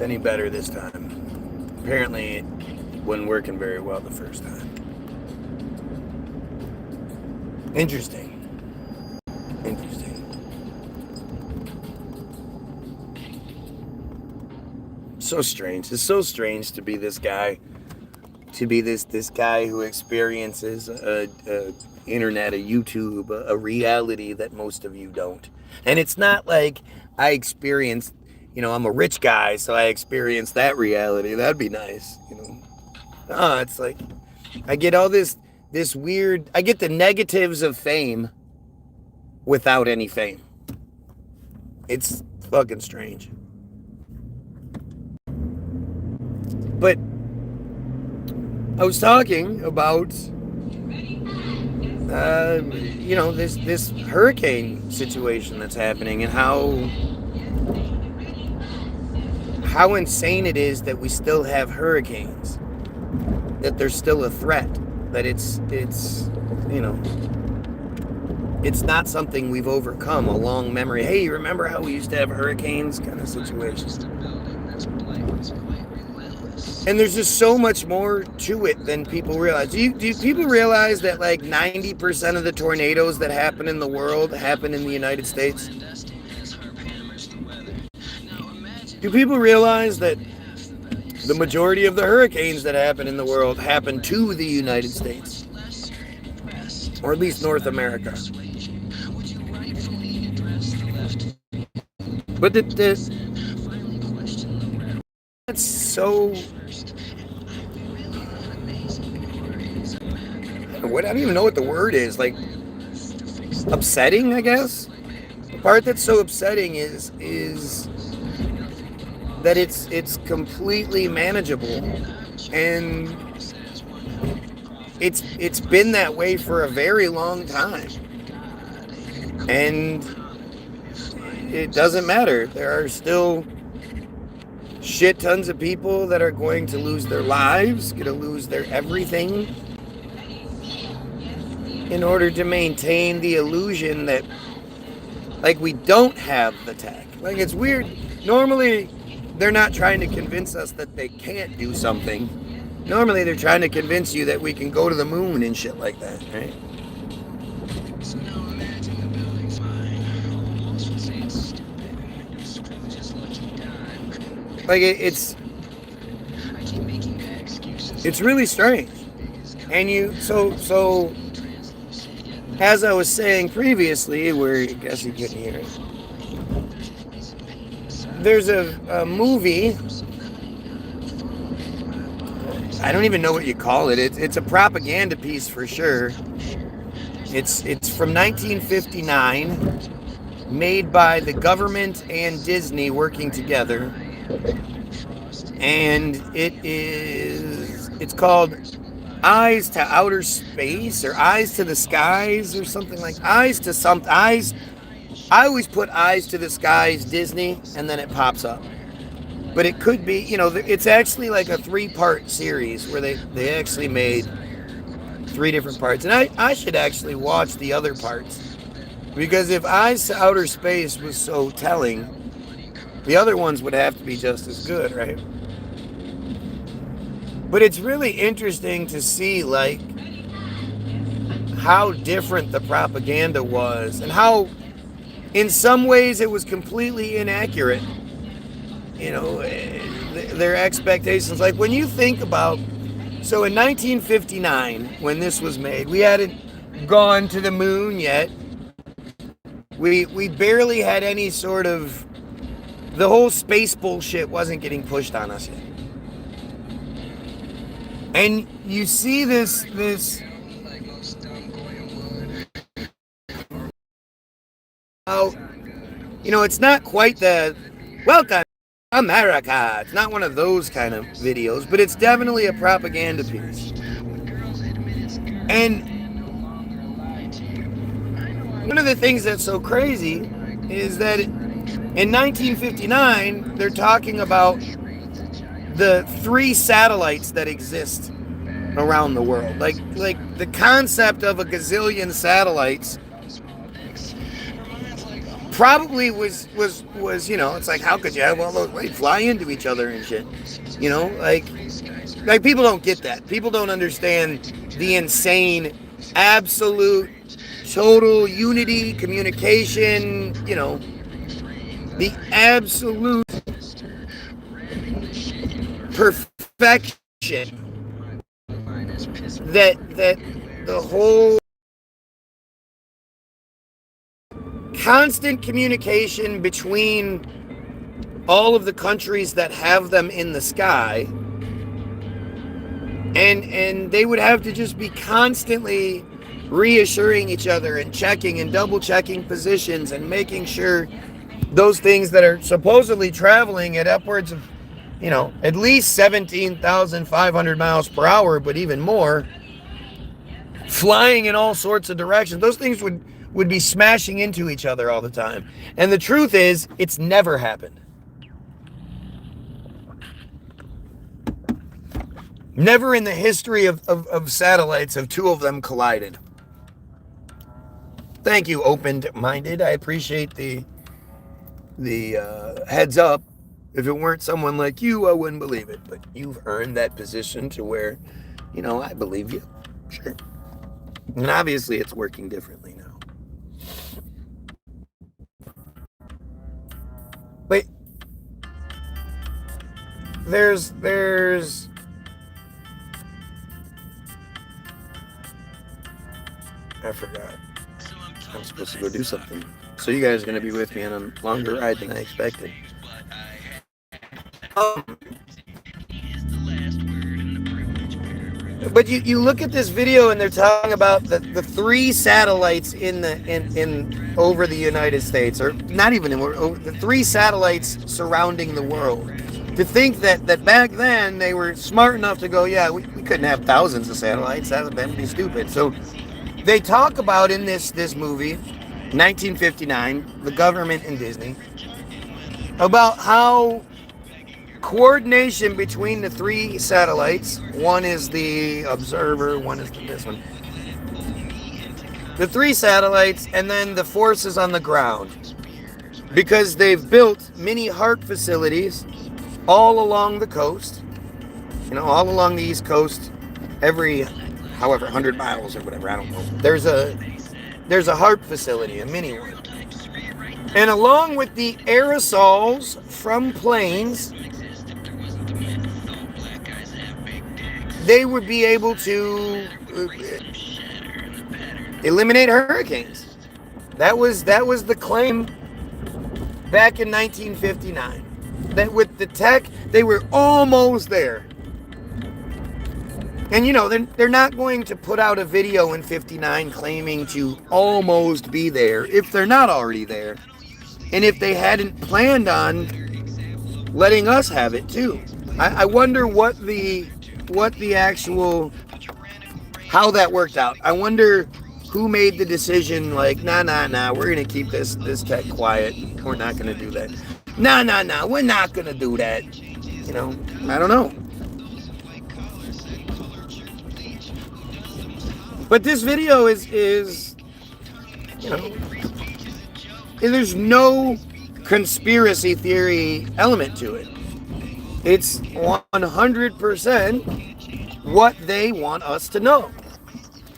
any better this time. Apparently it wasn't working very well the first time. Interesting. So strange. It's so strange to be this guy. To be this guy who experiences a internet, a YouTube, a reality that most of you don't. And it's not like I experienced, I'm a rich guy, so I experienced that reality. That'd be nice, it's like I get all this weird, I get the negatives of fame without any fame. It's fucking strange. But I was talking about, this hurricane situation that's happening, and how insane it is that we still have hurricanes, that there's still a threat, that it's not something we've overcome, a long memory. Hey, you remember how we used to have hurricanes kind of situations? And there's just so much more to it than people realize. Do people realize that like 90% of the tornadoes that happen in the world happen in the United States? Do people realize that the majority of the hurricanes that happen in the world happen to the United States? Or at least North America. But that's so... I don't even know what the word is, like upsetting, I guess. The part that's so upsetting is that it's completely manageable, and it's been that way for a very long time, and it doesn't matter. There are still shit tons of people that are going to lose their lives, going to lose their everything, in order to maintain the illusion that, like, we don't have the tech. Like, it's weird. Normally, they're not trying to convince us that they can't do something. Normally, they're trying to convince you that we can go to the moon and shit like that, right? Like, it's really strange. And so as I was saying previously, where I guess you couldn't hear it, there's a movie, I don't even know what you call it. It's a propaganda piece for sure. It's from 1959, made by the government and Disney working together, and it's called Eyes to Outer Space, or Eyes to the Skies, or something like Eyes to something. Eyes. I always put Eyes to the Skies Disney, and then it pops up. But it could be, it's actually like a 3-part series where they actually made 3 different parts. And I should actually watch the other parts, because if Eyes to Outer Space was so telling, the other ones would have to be just as good, right? But it's really interesting to see, like, how different the propaganda was, and how, in some ways, it was completely inaccurate. Their expectations. Like, when you think about, so in 1959, when this was made, we hadn't gone to the moon yet. We barely had any sort of, the whole space bullshit wasn't getting pushed on us yet. And you see this it's not quite the welcome America. It's not one of those kind of videos, but it's definitely a propaganda piece. And one of the things that's so crazy is that in 1959, they're talking about the 3 satellites that exist around the world. Like the concept of a gazillion satellites probably was it's like, how could you have all those, like, fly into each other and shit, like people don't get that. People don't understand the insane, absolute, total unity, communication, the absolute perfection that the whole constant communication between all of the countries that have them in the sky, and they would have to just be constantly reassuring each other and checking and double checking positions and making sure those things that are supposedly traveling at upwards of at least 17,500 miles per hour, but even more, flying in all sorts of directions, those things would be smashing into each other all the time. And the truth is, it's never happened. Never in the history of satellites have two of them collided. Thank you, open-minded. I appreciate the heads up. If it weren't someone like you, I wouldn't believe it. But you've earned that position to where, I believe you. Sure. And obviously it's working differently now. Wait. There's I forgot. I'm supposed to go do something. So you guys are going to be with me on a longer ride than I expected. But you look at this video and they're talking about the three satellites in over the United States, or not even over the three satellites surrounding the world. To think that back then they were smart enough to go, yeah, we couldn't have thousands of satellites. That would be stupid. So they talk about in this movie, 1959, the government and Disney, about how coordination between the three satellites, one is the observer, one is this one, the three satellites, and then the forces on the ground, because they've built mini HARP facilities all along the coast, all along the East Coast, every however 100 miles or whatever, I don't know, there's a HARP facility, a mini one. And along with the aerosols from planes, they would be able to eliminate hurricanes. That was the claim back in 1959. That with the tech, they were almost there. And they're not going to put out a video in 59 claiming to almost be there if they're not already there. And if they hadn't planned on letting us have it too. I wonder what the actual, how that worked out. I wonder who made the decision, like, nah, we're going to keep this tech quiet. We're not going to do that. Nah, we're not going to do that. I don't know. But this video is there's no conspiracy theory element to it. It's 100% what they want us to know.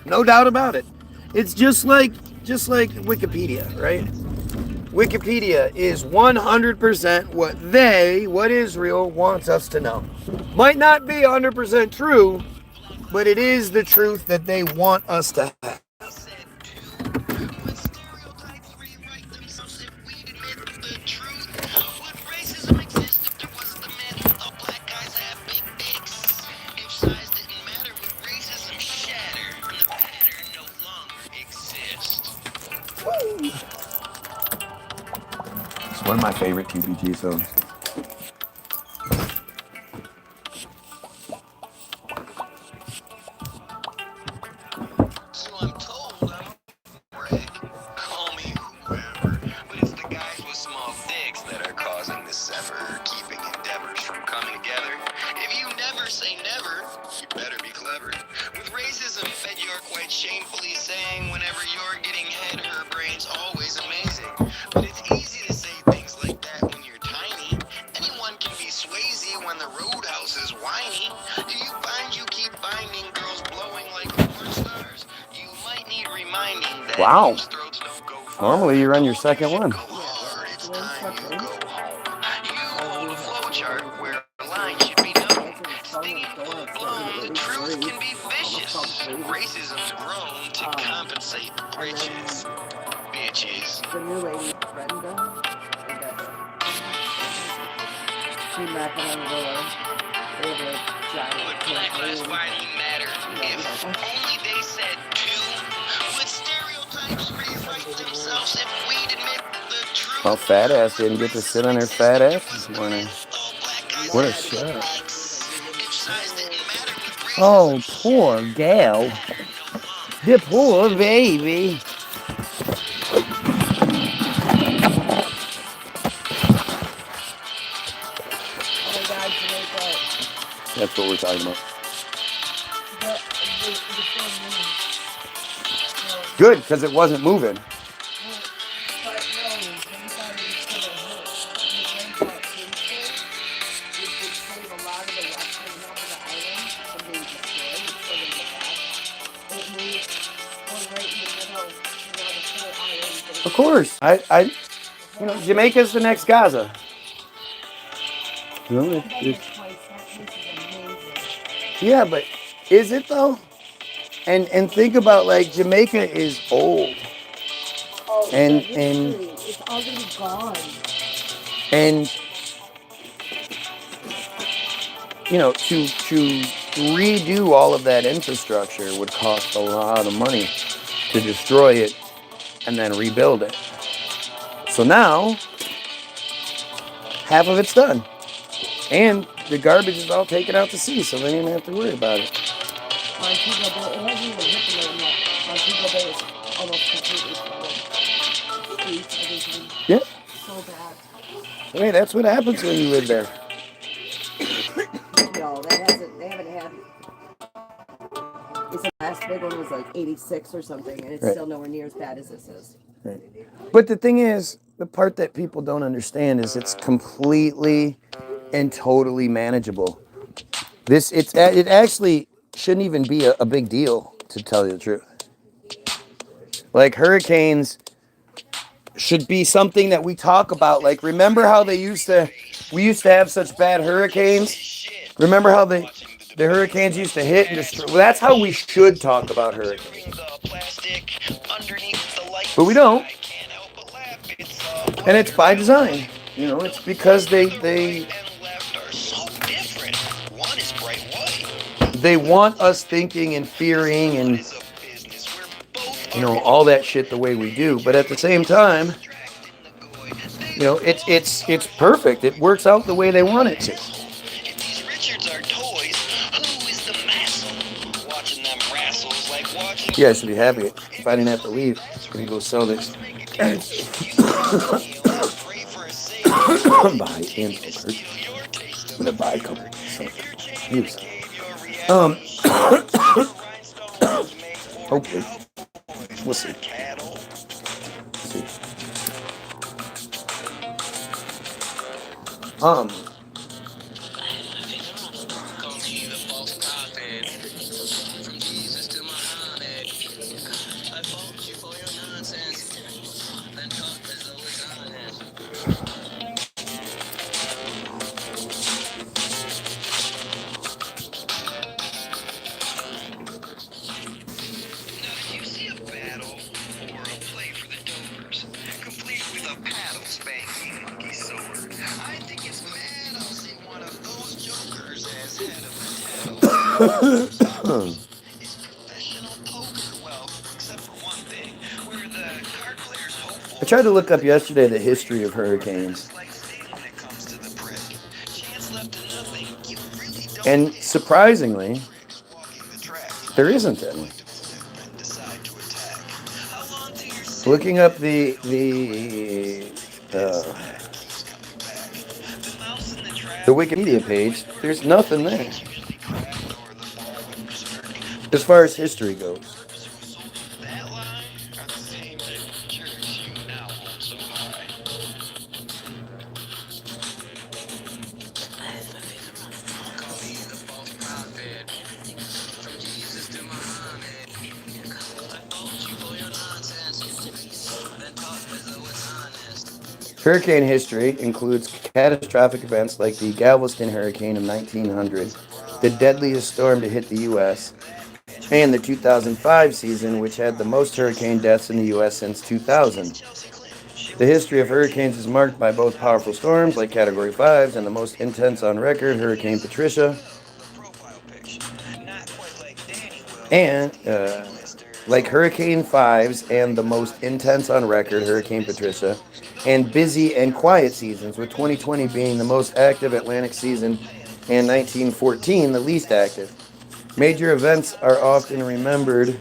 No doubt about it. It's just like Wikipedia, right? Wikipedia is 100% what Israel wants us to know. Might not be 100% true, but it is the truth that they want us to have. It's one of my favorite TBG songs. Shamefully saying whenever you're getting head, her brain's always amazing. But it's easy the roadhouse is whiny? Do you find you keep finding girls blowing like porn stars? You might need reminding that Wow. throats don't go far. Normally you're on your second one. Go hard, it's time you go home. You hold a flowchart where a line should be known. Stinging full blown, the truth can be vicious. Racism's grown to compensate riches. Bitches. The new lady, Brenda, I guess. She knocking on the door. They have a giant Would Black Lives Matter if only they said two? Would stereotypes rewrite themselves if we'd admit the truth? Well, fat ass didn't get to sit on her fat ass this morning. What a shot. Oh, poor gal. The poor baby. That's what we're talking about. Good, because it wasn't moving. Of course. You know, Jamaica's the next Gaza. You know, yeah, but is it though? And think about, like, Jamaica is old. And it's all gonna be gone. And you know, to redo all of that infrastructure would cost a lot of money to destroy it and then rebuild it. So now half of it's done. And the garbage is all taken out to sea, so they didn't have to worry about it. Montego Bay, it hasn't even hit the yet. Montego Bay is almost completely flooded. Yeah. So bad. Hey, that's what happens when you live there. No, they haven't had. They said the last big one was like 86 or something, and it's still nowhere near as bad as this is. Right. But the thing is, the part that people don't understand is it's completely and totally manageable. It actually shouldn't even be a big deal, to tell you the truth. Like, hurricanes should be something that we talk about. Like, remember how we used to have such bad hurricanes? Remember how the hurricanes used to hit and destroy? Well, that's how we should talk about hurricanes. But we don't. And it's by design. You know, it's because they want us thinking and fearing and, you know, all that shit the way we do. But at the same time, you know, it's perfect. It works out the way they want it to. Yeah, I should be happy. If I didn't have to leave, I'm gonna go sell this. Buy info, Kirk. I'm gonna buy a couple. Hopefully. We'll see. I tried to look up yesterday the history of hurricanes. And surprisingly, there isn't any. Looking up the Wikipedia page, there's nothing there as far as history goes. Hurricane history includes catastrophic events like the Galveston hurricane of 1900, the deadliest storm to hit the U.S., and the 2005 season, which had the most hurricane deaths in the U.S. since 2000. The history of hurricanes is marked by both powerful storms like Category 5s and the most intense on record, Hurricane Patricia, and like Hurricane 5s and the most intense on record, Hurricane Patricia, and busy and quiet seasons, with 2020 being the most active Atlantic season and 1914 the least active. Major events are often remembered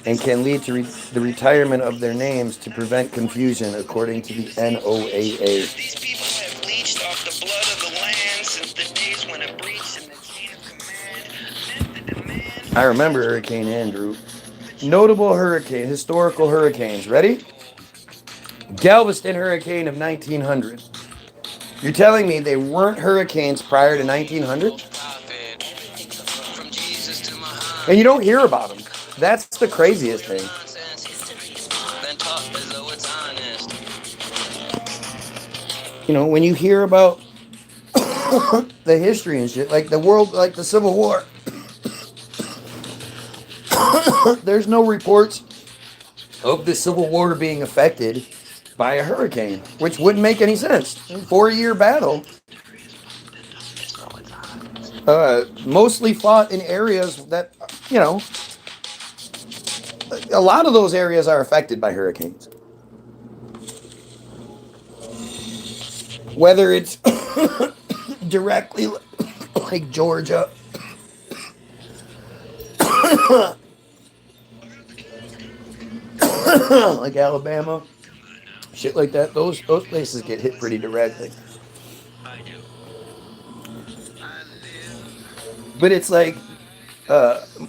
and can lead to the retirement of their names to prevent confusion, according to the NOAA. These people have bleached off the blood of the land since the days when a breach in the chain of command met the demand. I remember Hurricane Andrew. Notable historical hurricanes. Ready? Galveston hurricane of 1900. You're telling me they weren't hurricanes prior to 1900? And you don't hear about them. That's the craziest thing. You know, when you hear about the history and shit, like the world, like the Civil War, there's no reports of the Civil War being affected by a hurricane, which wouldn't make any sense. 4-year battle. Mostly fought in areas that, you know, a lot of those areas are affected by hurricanes. Whether it's directly like Georgia, like Alabama, shit like that, those places get hit pretty directly. But it's like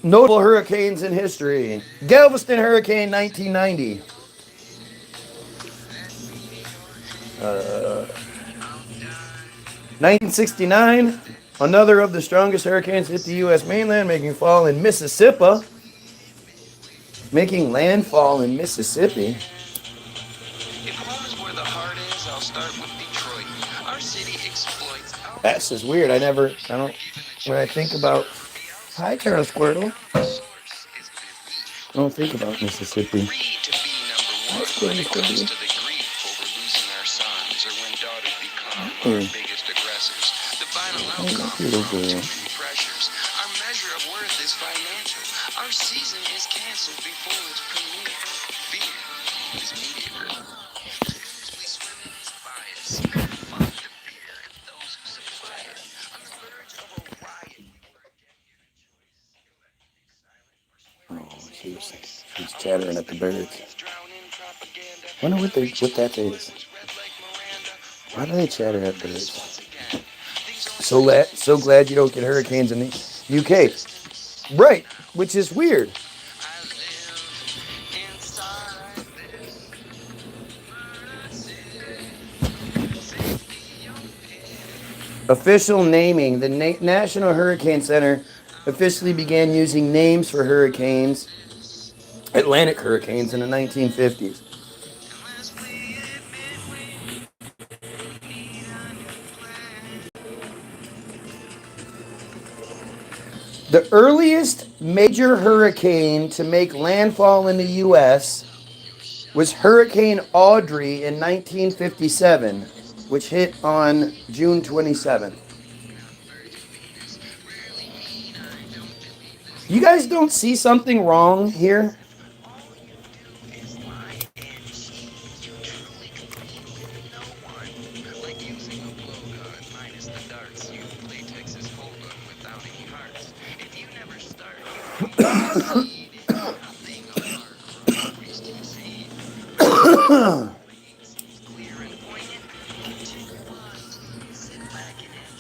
notable hurricanes in history. Galveston hurricane 1990. 1969, another of the strongest hurricanes hit the U.S. mainland, making landfall in Mississippi. If home is where the heart is, I'll start with Detroit. Our city exploits. That's just weird. When I think about, hi, Carol Squirtle. I don't think about Mississippi. To be number one when it comes to the grief over losing our sons or when daughters become our biggest aggressors. The final outcome of pressures. Our measure of worth is financial. Our season is canceled before its premiere. Fear is media. We swim in this bias. Fuck the fear and those who supply it. On the verge of a riot. She's chattering at the birds. Wonder what that is. Why do they chatter at birds? So glad you don't get hurricanes in the UK. Right, which is weird. Official naming. The National Hurricane Center officially began using names for hurricanes, Atlantic hurricanes, in the 1950s. The earliest major hurricane to make landfall in the U.S. was Hurricane Audrey in 1957, which hit on June 27th. You guys don't see something wrong here?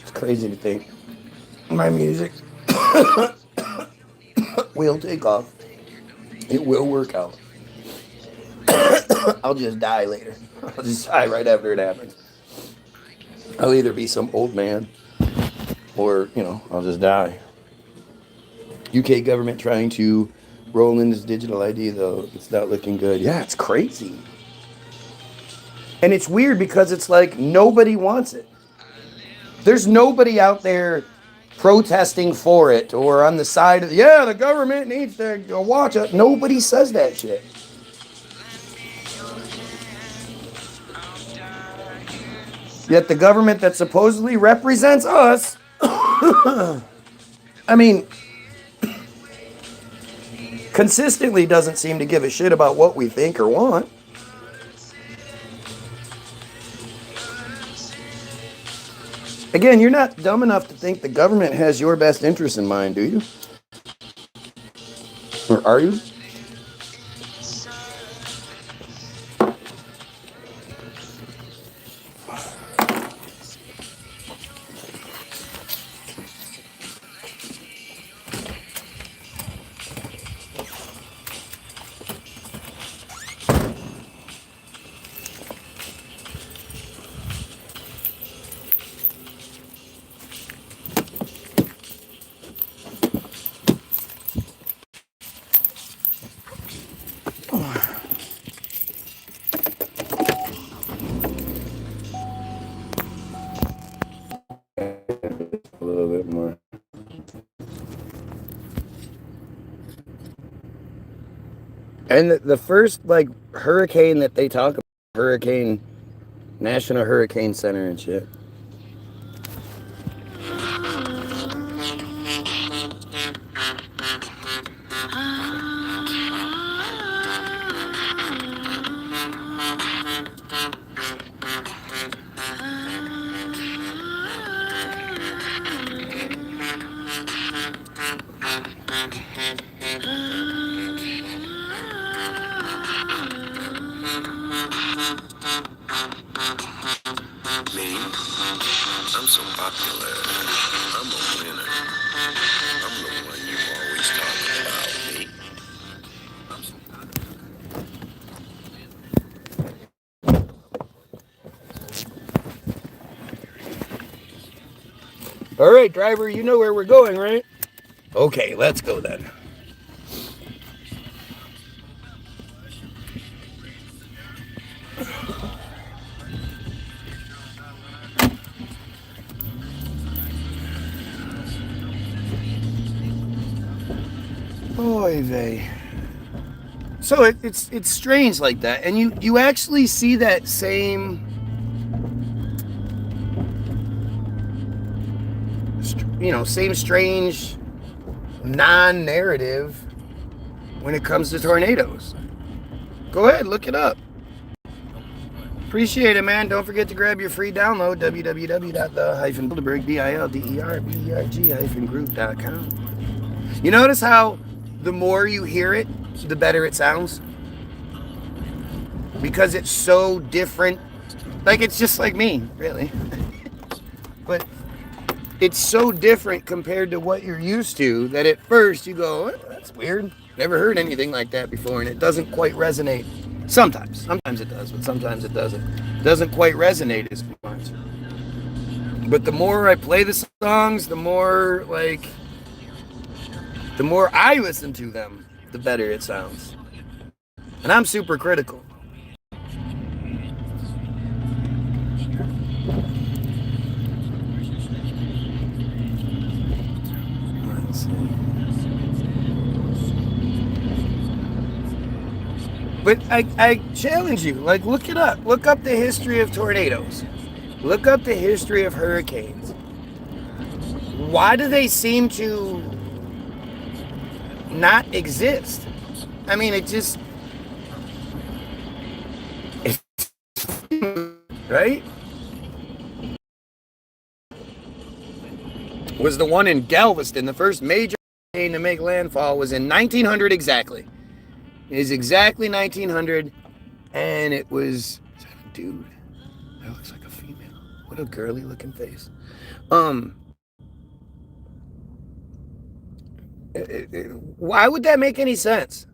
It's crazy to think my music will take off. It will work out. I'll just die later. I'll just die right after it happens. I'll either be some old man or, I'll just die. UK government trying to roll in this digital ID, though. It's not looking good. Yeah, it's crazy. And it's weird because it's like nobody wants it. There's nobody out there protesting for it or on the side of, yeah, the government needs to watch it. Nobody says that shit. Yet the government that supposedly represents us, I mean, consistently doesn't seem to give a shit about what we think or want. Again, you're not dumb enough to think the government has your best interest in mind, do you? Or are you? A little bit more. And the first like hurricane that they talk about, National Hurricane Center and shit. I'm so popular. I'm a winner. I'm the one you always talk about, me. All right, driver, you know where we're going, right? Okay, let's go then. Oy vey. So it's strange like that, and you actually see that same same strange non-narrative when it comes to tornadoes. Go ahead, look it up. Appreciate it, man. Don't forget to grab your free download, www.bilderberg-group.com. You notice how the more you hear it, the better it sounds? Because it's so different. Like, it's just like me, really. But it's so different compared to what you're used to that at first you go, oh, that's weird. Never heard anything like that before, and it doesn't quite resonate. Sometimes it does, but sometimes it doesn't. It doesn't quite resonate as much. But the more I play the songs, the more I listen to them, the better it sounds. And I'm super critical. Let's see. But I challenge you, look it up. Look up the history of tornadoes. Look up the history of hurricanes. Why do they seem to not exist? I mean, right? Was the one in Galveston, the first major hurricane to make landfall was in 1900 exactly. It is exactly 1900, and it was, is that a dude? That looks like a female. What a girly looking face. Why would that make any sense?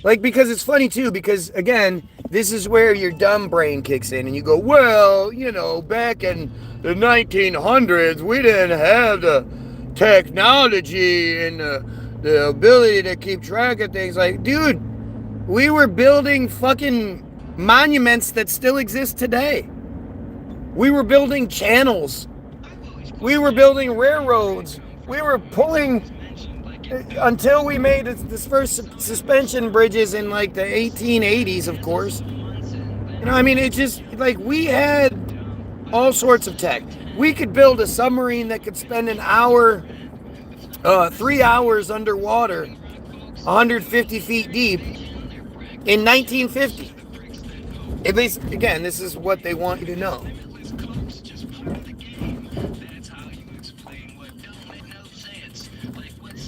Because it's funny too, because again, this is where your dumb brain kicks in and you go, well, back in the 1900s, we didn't have the technology and the ability to keep track of things. Like, dude, we were building fucking monuments that still exist today. We were building channels. We were building railroads. We were pulling until we made this first suspension bridges in like the 1880s, of course. You know, I mean, it just like we had all sorts of tech. We could build a submarine that could spend an hour, 3 hours underwater, 150 feet deep in 1950. At least, again, this is what they want you to know.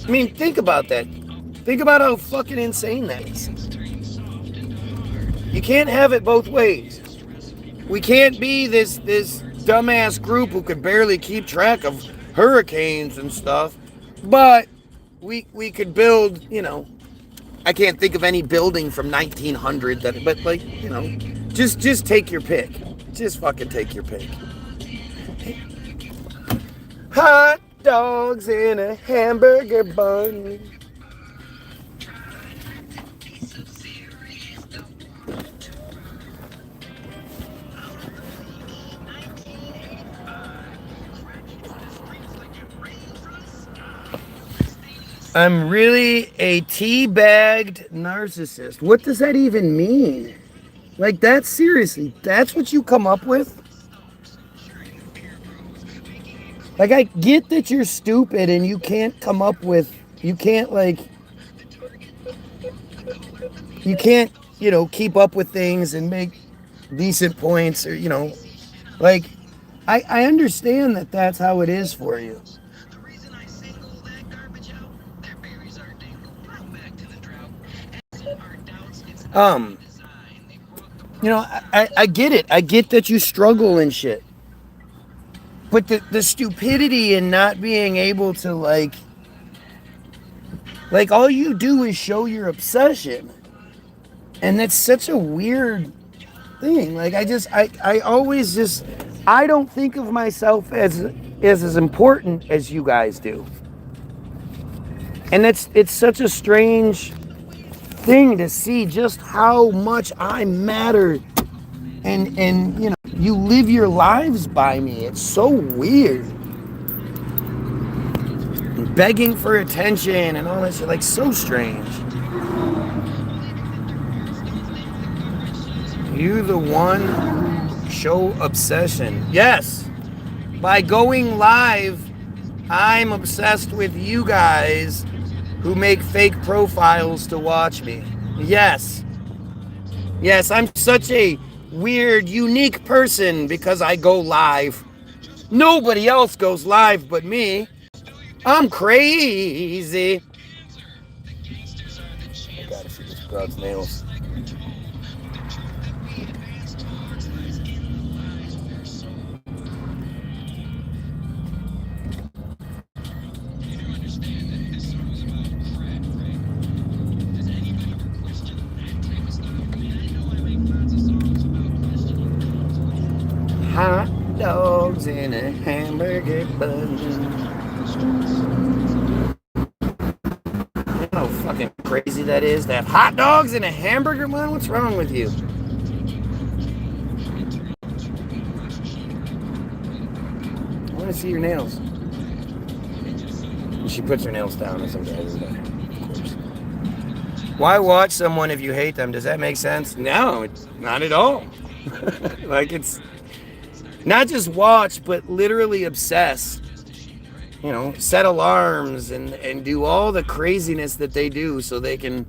I mean, think about that. Think about how fucking insane that is. You can't have it both ways. We can't be this dumbass group who could barely keep track of hurricanes and stuff, but we could build, you know, I can't think of any building from 1900 that, but like, you know, just take your pick. Just fucking take your pick. Hot dogs in a hamburger bun. I'm really a tea-bagged narcissist. What does that even mean? Like, that's seriously, that's what you come up with? Like, I get that you're stupid and you can't come up with, you can't, you know, keep up with things and make decent points or, you know, like, I understand that that's how it is for you. You know, I get it. I get that you struggle and shit. But the stupidity in not being able to, like all you do is show your obsession. And that's such a weird thing. Like, I always just, I don't think of myself as important as you guys do. And it's such a strange thing to see just how much I matter and you know, you live your lives by me. It's so weird. Begging for attention and all that shit, like, so strange. You the one who show obsession. Yes. By going live, I'm obsessed with you guys who make fake profiles to watch me. Yes. Yes, I'm such a weird, unique person because I go live. Nobody else goes live but me. I'm crazy. I gotta see this broad's nails. Hot dogs in a hamburger bun. You know how fucking crazy that is? To have hot dogs in a hamburger bun? What's wrong with you? I want to see your nails. And she puts her nails down or something. Of course. Why watch someone if you hate them? Does that make sense? No, not at all. Like, it's not just watch, but literally obsess. You know, set alarms and do all the craziness that they do so they can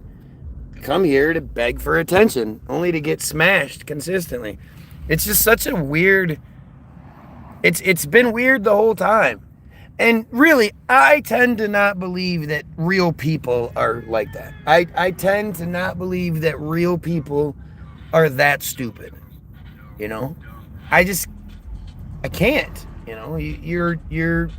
come here to beg for attention, only to get smashed consistently. It's just such a weird, it's been weird the whole time. And really, I tend to not believe that real people are like that. I tend to not believe that real people are that stupid. You know? I can't, you know, you're,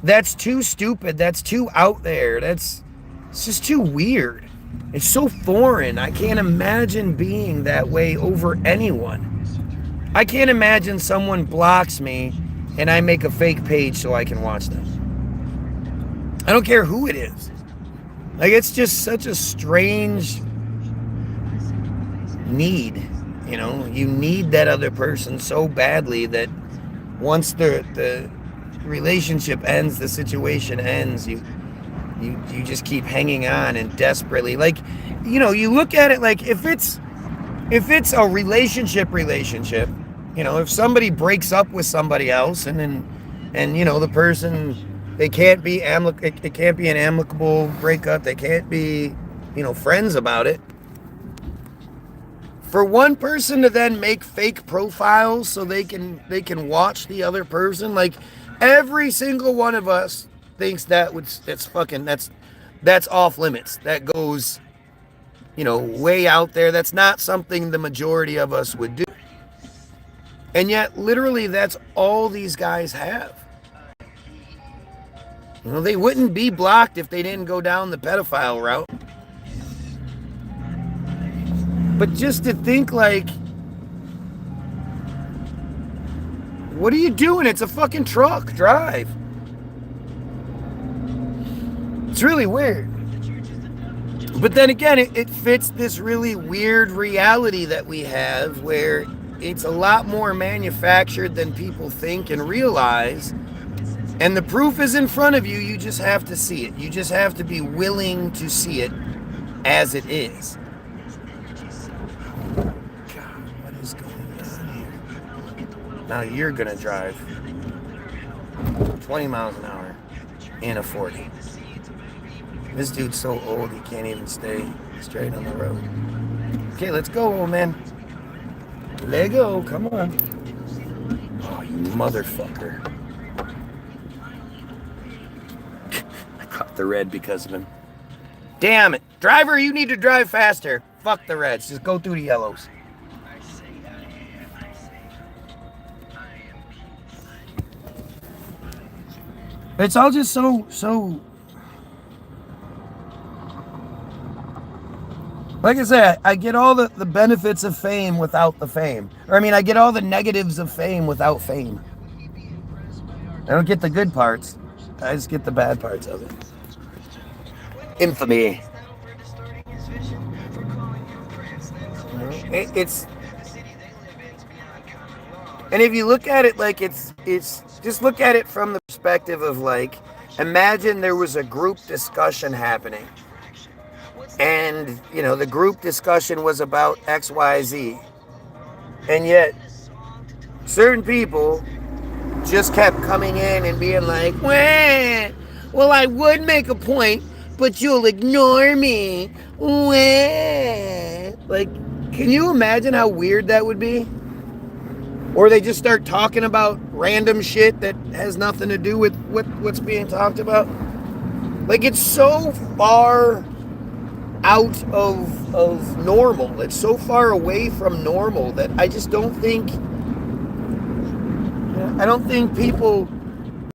that's too stupid. That's too out there. It's just too weird. It's so foreign. I can't imagine being that way over anyone. I can't imagine someone blocks me and I make a fake page so I can watch them. I don't care who it is. Like, it's just such a strange, need. You need that other person so badly that once the relationship ends, the situation ends, you just keep hanging on and desperately, like, you look at it like if it's a relationship, if somebody breaks up with somebody else and the person, it can't be an amicable breakup, they can't be friends about it. For one person to then make fake profiles so they can watch the other person, like every single one of us thinks that's off limits. That goes, way out there. That's not something the majority of us would do. And yet, literally, that's all these guys have. They wouldn't be blocked if they didn't go down the pedophile route. But just to think, like, what are you doing? It's a fucking truck. Drive. It's really weird. But then again, it fits this really weird reality that we have where it's a lot more manufactured than people think and realize. And the proof is in front of you. You just have to see it. You just have to be willing to see it as it is. Is going on here? Now you're gonna drive 20 miles an hour in a 40. This dude's so old he can't even stay straight on the road. Okay, let's go, old man. Let go, come on. Oh, you motherfucker. I caught the red because of him. Damn it. Driver, you need to drive faster. Fuck the reds, just go through the yellows. It's all just so. Like I said, I get all the benefits of fame without the fame. Or I get all the negatives of fame without fame. I don't get the good parts. I just get the bad parts of it. Infamy. It's. And if you look at it like it's just look at it from the perspective of, like, imagine there was a group discussion happening. And, the group discussion was about XYZ. And yet, certain people just kept coming in and being like, well, I would make a point, but you'll ignore me. Like, can you imagine how weird that would be? Or they just start talking about random shit that has nothing to do with what's being talked about. Like, it's so far out of normal. It's so far away from normal that I just don't think...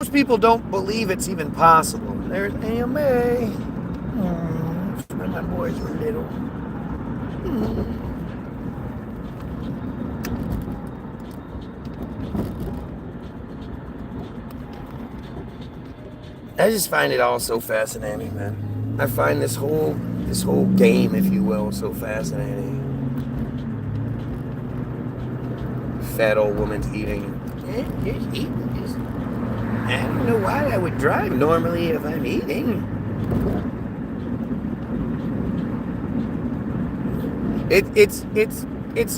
most people don't believe it's even possible. There's AMA. When my boys were little. I just find it all so fascinating, man. I find this whole game, if you will, so fascinating. Fat old woman's eating. Just eating. I don't know why I would drive normally if I'm eating. It's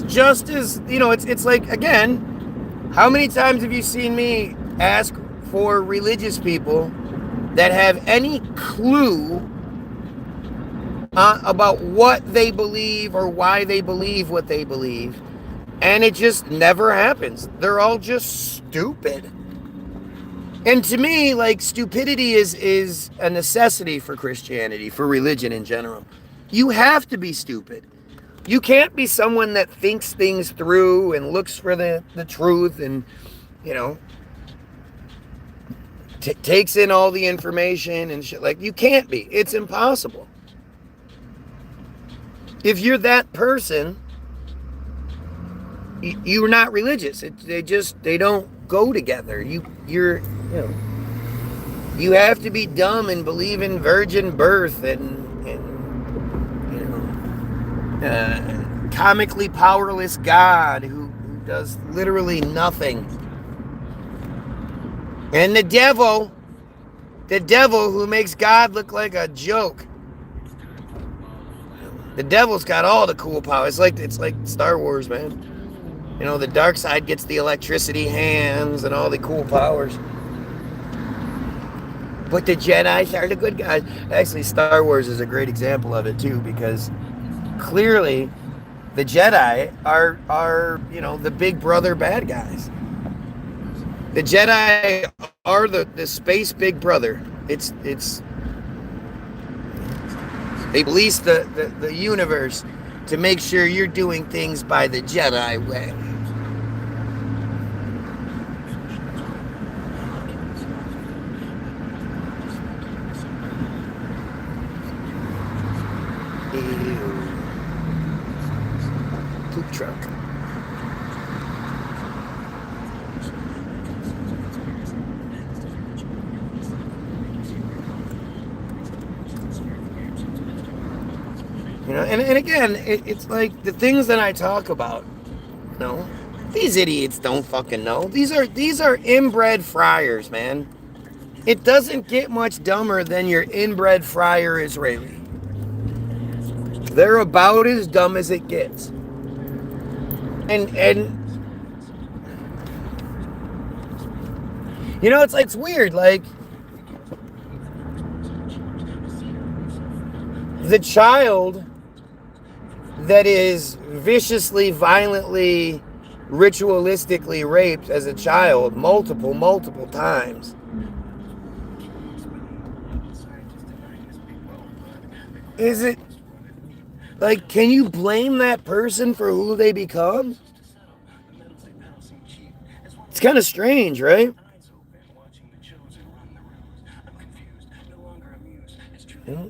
just as, it's like, again, how many times have you seen me ask for religious people that have any clue about what they believe or why they believe what they believe, and it just never happens. They're all just stupid. And to me, like, stupidity is a necessity for Christianity, for religion in general. You have to be stupid. You can't be someone that thinks things through and looks for the truth and, takes in all the information and shit. Like, you can't be. It's impossible. If you're that person, you're not religious. They don't go together. You have to be dumb and believe in virgin birth and comically powerless God who does literally nothing. And the devil who makes God look like a joke. The devil's got all the cool power. It's like Star Wars, man. You know, the dark side gets the electricity hands and all the cool powers. But the Jedi are the good guys. Actually, Star Wars is a great example of it too, because clearly the Jedi are you know, the big brother bad guys. The Jedi are the space big brother. It's they police the universe to make sure you're doing things by the Jedi way. Ew. Poop truck. You know, and again, it's like the things that I talk about, you know, these idiots don't fucking know. These are inbred friars, man. It doesn't get much dumber than your inbred friar Israeli. They're about as dumb as it gets. And you know, it's weird, like the child that is viciously, violently, ritualistically raped as a child multiple times. Is it like, can you blame that person for who they become? It's kind of strange, right? You know,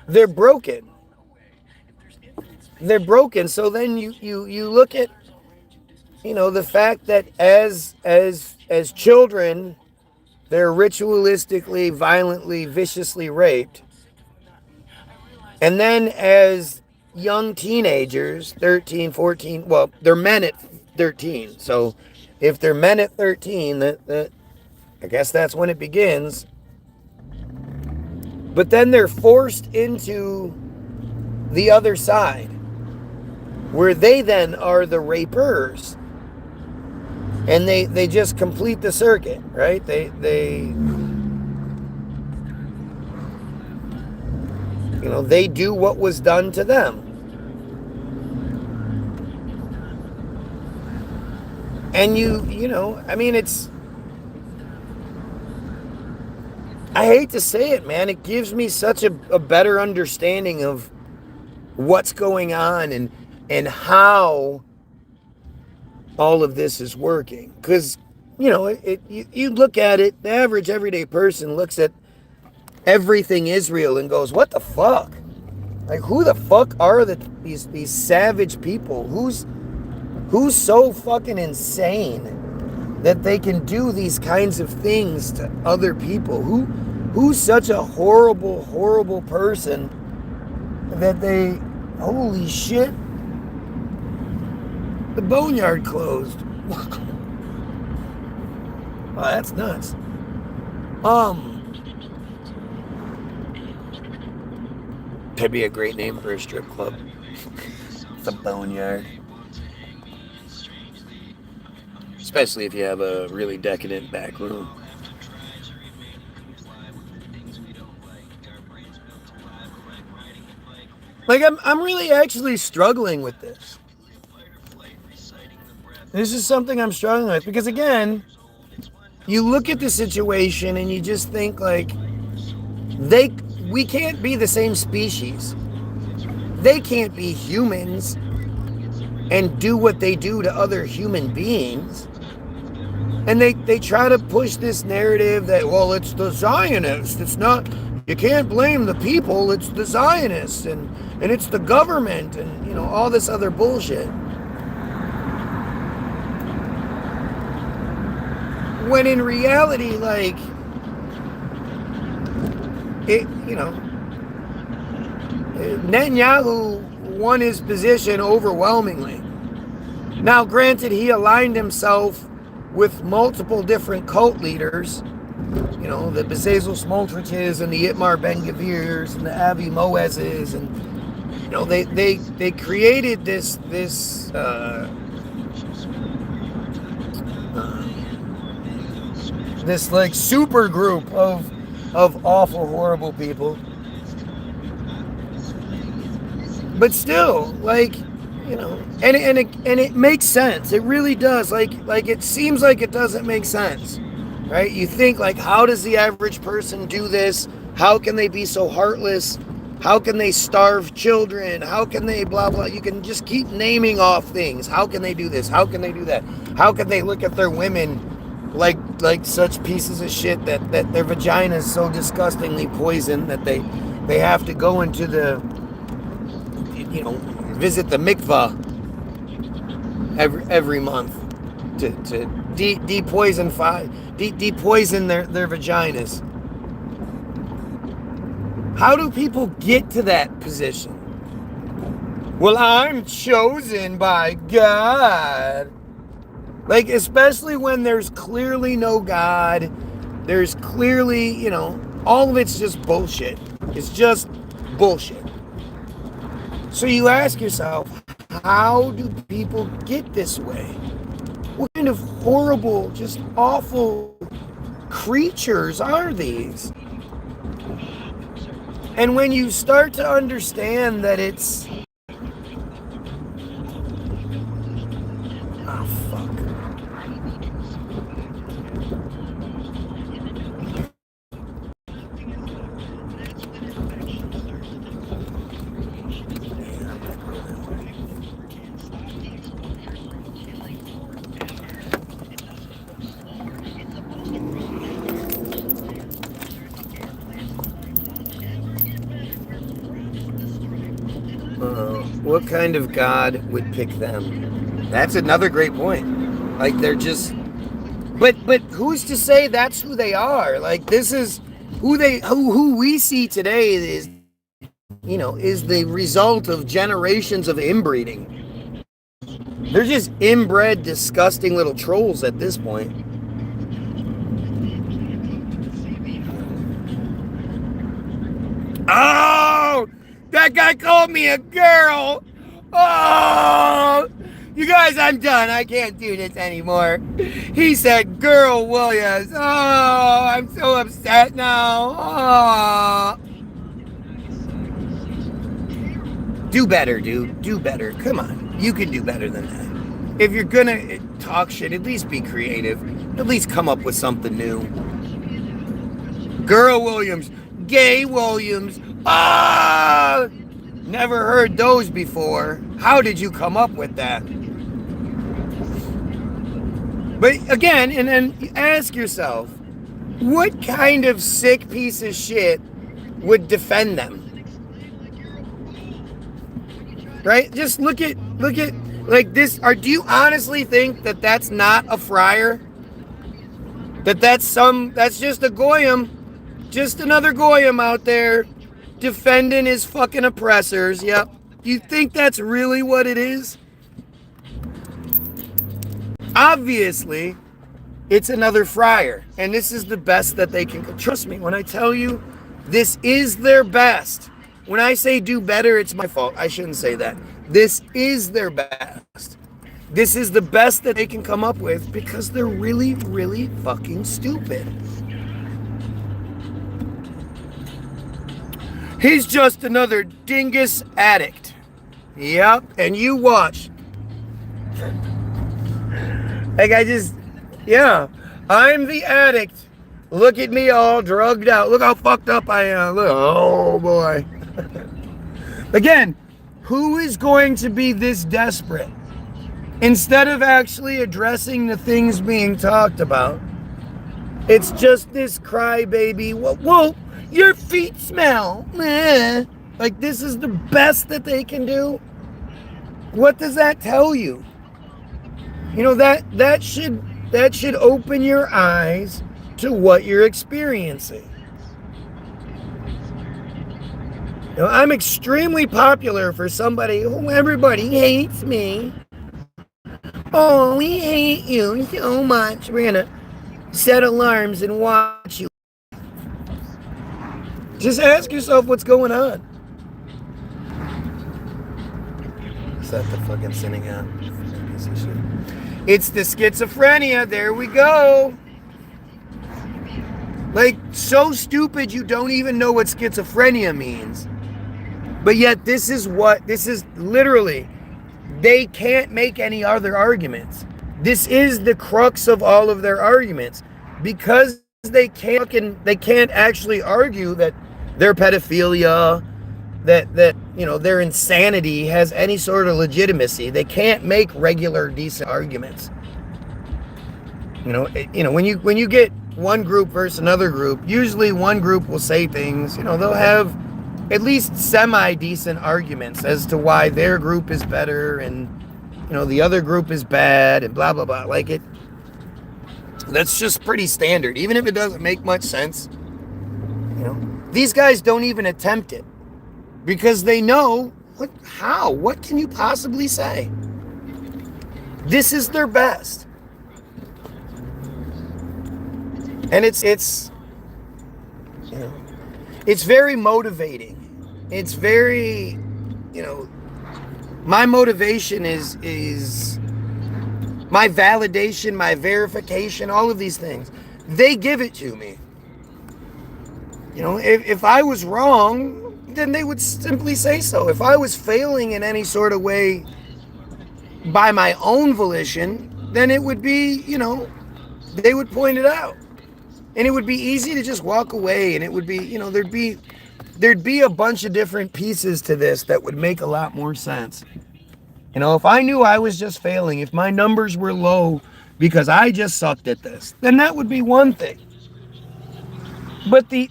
they're broken. They're broken. So then you look at, you know, the fact that as children, they're ritualistically, violently, viciously raped. And then as young teenagers, 13, 14, well, they're men at 13. So if they're men at 13, that I guess that's when it begins. But then they're forced into the other side, where they then are the rapers. And they just complete the circuit, right? They you know, they do what was done to them. And you know, I mean, I hate to say it, man, it gives me such a better understanding of what's going on and how all of this is working. Because, you know, you look at it, the average everyday person looks at everything Israel and goes, what the fuck? Like, who the fuck are these savage people? Who's so fucking insane that they can do these kinds of things to other people? Who's such a horrible person that they, holy shit, the boneyard closed. Oh, that's nuts. That'd be a great name for a strip club. The boneyard. Especially if you have a really decadent back room. Like, I'm really actually struggling with this. This is something I'm struggling with because, again, you look at the situation and you just think, like, we can't be the same species. They can't be humans and do what they do to other human beings. And they try to push this narrative that, well, it's the Zionists. It's not, you can't blame the people, it's the Zionists and it's the government and, you know, all this other bullshit. When in reality, like, it, you know, Netanyahu won his position overwhelmingly. Now, granted, he aligned himself with multiple different cult leaders, you know, the Bezalel Smotriches and the Itmar Ben-Gvirs and the Avi Moezes, and you know, they created this like super group of awful, horrible people. But still, like, you know, and it makes sense. It really does. Like it seems like it doesn't make sense, right? You think, like, how does the average person do this? How can they be so heartless? How can they starve children? How can they blah blah? You can just keep naming off things. How can they do this? How can they do that? How can they look at their women like such pieces of shit that their vagina is so disgustingly poisoned that they have to go into the, you know, visit the mikvah every month to depoison their vaginas. How do people get to that position? Well, I'm chosen by God. Like, especially when there's clearly no God, there's clearly, you know, all of it's just bullshit. It's just bullshit. So you ask yourself, how do people get this way? What kind of horrible, just awful creatures are these? And when you start to understand that it's... Oh, fuck. What kind of God would pick them? That's another great point. Like, they're just... But who's to say that's who they are? Like, this is who we see today is, you know, is the result of generations of inbreeding. They're just inbred, disgusting little trolls at this point. Oh! That guy called me a girl! Oh! You guys, I'm done. I can't do this anymore. He said, Girl Williams. Oh, I'm so upset now. Oh. Do better, dude. Do better. Come on. You can do better than that. If you're gonna talk shit, at least be creative. At least come up with something new. Girl Williams. Gay Williams. Ah! Never heard those before. How did you come up with that? But again, and then ask yourself, what kind of sick piece of shit would defend them? Right? Just look at like this. Do you honestly think that that's not a friar? That's just a goyim. Just another goyim out there defending his fucking oppressors. Yep. Do you think that's really what it is? Obviously, it's another friar. And this is the best that they can... Trust me, when I tell you this is their best. When I say do better, it's my fault. I shouldn't say that. This is their best. This is the best that they can come up with because they're really, really fucking stupid. He's just another dingus addict. Yep, and you watch. Like, yeah, I'm the addict. Look at me all drugged out. Look how fucked up I am. Look, oh boy. Again, who is going to be this desperate? Instead of actually addressing the things being talked about, it's just this crybaby. Whoa. Your feet smell. Like, this is the best that they can do. What does that tell you? You know, that should open your eyes to what you're experiencing. I'm extremely popular for somebody. Oh, everybody hates me. Oh, we hate you so much. We're gonna set alarms and watch you. Just ask yourself what's going on. Is that the fucking sinning out? It's the schizophrenia. There we go. Like, so stupid you don't even know what schizophrenia means. But yet this is literally, they can't make any other arguments. This is the crux of all of their arguments. Because they can't actually argue that their pedophilia, that their insanity has any sort of legitimacy. They can't make regular decent arguments. When you get one group versus another group, usually one group will say things, they'll have at least semi-decent arguments as to why their group is better and, the other group is bad and blah, blah, blah. Like it, that's just pretty standard. Even if it doesn't make much sense, these guys don't even attempt it because they know, what can you possibly say? This is their best. And it's very motivating. It's very, my motivation is my validation, my verification, all of these things. They give it to me. If I was wrong, then they would simply say so. If I was failing in any sort of way by my own volition, then it would be, they would point it out. And it would be easy to just walk away, and it would be, there'd be a bunch of different pieces to this that would make a lot more sense. If I knew I was just failing, if my numbers were low because I just sucked at this, then that would be one thing. But the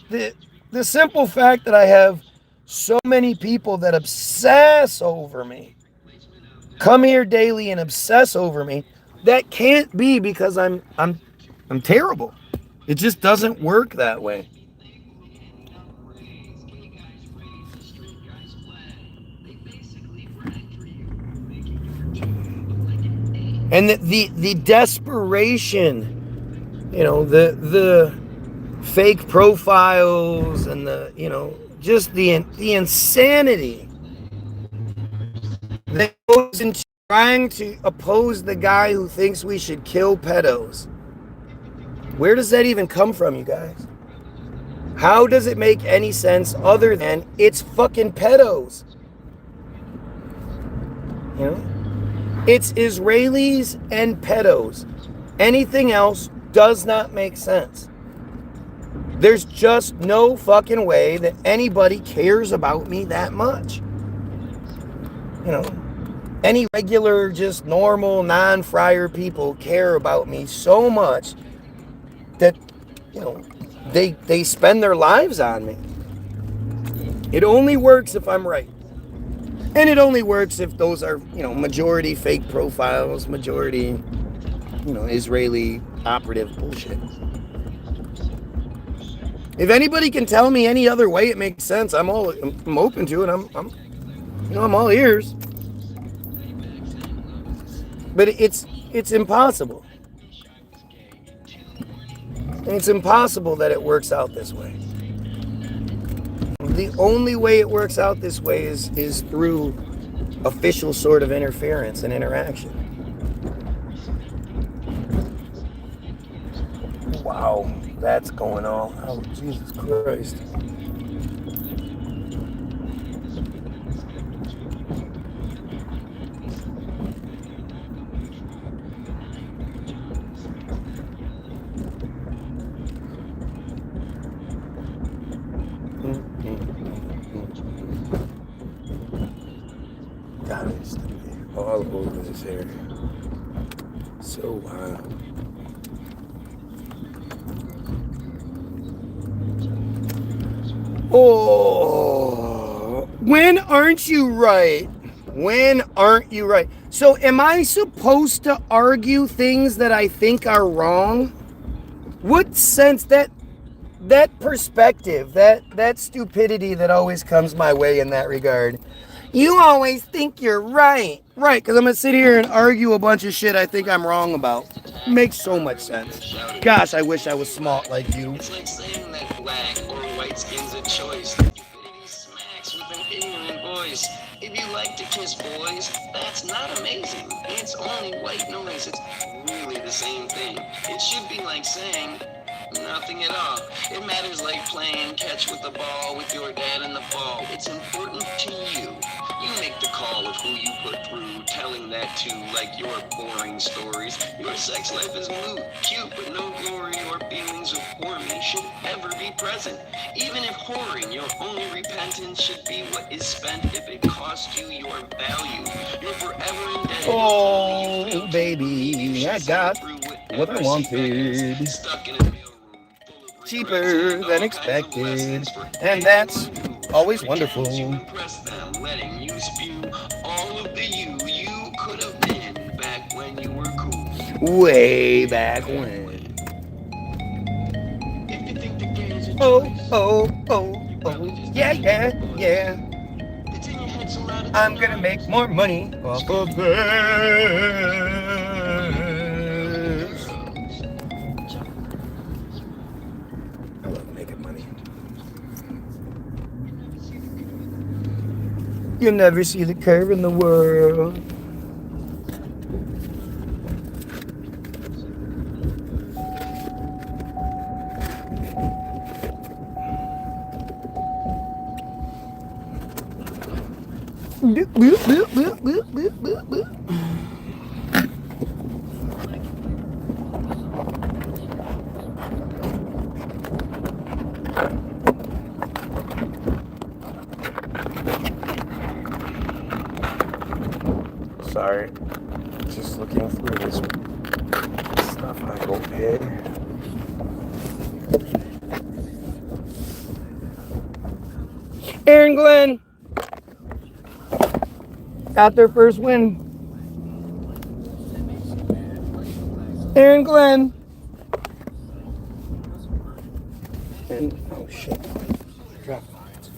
simple fact that I have so many people that obsess over me, come here daily and obsess over me, that can't be because I'm terrible. It just doesn't work that way. And the desperation, the fake profiles and just the insanity that goes into trying to oppose the guy who thinks we should kill pedos. Where does that even come from, you guys? How does it make any sense other than it's fucking pedos? It's Israelis and pedos. Anything else does not make sense. There's just no fucking way that anybody cares about me that much. Any regular, just normal, non-friar people care about me so much that, they spend their lives on me. It only works if I'm right. And it only works if those are, majority fake profiles, majority, Israeli operative bullshit. If anybody can tell me any other way it makes sense, I'm open to it. I'm all ears. But it's impossible. And it's impossible that it works out this way. The only way it works out this way is through official sort of interference and interaction. Wow, that's going on. Oh, Jesus Christ. God, it's all over this area. So wild. Oh, when aren't you right? When aren't you right? So am I supposed to argue things that I think are wrong? What sense that that perspective, that stupidity that always comes my way in that regard. You always think you're right. Right, because I'm going to sit here and argue a bunch of shit I think I'm wrong about. Makes so much sense. Gosh, I wish I was smart like you. It's like saying that black or white skin's a choice. Stupidity smacks with an ignorant voice. If you like to kiss boys, that's not amazing. It's only white noise. It's really the same thing. It should be like saying nothing at all. It matters like playing catch with the ball with your dad in the fall. It's important to you. You make the call of who you put through, telling that to like your boring stories. Your sex life is moot, cute, but no glory or feelings of horny should ever be present. Even if whoring, your only repentance should be what is spent if it cost you your value. You're forever indebted. Oh, baby, I got what I wanted. Stuck in a mailroom full of Cheaper than expected, and that's always wonderful. Letting you spew all of the you could have been back when you were cool. Way back when. If you think the gay is a Oh, choice, oh, yeah, yeah, yeah. it's in your head so loud it's I'm gonna make more money off of this. I love making money. You'll never see the curve in the world. Sorry, just looking through this stuff I go pay. Aaron Glenn got their first win. Aaron Glenn. And oh shit. Drop lines.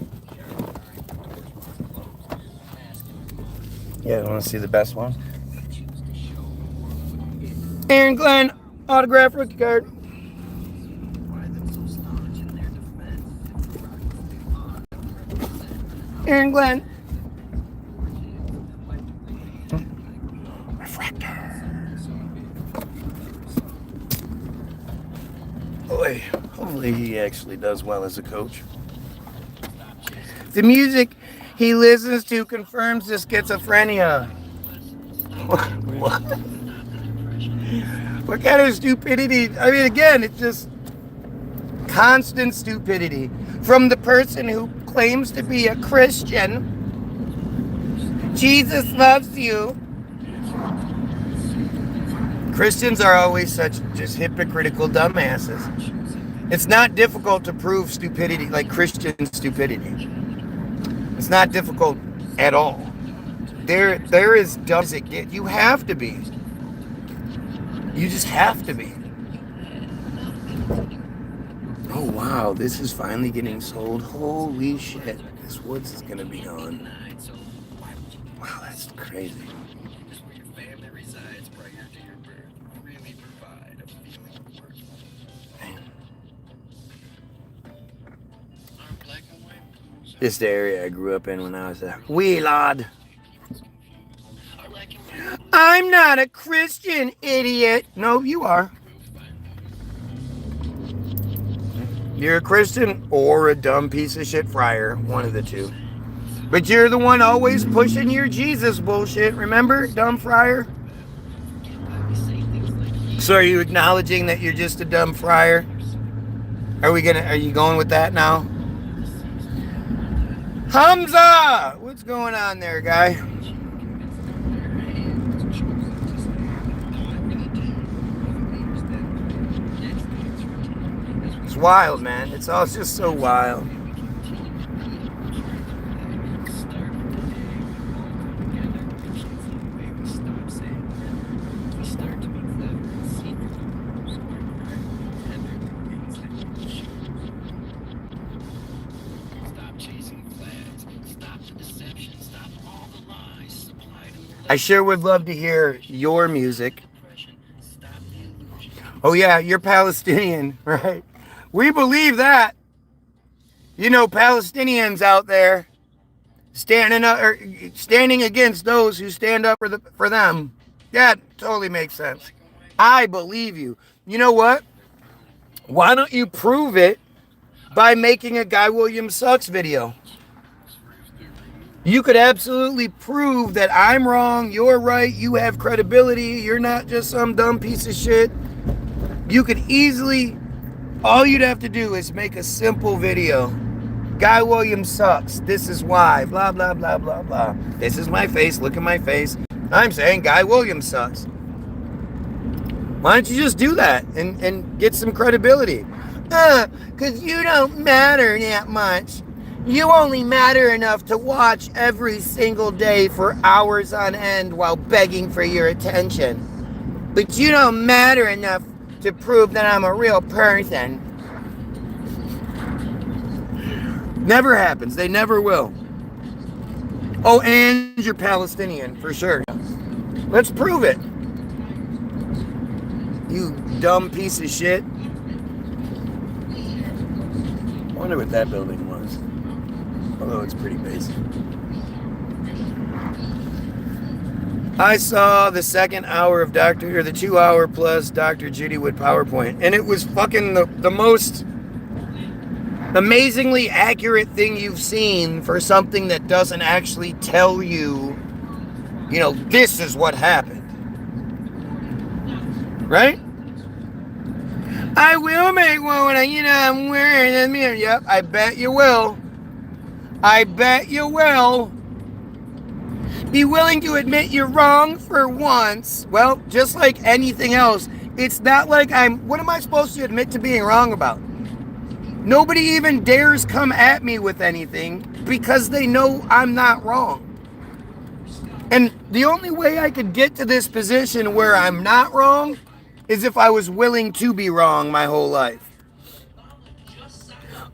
Yeah, I want to see the best one. Aaron Glenn, autograph rookie card. Aaron Glenn. Refractor. Boy, hopefully he actually does well as a coach. The music he listens to confirms his schizophrenia. What? What kind of stupidity? I mean, again, it's just constant stupidity from the person who claims to be a Christian. Jesus loves you. Christians are always such just hypocritical dumbasses. It's not difficult to prove stupidity, like Christian stupidity. It's not difficult at all. There is dumb as it gets. You have to be. You just have to be. Oh wow, this is finally getting sold. Holy shit. This woods is gonna be gone. Wow, that's crazy. This is the area I grew up in when I was a wee lad. I'm not a Christian, idiot. No, you are. You're a Christian or a dumb piece of shit friar. One of the two. But you're the one always pushing your Jesus bullshit. Remember, dumb friar? So are you acknowledging that you're just a dumb friar? Are you going with that now? Hamza! What's going on there, guy? It's wild, man. It's all just so wild. I sure would love to hear your music. Oh yeah, you're Palestinian, right? We believe that. You know, Palestinians out there standing against those who stand up for them. That totally makes sense. I believe you. You know what? Why don't you prove it by making a Guy Williams Sucks video? You could absolutely prove that I'm wrong, you're right, you have credibility, you're not just some dumb piece of shit. You could easily, all you'd have to do is make a simple video. Guy Williams sucks. This is why. Blah, blah, blah, blah, blah. This is my face. Look at my face. I'm saying Guy Williams sucks. Why don't you just do that and get some credibility? Because you don't matter that much. You only matter enough to watch every single day for hours on end while begging for your attention. But you don't matter enough to prove that I'm a real person. Never happens. They never will. Oh, and you're Palestinian, for sure. Let's prove it. You dumb piece of shit. I wonder what that building was. Although it's pretty basic. I saw the second hour of the 2 hour plus Dr. Judy Wood PowerPoint, and it was fucking the most amazingly accurate thing you've seen for something that doesn't actually tell you, you know, this is what happened. Right? I will make one when I'm wearing a mirror. Yep, I bet you will. I bet you will. Be willing to admit you're wrong for once. Well, just like anything else, it's not like what am I supposed to admit to being wrong about? Nobody even dares come at me with anything because they know I'm not wrong. And the only way I could get to this position where I'm not wrong is if I was willing to be wrong my whole life.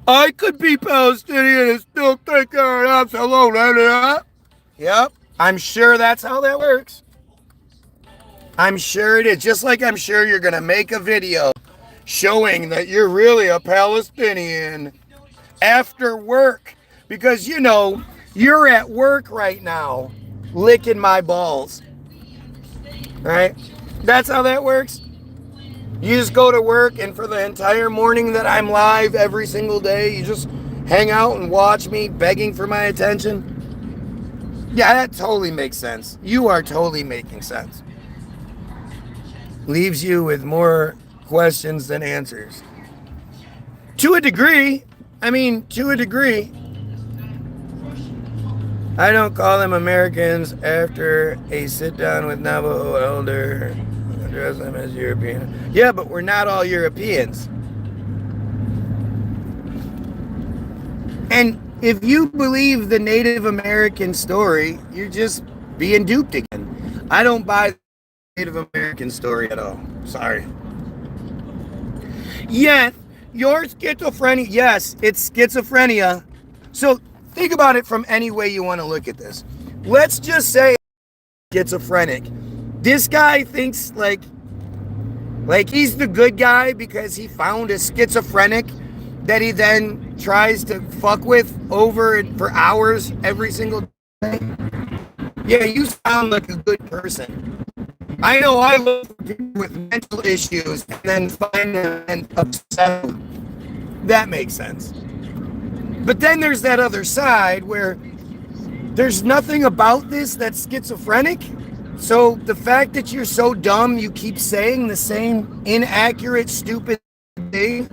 I could be Palestinian and still think they're an absolute. Yep, I'm sure that's how that works. I'm sure it is. Just like I'm sure you're going to make a video showing that you're really a Palestinian after work. Because, you know, you're at work right now licking my balls. Right? That's how that works. You just go to work, and for the entire morning that I'm live every single day, you just hang out and watch me begging for my attention. Yeah, that totally makes sense. You are totally making sense. Leaves you with more questions than answers. To a degree. I mean, to a degree. I don't call them Americans after a sit down with Navajo elder. Address them as European. Yeah, but we're not all Europeans. And if you believe the Native American story, you're just being duped again. I don't buy the Native American story at all. Sorry. Yes, your schizophrenia. Yes, it's schizophrenia. So think about it from any way you want to look at this. Let's just say schizophrenic. This guy thinks like he's the good guy because he found a schizophrenic that he then tries to fuck with over for hours every single day. Yeah, you sound like a good person. I know I look for people with mental issues and then find them and obsess with them. That makes sense. But then there's that other side where there's nothing about this that's schizophrenic. So the fact that you're so dumb, you keep saying the same inaccurate, stupid thing,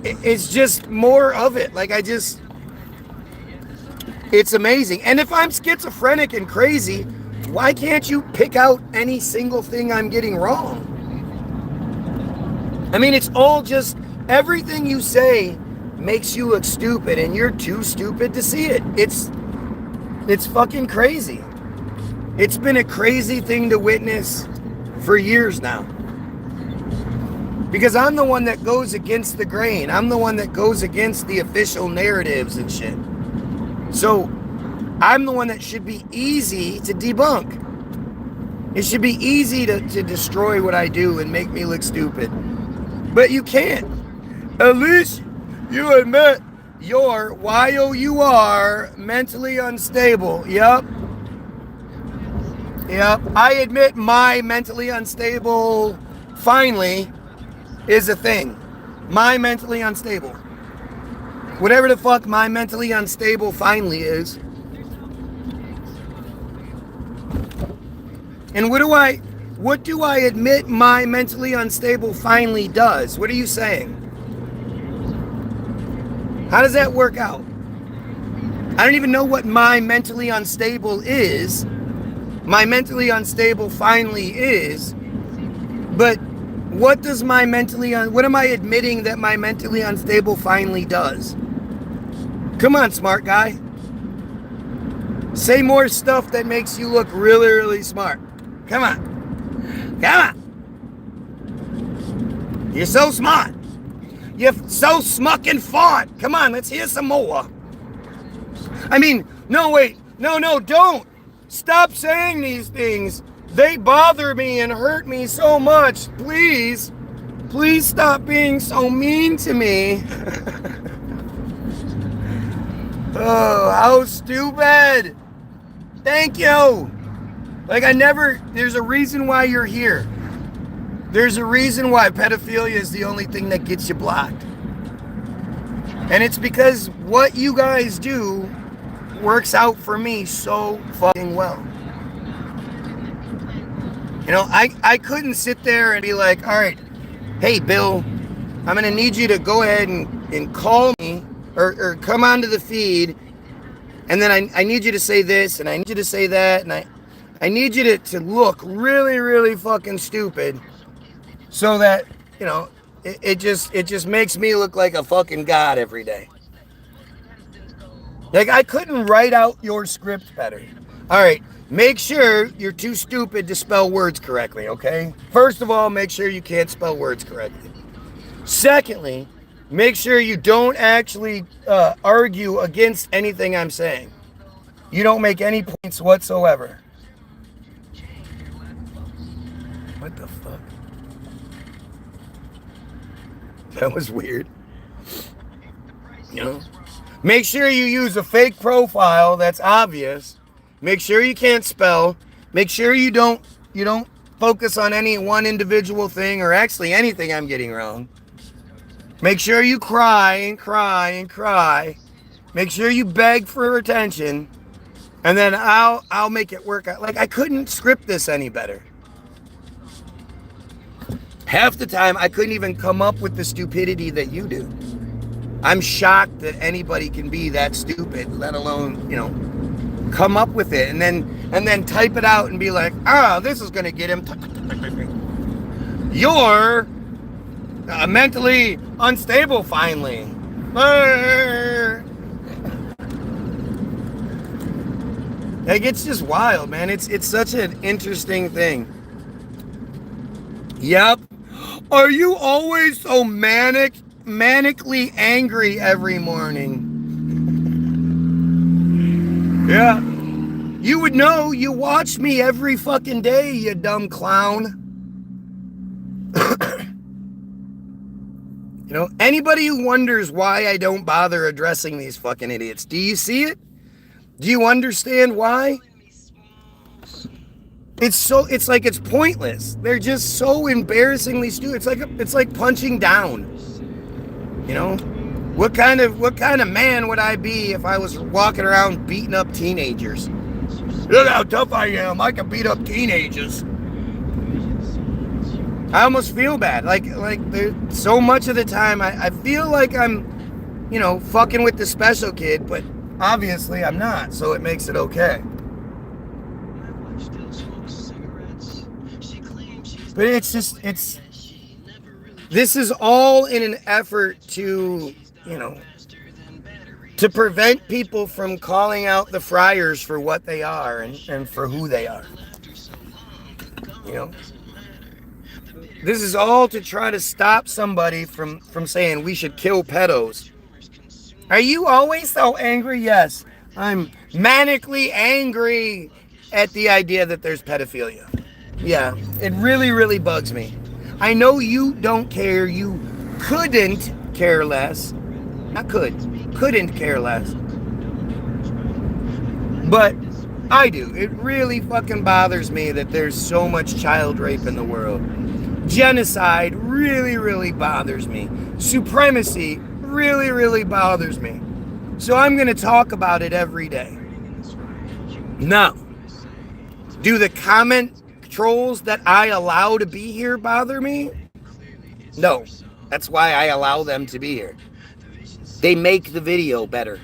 it's just more of it. It's amazing. And if I'm schizophrenic and crazy, why can't you pick out any single thing I'm getting wrong? I mean, it's all just, everything you say makes you look stupid, and you're too stupid to see it. It's fucking crazy. It's been a crazy thing to witness for years now. Because I'm the one that goes against the grain. I'm the one that goes against the official narratives and shit. So I'm the one that should be easy to debunk. It should be easy to destroy what I do and make me look stupid. But you can't. At least you admit you're Y-O-U-R mentally unstable. Yep. I admit my mentally unstable finally is a thing. My mentally unstable. Whatever the fuck my mentally unstable finally is. And what do I admit my mentally unstable finally does? What are you saying? How does that work out? I don't even know what my mentally unstable is. My mentally unstable finally is. But what does my what am I admitting that my mentally unstable finally does? Come on, smart guy. Say more stuff that makes you look really, really smart. Come on. You're so smart. You're so smucking font. Come on, let's hear some more. I mean, no, wait. No, don't. Stop saying these things. They bother me and hurt me so much. Please stop being so mean to me. Oh, how stupid. Thank you. Like there's a reason why you're here. There's a reason why pedophilia is the only thing that gets you blocked. And it's because what you guys do works out for me so fucking well. You know, I couldn't sit there and be like, all right, hey, Bill, I'm going to need you to go ahead and call me or come onto the feed. And then I need you to say this and I need you to say that. And I need you to look really, really fucking stupid so that, you know, it just makes me look like a fucking god every day. Like, I couldn't write out your script better. All right, make sure you're too stupid to spell words correctly, okay? First of all, make sure you can't spell words correctly. Secondly, make sure you don't actually argue against anything I'm saying. You don't make any points whatsoever. What the fuck? That was weird. You know? Make sure you use a fake profile that's obvious. Make sure you can't spell. Make sure you don't focus on any one individual thing or actually anything I'm getting wrong. Make sure you cry and cry and cry. Make sure you beg for attention. And then I'll make it work out. Like, I couldn't script this any better. Half the time I couldn't even come up with the stupidity that you do. I'm shocked that anybody can be that stupid, let alone, you know, come up with it and then type it out and be like, this is gonna get him. You're mentally unstable finally. Like, it's just wild, man. It's such an interesting thing. Yep. Are you always so manically angry every morning? Yeah. You would know. You watch me every fucking day, you dumb clown. You know, anybody who wonders why I don't bother addressing these fucking idiots, do you see it? Do you understand why? It's like it's pointless. They're just so embarrassingly stupid. It's like punching down. You know? What kind of man would I be if I was walking around beating up teenagers? Look how tough I am. I can beat up teenagers. I almost feel bad. Like so much of the time I feel like I'm, you know, fucking with the special kid, but obviously I'm not, so it makes it okay. But it's this is all in an effort to, you know, to prevent people from calling out the friars for what they are and for who they are. You know? This is all to try to stop somebody from saying we should kill pedos. Are you always so angry? Yes. I'm manically angry at the idea that there's pedophilia. Yeah, it really, really bugs me. I know you don't care. You couldn't care less. Not couldn't care less. But I do. It really fucking bothers me that there's so much child rape in the world. Genocide really, really bothers me. Supremacy really, really bothers me. So I'm going to talk about it every day. Now, do the comment trolls that I allow to be here bother me? No. That's why I allow them to be here. They make the video better.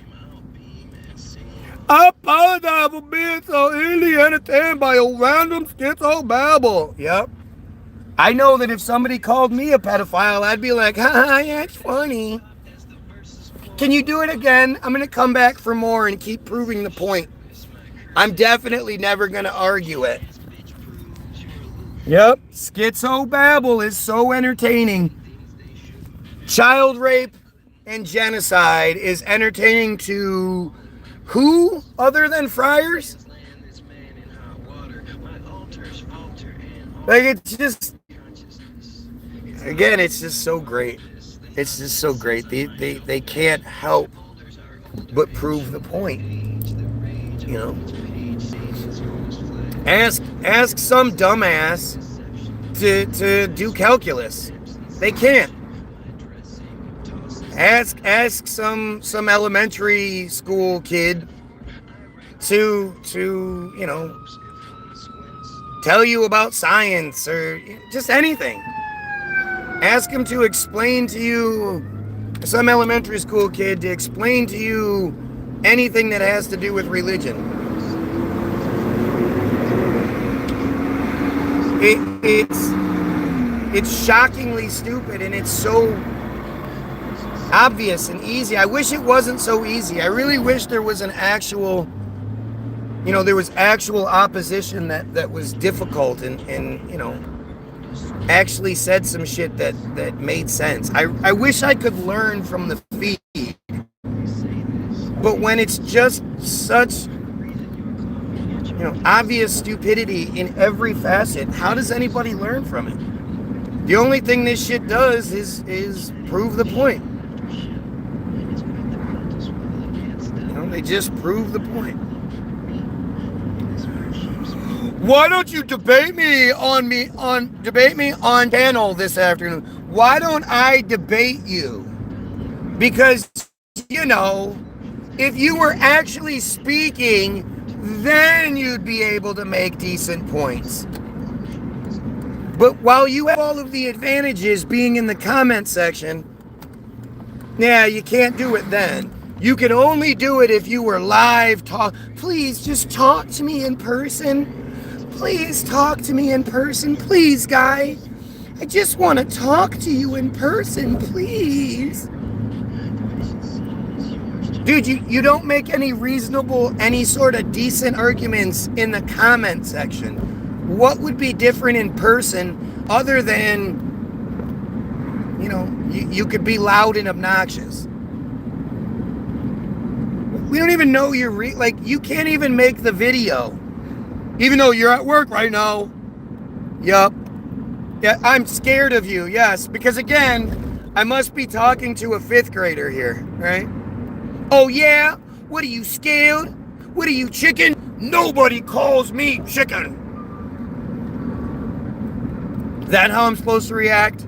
I apologize for being so easily entertained by a random schizo babble. Yep. I know that if somebody called me a pedophile, I'd be like, haha, yeah, it's funny. Can you do it again? I'm going to come back for more and keep proving the point. I'm definitely never going to argue it. Yep, schizo babble is so entertaining. Child rape and genocide is entertaining to who other than friars? Like, it's just, again, it's just so great. It's just so great. They can't help but prove the point. You know? Ask some dumbass to do calculus. They can't. Ask some elementary school kid to you know, tell you about science or just anything. Ask him to explain to you, some elementary school kid to explain to you anything that has to do with religion. It's shockingly stupid, and it's so obvious and easy. I wish it wasn't so easy. I really wish there was an actual, you know, there was actual opposition that was difficult and you know, actually said some shit that made sense. I wish I could learn from the feed. But when it's just such, you know, obvious stupidity in every facet, how does anybody learn from it? The only thing this shit does is prove the point. You know, they just prove the point. Why don't you debate me on channel this afternoon? Why don't I debate you? Because, you know, if you were actually speaking, then you'd be able to make decent points. But while you have all of the advantages being in the comment section, yeah, you can't do it then. You can only do it if you were live talk. Please just talk to me in person. Please talk to me in person. Please, guy. I just want to talk to you in person, please. Dude, you don't make any sort of decent arguments in the comment section. What would be different in person other than, you know, you could be loud and obnoxious? We don't even know you're you can't even make the video. Even though you're at work right now. Yup. Yeah, I'm scared of you, yes. Because again, I must be talking to a 5th grader here, right? Oh yeah? What are you, scared? What are you, chicken? Nobody calls me chicken. That how I'm supposed to react?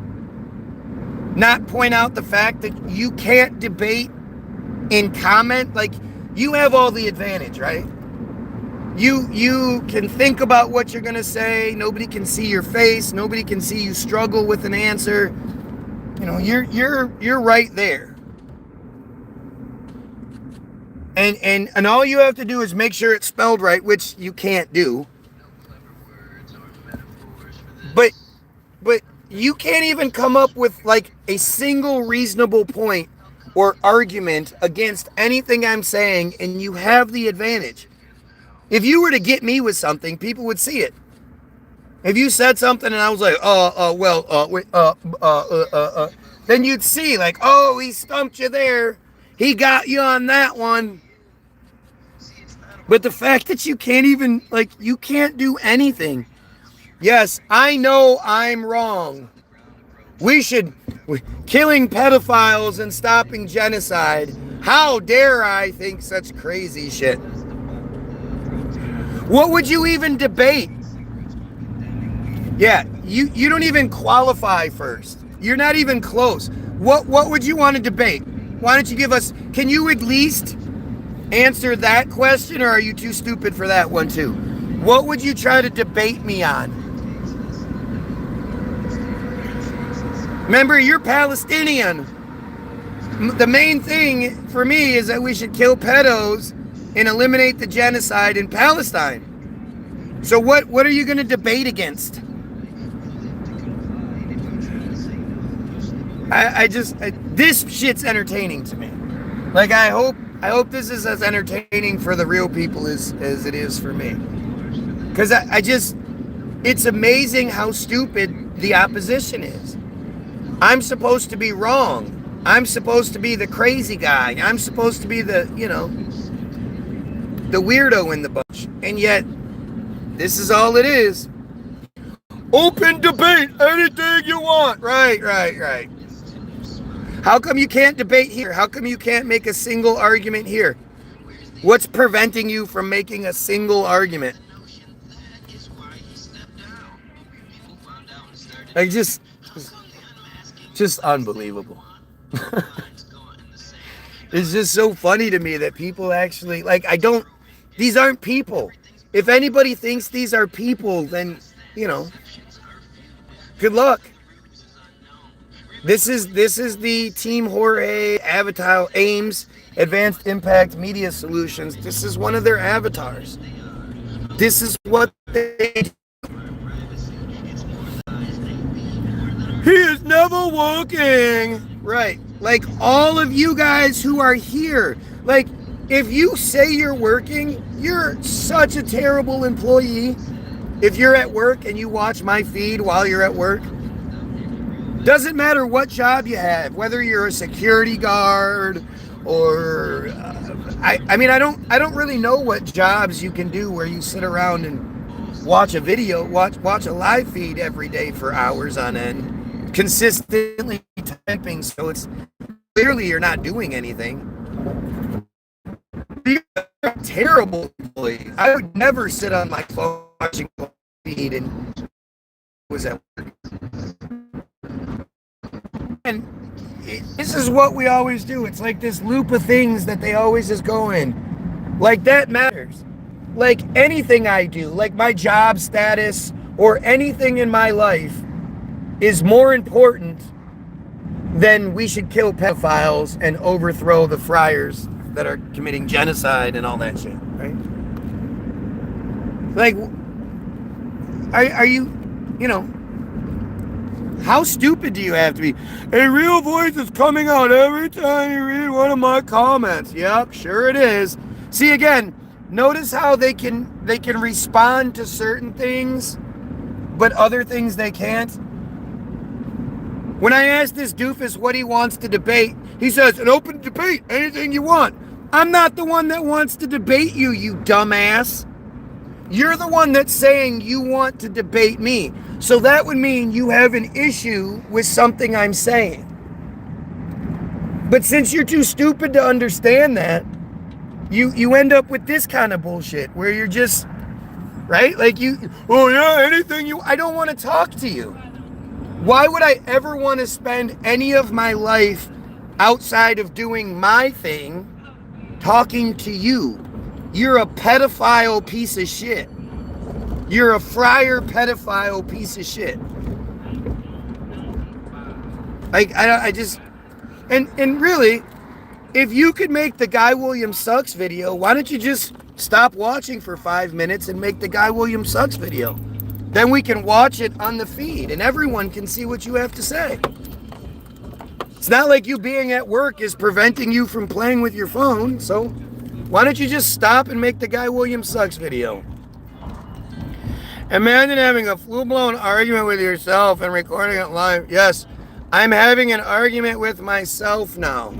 Not point out the fact that you can't debate in comment? Like, you have all the advantage, right? You can think about what you're gonna say. Nobody can see your face. Nobody can see you struggle with an answer. You know, you're right there. And all you have to do is make sure it's spelled right, which you can't do. But you can't even come up with like a single reasonable point or argument against anything I'm saying, and you have the advantage. If you were to get me with something, people would see it. If you said something and I was like, then you'd see like, oh, he stumped you there. He got you on that one. But the fact that you can't even, like, you can't do anything. Yes, I know I'm wrong. Killing pedophiles and stopping genocide. How dare I think such crazy shit? What would you even debate? Yeah, you don't even qualify first. You're not even close. What would you want to debate? Why don't you give us, can you at least answer that question, or are you too stupid for that one too? What would you try to debate me on? Remember, you're Palestinian. The main thing for me is that we should kill pedos and eliminate the genocide in Palestine. So what are you going to debate against? This shit's entertaining to me. Like, I hope this is as entertaining for the real people as it is for me. Because it's amazing how stupid the opposition is. I'm supposed to be wrong. I'm supposed to be the crazy guy. I'm supposed to be the weirdo in the bunch. And yet, this is all it is. Open debate, anything you want. Right. How come you can't debate here? How come you can't make a single argument here? What's preventing you from making a single argument? Like, just unbelievable. It's just so funny to me that people actually, like, these aren't people. If anybody thinks these are people, then, good luck. This is the Team Jorge Avatar Ames Advanced Impact Media Solutions. This is one of their avatars. This is what they do. He is never working. Right. Like, all of you guys who are here, like, if you say you're working, you're such a terrible employee. If you're at work and you watch my feed while you're at work, doesn't matter what job you have, whether you're a security guard or I don't really know what jobs you can do where you sit around and watch a video, watch a live feed every day for hours on end, consistently typing, so it's clearly you're not doing anything. You're a terrible employee. I would never sit on my phone watching a feed and was at work. And this is what we always do. It's like this loop of things that they always just go in. Like, that matters. Like, anything I do, like my job status or anything in my life is more important than we should kill pedophiles and overthrow the friars that are committing genocide and all that shit, right? Like, are you, how stupid do you have to be? A real voice is coming out every time you read one of my comments. Yep, sure it is. See, again, notice how they can respond to certain things, but other things they can't. When I ask this doofus what he wants to debate, he says, an open debate, anything you want. I'm not the one that wants to debate you, you dumbass. You're the one that's saying you want to debate me. So that would mean you have an issue with something I'm saying. But since you're too stupid to understand that, you end up with this kind of bullshit where you're just, right? Like, I don't want to talk to you. Why would I ever want to spend any of my life outside of doing my thing talking to you? You're a pedophile piece of shit. You're a friar pedophile piece of shit. And really, if you could make the Guy Williams Sucks video, why don't you just stop watching for 5 minutes and make the Guy Williams Sucks video? Then we can watch it on the feed and everyone can see what you have to say. It's not like you being at work is preventing you from playing with your phone, so why don't you just stop and make the Guy Williams Sucks video? Imagine having a full-blown argument with yourself and recording it live. Yes, I'm having an argument with myself now.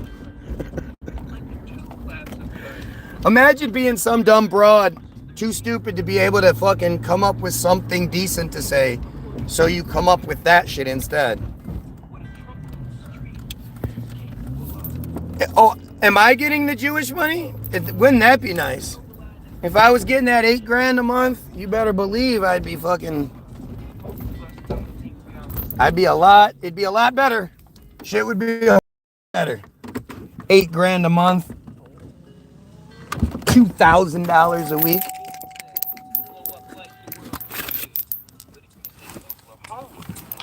Imagine being some dumb broad, too stupid to be able to fucking come up with something decent to say, so you come up with that shit instead. Oh, am I getting the Jewish money? Wouldn't that be nice? If I was getting that $8,000 a month, you better believe I'd be fucking. It'd be a lot better. Shit would be a lot better. $8,000 a month, $2,000 a week.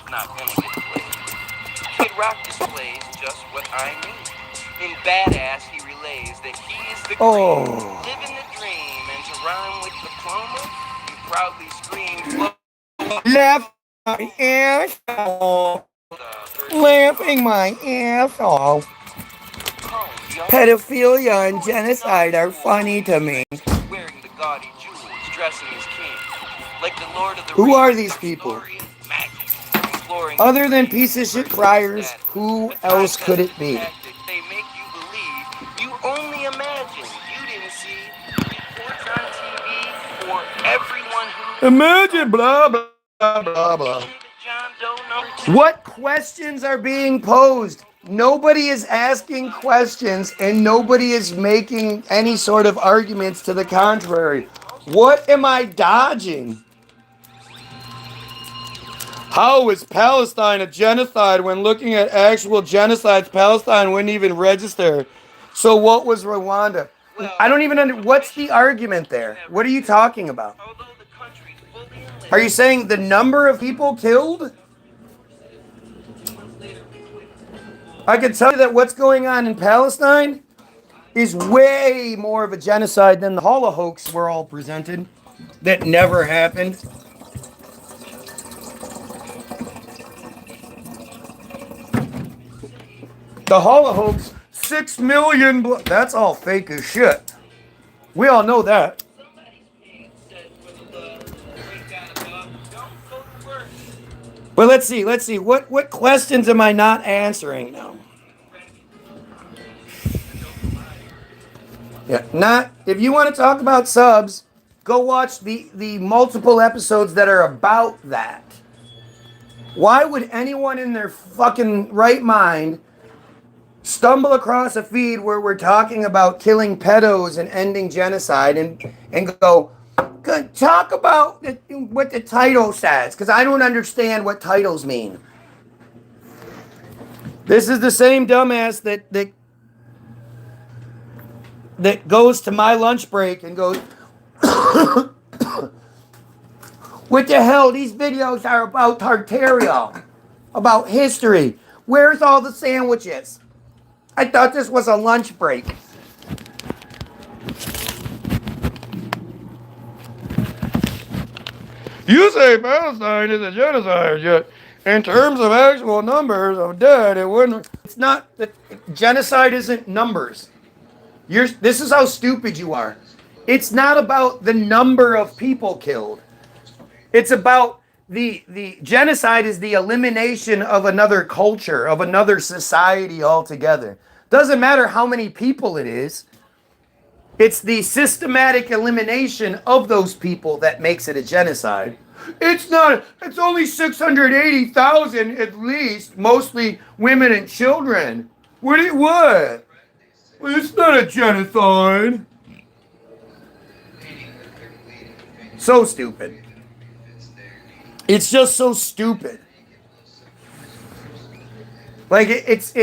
Not gonna get played. Kid Rock displays just what I mean. In Badass, he relays that he is the cream, living the dream, and to rhyme with diploma, he proudly screams, Left my ass off. Laughing my ass off. Pedophilia and genocide are funny to me. Wearing the gaudy jewels, dressing as king. Like the Lord of the Who are these people? Magic, other than piece of shit friars, who else could it be? They make you believe you only imagine. You didn't see reports on TV for everyone who imagine blah blah blah blah. What questions are being posed? Nobody is asking questions and nobody is making any sort of arguments to the contrary. What am I dodging? How is Palestine a genocide when looking at actual genocides, Palestine wouldn't even register? So what was Rwanda? I don't even understand. What's the argument there? What are you talking about? Are you saying the number of people killed? I can tell you that what's going on in Palestine is way more of a genocide than the Holocaust we're all presented. That never happened. The Holocaust, 6 million, that's all fake as shit. We all know that. Well, let's see. What questions am I not answering now? Yeah, if you want to talk about subs, go watch the multiple episodes that are about that. Why would anyone in their fucking right mind stumble across a feed where we're talking about killing pedos and ending genocide and go, talk about what the title says, because I don't understand what titles mean. This is the same dumbass that goes to my lunch break and goes, what the hell? These videos are about Tartaria, about history. Where's all the sandwiches? I thought this was a lunch break. You say Palestine is a genocide, yet in terms of actual numbers of dead, it wouldn't. It's not. Genocide isn't numbers. This is how stupid you are. It's not about the number of people killed. It's about the genocide is the elimination of another culture, of another society altogether. Doesn't matter how many people it is. It's the systematic elimination of those people that makes it a genocide. It's not. It's only 680,000 at least, mostly women and children. What? Well, it's not a genocide. So stupid. It's just so stupid. Like it's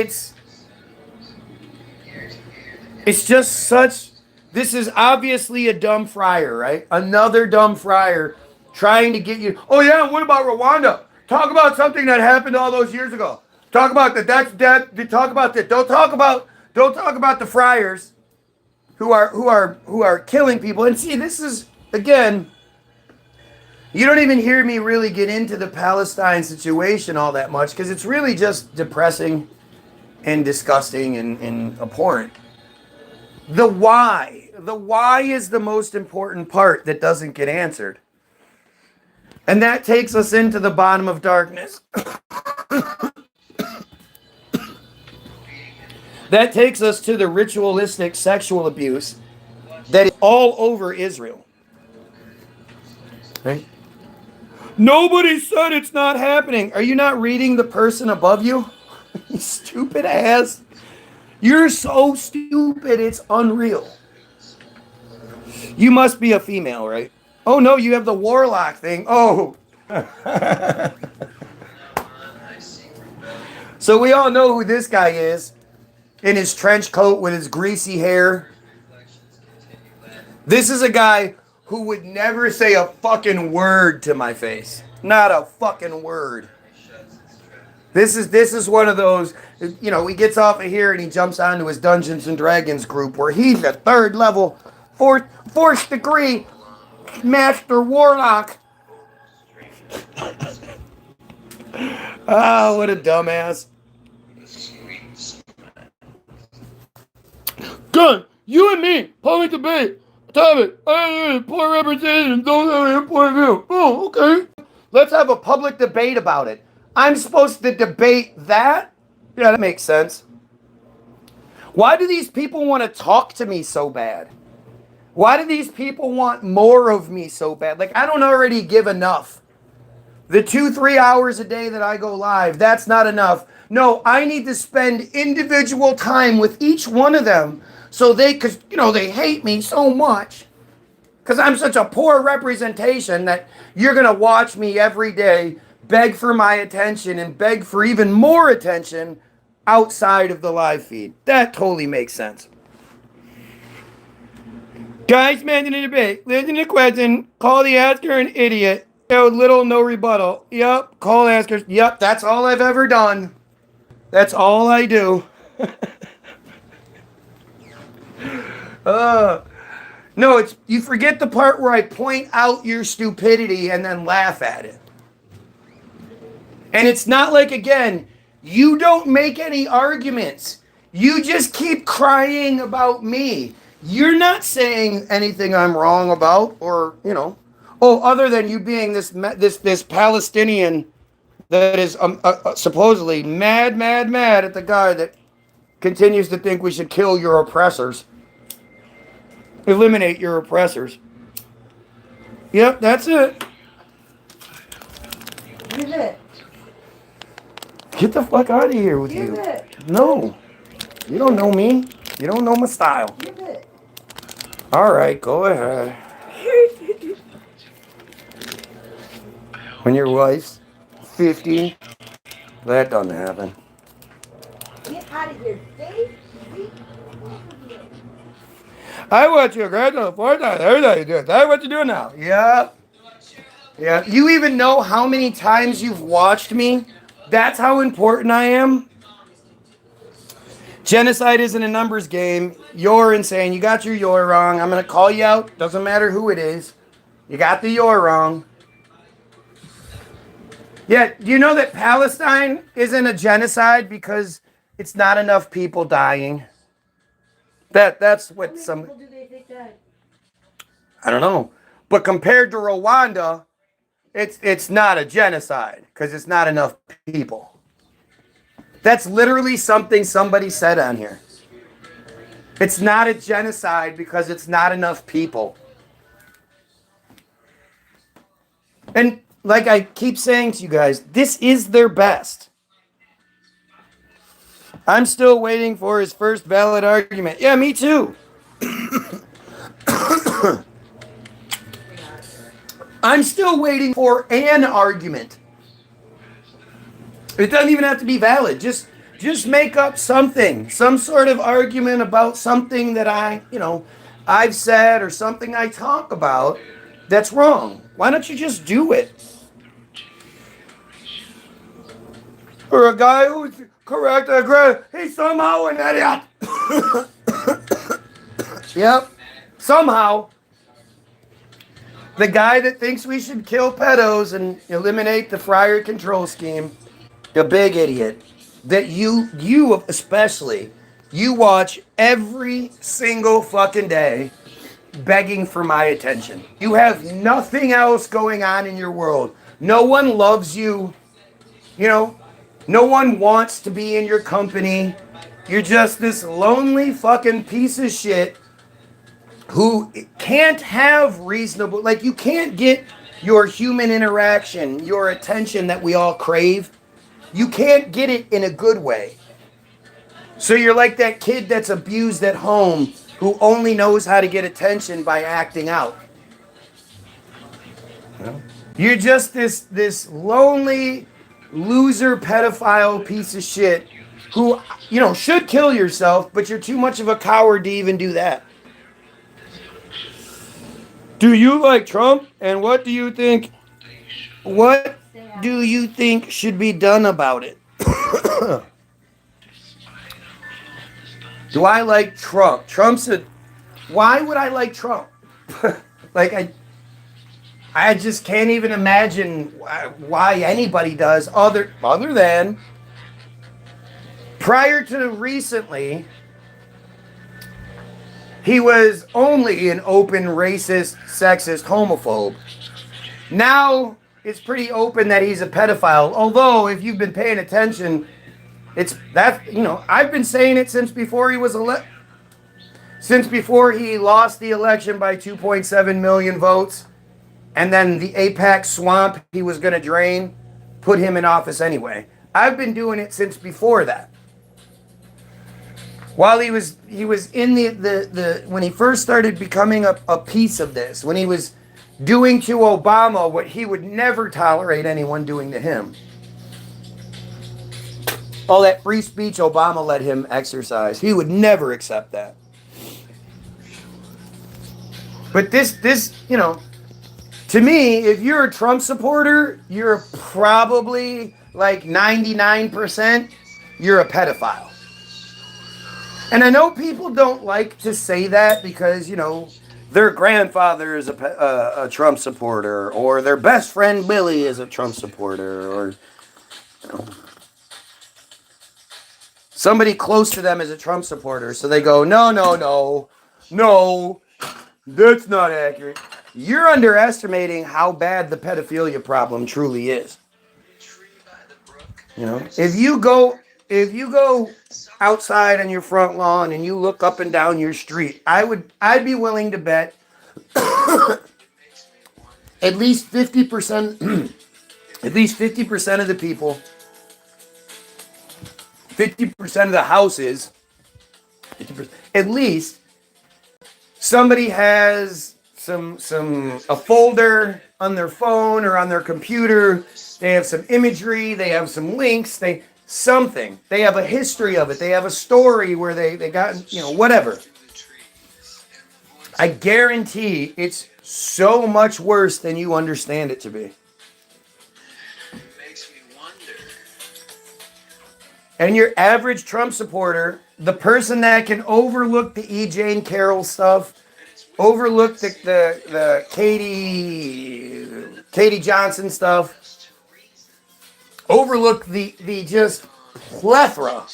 just such. This is obviously a dumb friar, right? Another dumb friar trying to get you. Oh yeah, what about Rwanda? Talk about something that happened all those years ago. Talk about that. That's dead. Talk about that. Don't talk about the friars who are killing people. And see, this is again. You don't even hear me really get into the Palestine situation all that much because it's really just depressing and disgusting and abhorrent. The why is the most important part that doesn't get answered. And that takes us into the bottom of darkness. That takes us to the ritualistic sexual abuse that is all over Israel. Right? Nobody said it's not happening. Are you not reading the person above you? You stupid ass. You're so stupid, it's unreal. You must be a female, right? Oh no, you have the warlock thing. Oh. So we all know who this guy is. In his trench coat with his greasy hair. This is a guy who would never say a fucking word to my face. Not a fucking word. This is one of those, you know, he gets off of here and he jumps onto his Dungeons and Dragons group where he's a third level, fourth degree master warlock. Oh, what a dumbass. Good. You and me, public debate. Topic. Poor representation. Don't have an important view. Oh, okay. Let's have a public debate about it. I'm supposed to debate that? Yeah, that makes sense. Why do these people want to talk to me so bad? Why do these people want more of me so bad? Like, I don't already give enough. The 2-3 hours a day that I go live, that's not enough. No, I need to spend individual time with each one of them so because, you know, they hate me so much. Because I'm such a poor representation that you're going to watch me every day beg for my attention and beg for even more attention outside of the live feed. That totally makes sense. Guys, man, in a debate, listen to the question, call the asker an idiot. Little, no rebuttal. Yep, call askers. Yep, that's all I've ever done. That's all I do. No, it's you forget the part where I point out your stupidity and then laugh at it. And it's not like, again, you don't make any arguments. You just keep crying about me. You're not saying anything I'm wrong about, or, you know, other than you being this Palestinian that is supposedly mad at the guy that continues to think we should kill your oppressors. Eliminate your oppressors. Yep, that's it. Give it. Get the fuck out of here with Give you. It. No. You don't know me. You don't know my style. Give it. All right, go ahead. When your wife's 50, that doesn't happen. Get out of here, Dave. I want you to graduate the fourth time. Everything you do. That's what you do now. Yeah. Yeah. You even know how many times you've watched me? That's how important I am. Genocide isn't a numbers game. You're insane. You got your you're wrong. I'm going to call you out. Doesn't matter who it is. You got the you're wrong. Yeah, do you know that Palestine isn't a genocide because it's not enough people dying? That's what some... How many people do they think that? I don't know. But compared to Rwanda, it's not a genocide because it's not enough people. That's literally something somebody said on here. It's not a genocide because it's not enough people. And like I keep saying to you guys, this is their best. I'm still waiting for his first valid argument. Yeah, me too. I'm still waiting for an argument. It doesn't even have to be valid. Just make up something, some sort of argument about something that I've said or something I talk about that's wrong. Why don't you just do it? Or a guy who's correct, he's somehow an idiot. Yep. Somehow, the guy that thinks we should kill pedos and eliminate the Fryer control scheme, the big idiot, that you especially, you watch every single fucking day begging for my attention. You have nothing else going on in your world. No one loves you. No one wants to be in your company. You're just this lonely fucking piece of shit who can't have reasonable, like you can't get your human interaction, your attention that we all crave. You can't get it in a good way. So you're like that kid that's abused at home who only knows how to get attention by acting out. You're just this lonely loser pedophile piece of shit who, you know, should kill yourself, but you're too much of a coward to even do that. Do you like Trump? And what do you think? What do you think should be done about it? Do I like Trump? Why would I like Trump? Like I just can't even imagine why anybody does other than prior to recently, he was only an open racist, sexist, homophobe. Now it's pretty open that he's a pedophile. Although, if you've been paying attention, it's that, you know, I've been saying it since before he was since before he lost the election by 2.7 million votes, and then the APAC swamp he was going to drain put him in office anyway. I've been doing it since before that. While he was in the when he first started becoming a piece of this, when he was doing to Obama what he would never tolerate anyone doing to him. All that free speech Obama let him exercise, he would never accept that. But this, you know, to me, if you're a Trump supporter, you're probably like 99%, you're a pedophile. And I know people don't like to say that because, you know, their grandfather is a Trump supporter, or their best friend Billy is a Trump supporter, or, you know, somebody close to them is a Trump supporter. So they go, no, that's not accurate. You're underestimating how bad the pedophilia problem truly is. You know, if you go outside on your front lawn and you look up and down your street, I'd be willing to bet at least 50% at least 50% of the people, 50% of the houses, 50%, at least somebody has a folder on their phone or on their computer. They have some imagery, they have some links, they have a history of it, they have a story where they got, you know, whatever. I guarantee it's so much worse than you understand it to be. Makes me wonder. And your average Trump supporter, the person that can overlook the E. Jane Carroll stuff, overlook the Katie Johnson stuff, overlook the just plethora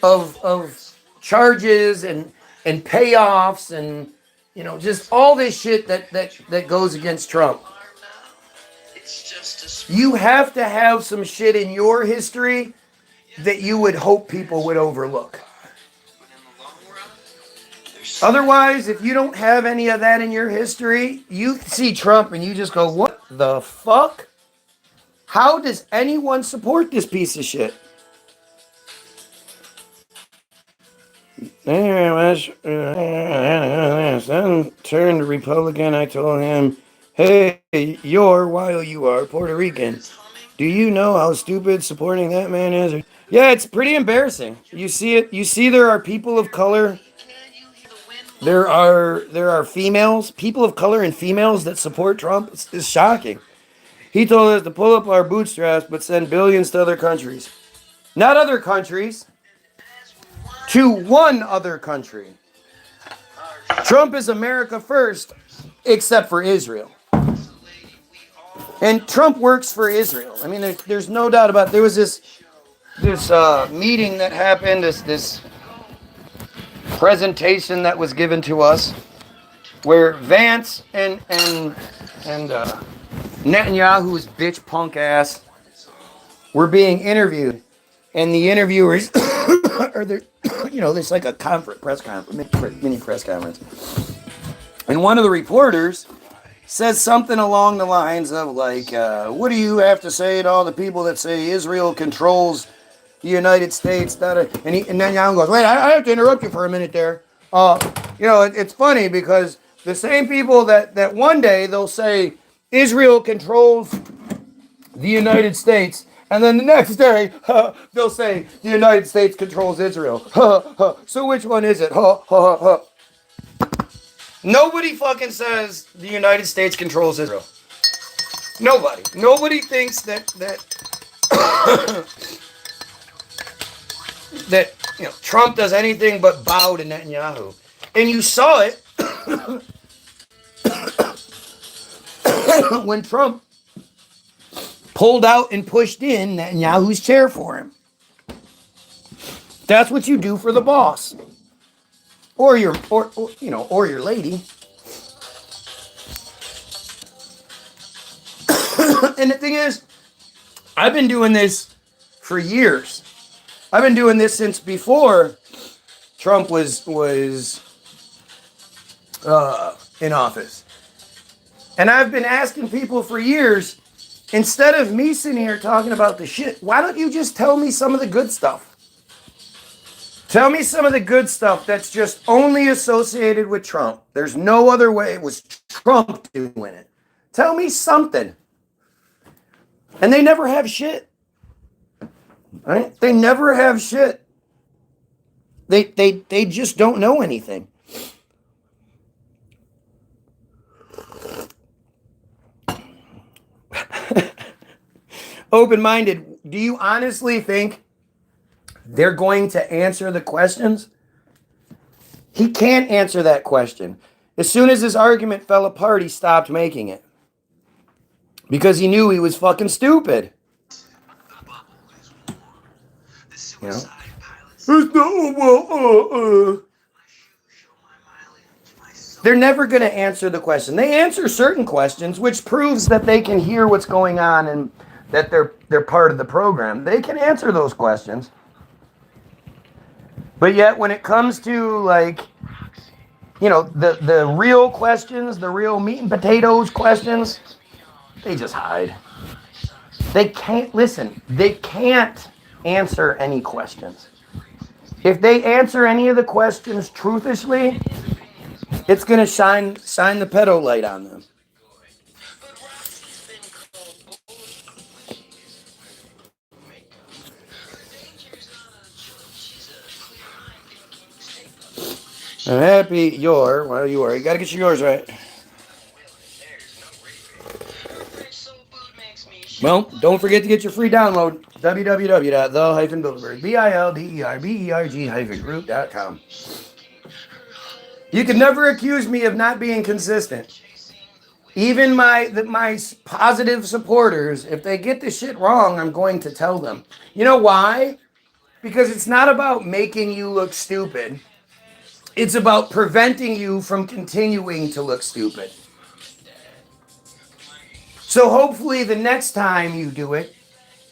of charges and payoffs and, you know, just all this shit that goes against Trump. You have to have some shit in your history that you would hope people would overlook. Otherwise, if you don't have any of that in your history, you see Trump and you just go, what the fuck? How does anyone support this piece of shit? Son turned Republican. I told him, hey, while you are Puerto Rican, do you know how stupid supporting that man is? Yeah, it's pretty embarrassing. You see it. You see there are people of color. There are females, people of color and females that support Trump. It's shocking. He told us to pull up our bootstraps but send billions to other countries. Not other countries. To one other country. Trump is America first, except for Israel. And Trump works for Israel. I mean, there's no doubt about it. There was this meeting that happened, this presentation that was given to us, where Vance and Netanyahu's bitch punk ass were being interviewed, and the interviewers, or there's like a mini press conference. And one of the reporters says something along the lines of like, what do you have to say to all the people that say Israel controls the United States? And then Netanyahu goes, wait, I have to interrupt you for a minute there. It's funny because the same people that one day they'll say Israel controls the United States, and then the next day they'll say the United States controls Israel. So which one is it? Nobody fucking says the United States controls Israel. Nobody. Nobody thinks that that Trump does anything but bow to Netanyahu. And you saw it when Trump pulled out and pushed in Netanyahu's chair for him. That's what you do for the boss. Or your lady. And the thing is, I've been doing this for years. I've been doing this since before Trump was in office. And I've been asking people for years, instead of me sitting here talking about the shit, why don't you just tell me some of the good stuff? Tell me some of the good stuff that's just only associated with Trump. There's no other way it was Trump doing it. Tell me something. And they never have shit. Right? They never have shit. They just don't know anything. Open-minded, do you honestly think they're going to answer the questions? He can't answer that question. As soon as his argument fell apart, he stopped making it. Because he knew he was fucking stupid. You know? They're never going to answer the question. They answer certain questions, which proves that they can hear what's going on and that they're part of the program. They can answer those questions. But yet when it comes to like, the real questions, the real meat and potatoes questions, they just hide. They can't answer any questions. If they answer any of the questions truthishly, it's going to shine the pedo light on them. I'm happy you are. You got to get yours right. Well, don't forget to get your free download. www.the-bilderberg.group.com. You can never accuse me of not being consistent. Even my positive supporters, if they get this shit wrong, I'm going to tell them. You know why? Because it's not about making you look stupid. It's about preventing you from continuing to look stupid. So hopefully the next time you do it,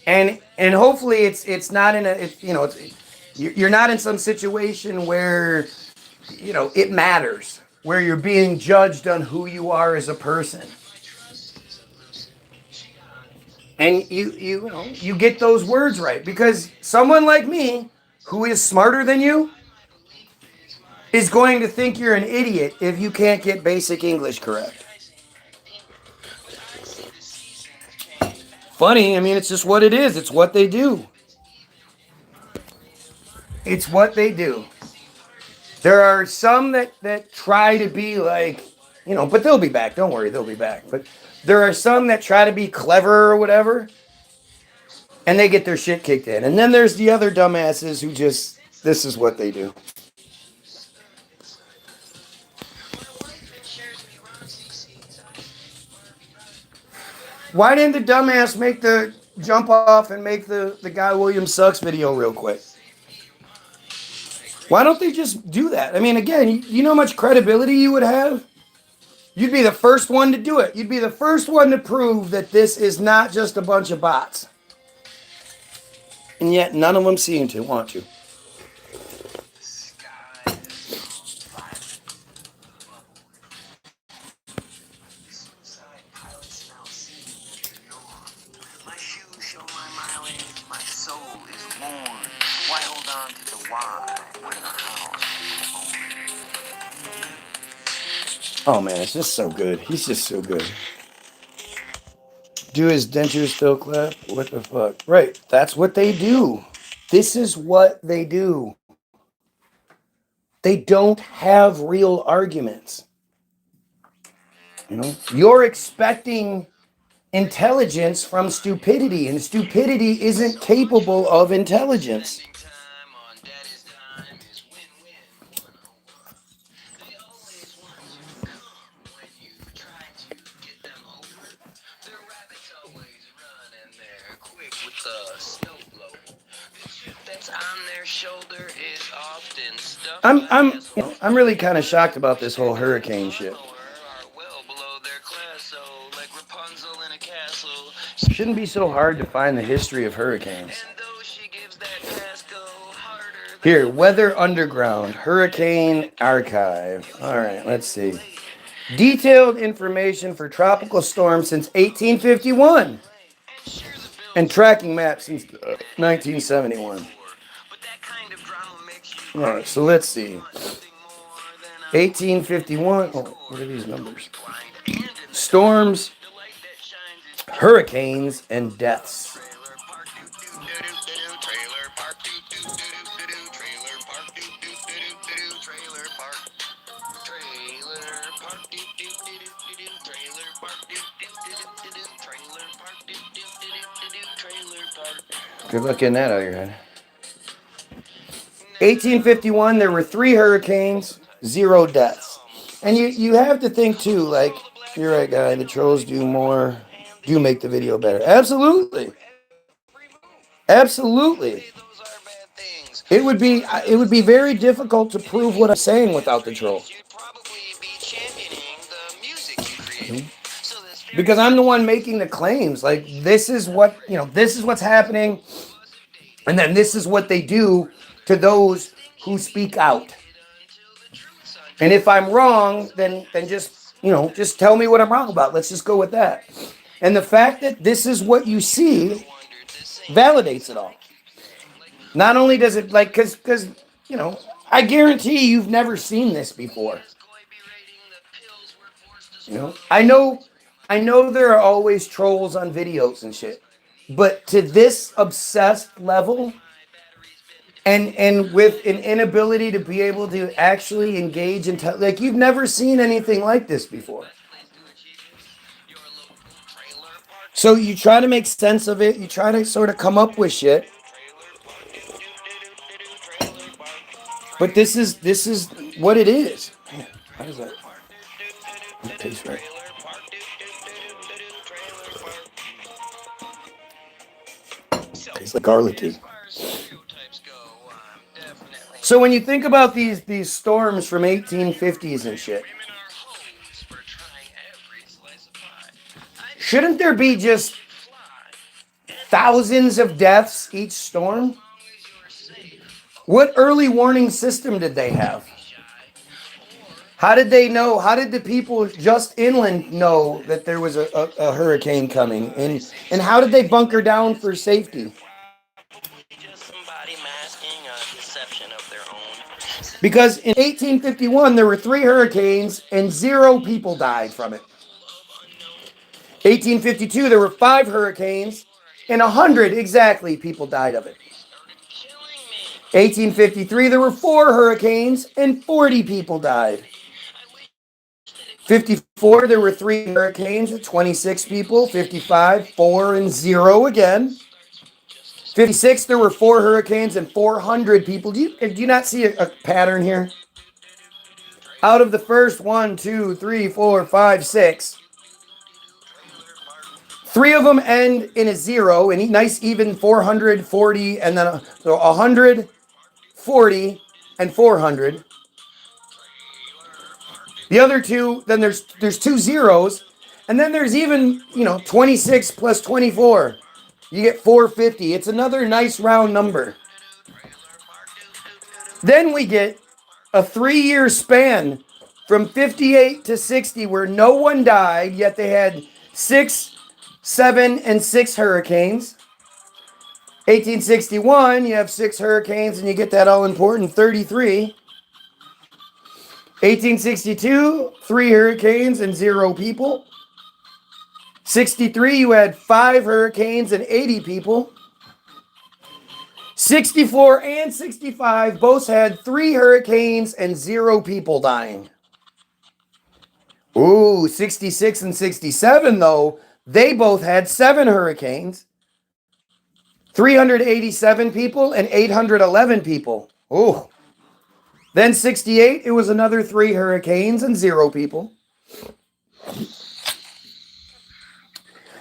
and hopefully it's not in you're not in some situation where it matters, where you're being judged on who you are as a person. And you get those words right, because someone like me who is smarter than you is going to think you're an idiot if you can't get basic English correct. Funny, it's just what it is. It's what they do. It's what they do. There are some that try to be like, but they'll be back. Don't worry, they'll be back. But there are some that try to be clever or whatever, and they get their shit kicked in. And then there's the other dumbasses who just, this is what they do. Why didn't the dumbass make the jump off and make the Guy Williams sucks video real quick? Why don't they just do that? Again, you know how much credibility you would have? You'd be the first one to do it. You'd be the first one to prove that this is not just a bunch of bots. And yet none of them seem to want to. Oh man, it's just so good. He's just so good. Do his dentures still clap? What the fuck? Right, that's what they do. This is what they do. They don't have real arguments. You know, you're expecting intelligence from stupidity, and stupidity isn't capable of intelligence. I'm really kind of shocked about this whole hurricane shit. Shouldn't be so hard to find the history of hurricanes. Here, Weather Underground, Hurricane Archive. All right, let's see. Detailed information for tropical storms since 1851 and tracking maps since 1971. All right, so let's see. 1851. Oh, what are these numbers? Storms, hurricanes, and deaths. Good luck getting that out of your head. 1851, there were 3 hurricanes, 0 deaths. And you have to think too, like, you're right, guy, the trolls do make the video better. Absolutely. Absolutely. It would be very difficult to prove what I'm saying without the troll. Because I'm the one making the claims. Like, this is what, this is what's happening. And then this is what they do to those who speak out. And if I'm wrong, then just tell me what I'm wrong about. Let's just go with that. And the fact that this is what you see validates it all. Not only does it, like, because I guarantee you've never seen this before. I know there are always trolls on videos and shit, but to this obsessed level, and with an inability to be able to actually engage in, like, you've never seen anything like this before. So you try to make sense of it. You try to sort of come up with shit. But this is what it is. Man, how does that taste right? Tastes like garlicky. So when you think about these storms from 1850s and shit, shouldn't there be just thousands of deaths each storm? What early warning system did they have? How did they know? How did the people just inland know that there was a hurricane coming? And how did they bunker down for safety? Because in 1851, there were 3 hurricanes and 0 people died from it. 1852, there were 5 hurricanes and 100 exactly people died of it. 1853, there were 4 hurricanes and 40 people died. 54, there were 3 hurricanes and 26 people. 55, 4 and 0 again. 56, there were 4 hurricanes and 400 people. Do you not see a pattern here? Out of the first 1, 2, 3, 4, 5, 6, 3 of them end in a 0, and nice even 440, and then 140 and 400. The other 2, then there's 2 zeros, and then there's even 26 plus 24. You get 450. It's another nice round number. Then we get a 3-year span from 58 to 60 where no one died, yet they had 6, 7, and 6 hurricanes. 1861, you have 6 hurricanes and you get that all important 33. 1862, 3 hurricanes and 0 people. 63, you had 5 hurricanes and 80 people. 64 and 65 both had 3 hurricanes and 0 people dying. Ooh, 66 and 67, though, they both had 7 hurricanes, 387 people, and 811 people. Ooh. Then 68, it was another 3 hurricanes and 0 people.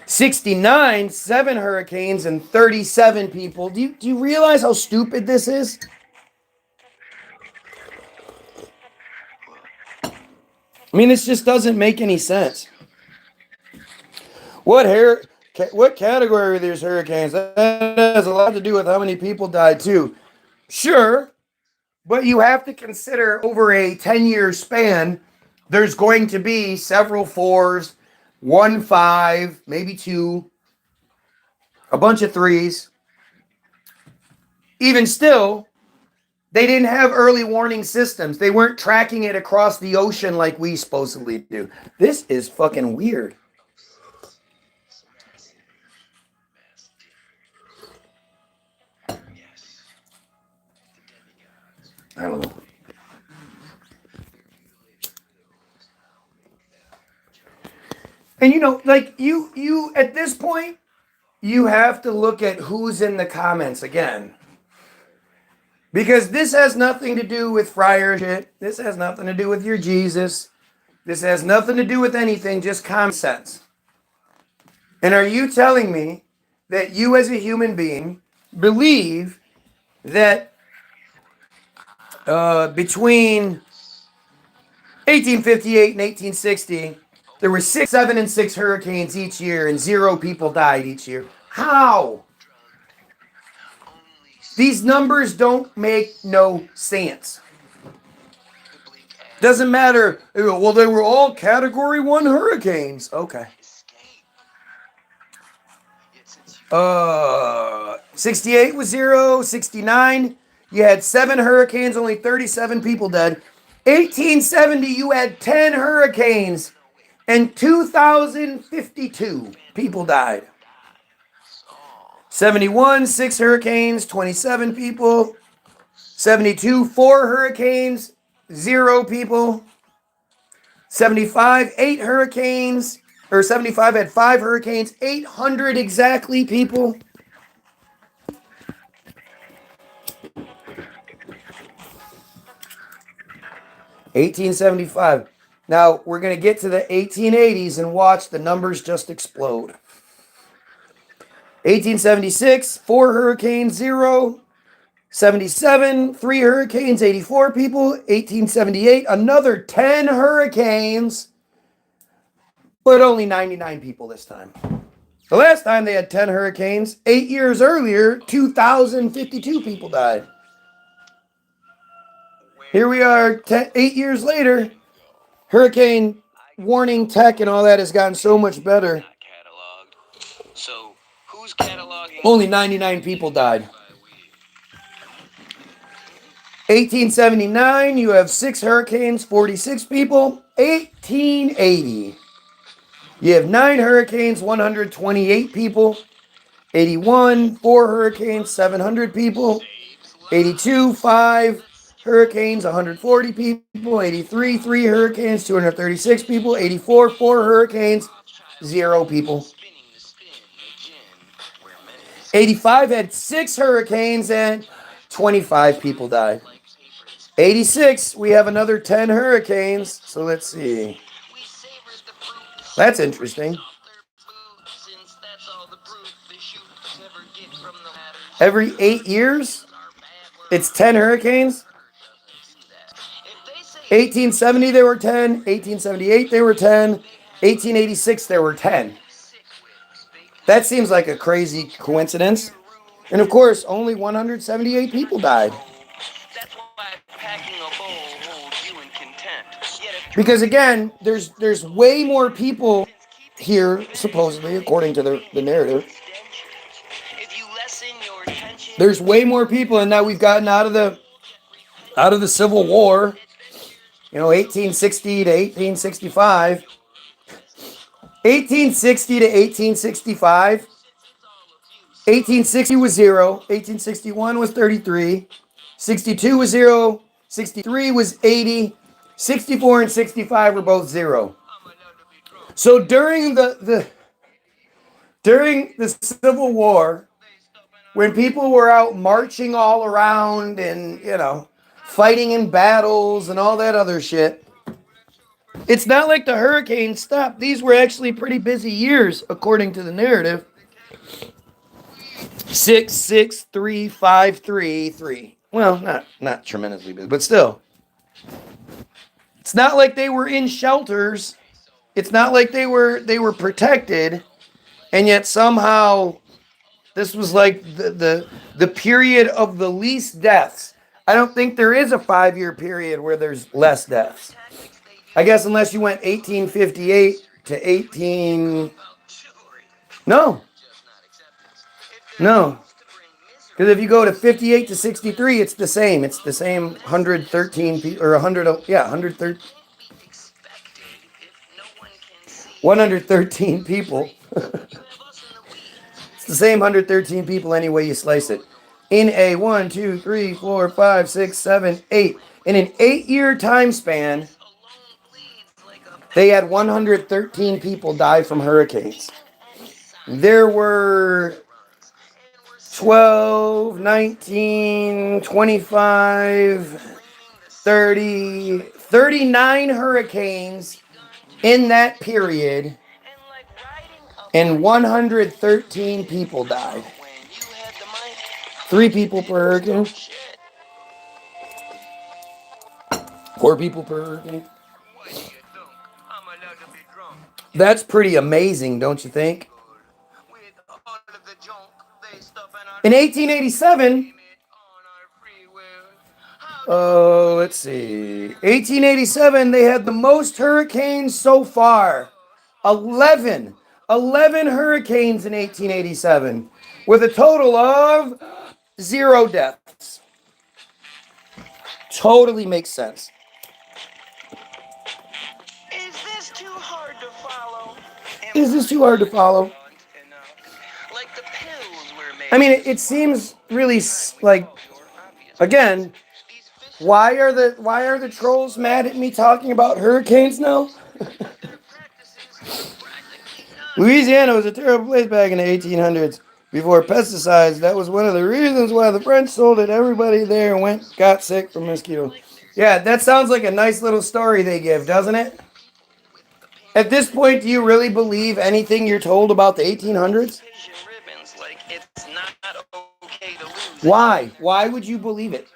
69, 7 hurricanes and 37 people. Do you realize how stupid this is? I mean, this just doesn't make any sense. What category are these hurricanes? That has a lot to do with how many people died too. Sure, but you have to consider over a 10-year span, there's going to be several 4s, 1 5, maybe 2, a bunch of 3s. Even still, they didn't have early warning systems. They weren't tracking it across the ocean like we supposedly do. This is fucking weird. I don't know. And you at this point, you have to look at who's in the comments again. Because this has nothing to do with friar shit. This has nothing to do with your Jesus. This has nothing to do with anything, just common sense. And are you telling me that you as a human being believe that between 1858 and 1860, there were 6, 7, and 6 hurricanes each year and 0 people died each year? How? These numbers don't make no sense. Doesn't matter. Well, they were all category 1 hurricanes. Okay. 68 was 0. 69, you had 7 hurricanes, only 37 people dead. 1870, you had 10 hurricanes and 2,052 people died. 71, 6 hurricanes, 27 people. 72, 4 hurricanes, 0 people. 75, 8 hurricanes, or 75 had 5 hurricanes, 800 exactly people. $1875. Now, we're going to get to the 1880s and watch the numbers just explode. 1876, 4 hurricanes, 0. 77, 3 hurricanes, 84 people. 1878, another 10 hurricanes, but only 99 people this time. The last time they had 10 hurricanes, 8 years earlier, 2,052 people died. Here we are 8 years later. Hurricane warning tech and all that has gotten so much better. So, who's cataloging? Only 99 people died. 1879, you have 6 hurricanes, 46 people. 1880, you have 9 hurricanes, 128 people. 81, 4 hurricanes, 700 people. 82, 5 hurricanes, 140 people. 83, 3 hurricanes, 236 people. 84, 4 hurricanes, 0 people. 85 had 6 hurricanes and 25 people died. 86, we have another 10 hurricanes. So let's see. That's interesting. Every 8 years, it's 10 hurricanes. 1870, there were 10. 1878, there were 10. 1886, there were 10. That seems like a crazy coincidence. And of course, only 178 people died. Because again, there's way more people here, supposedly, according to the narrative. There's way more people, and now we've gotten out of the Civil War. 1860 to 1865. 1860 to 1865. 1860 was 0. 1861 was 33. 62 was 0. 63 was 80. 64 and 65 were both 0. So during the Civil War, when people were out marching all around and, fighting in battles and all that other shit, it's not like the hurricanes stopped. These were actually pretty busy years, according to the narrative. 6, 6, 3, 5, 3, 3. Well, not tremendously busy, but still. It's not like they were in shelters. It's not like they were protected, and yet somehow this was like the period of the least deaths. I don't think there is a 5-year period where there's less deaths. I guess unless you went 1858 to 18... No. Because if you go to 58 to 63, it's the same. It's the same 113 people, or 100, 113 people. It's the same 113 people any way you slice it. In a 1, 2, 3, 4, 5, 6, 7, 8. In an 8-year time span, they had 113 people die from hurricanes. There were 12, 19, 25, 30, 39 hurricanes in that period, and 113 people died. 3 people per hurricane. 4 people per hurricane. That's pretty amazing, don't you think? In 1887, let's see. 1887, they had the most hurricanes so far. 11 hurricanes in 1887, with a total of 0 deaths. Totally makes sense. Is this too hard to follow? Is this too hard to follow? Like the pills were made. I mean, it seems really like, again, why are the trolls mad at me talking about hurricanes now? Louisiana was a terrible place back in the 1800s. Before pesticides, that was one of the reasons why the French sold it. Everybody there got sick from mosquitoes. Yeah, that sounds like a nice little story they give, doesn't it? At this point, do you really believe anything you're told about the 1800s? Why? Why would you believe it?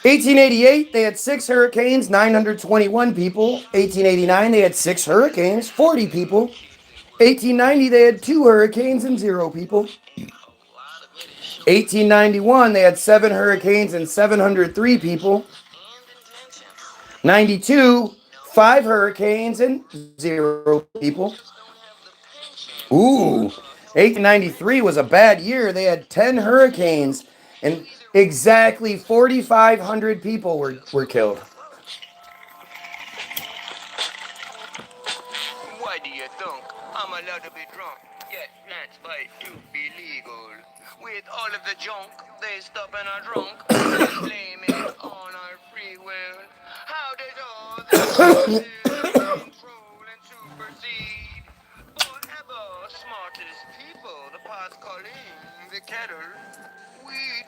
1888, they had 6 hurricanes, 921 people. 1889, they had 6 hurricanes, 40 people. 1890, they had 2 hurricanes and 0 people. 1891, they had 7 hurricanes and 703 people. 92, 5 hurricanes and 0 people. Ooh, 1893 was a bad year. They had 10 hurricanes and exactly 4,500 people were killed. Why do you think I'm allowed to be drunk? Yet that's why to be legal. With all of the junk they stop and are drunk, they blame it on our free will. How did all this control and supersede? Forever smartest people, the pot's calling, the kettle, weed.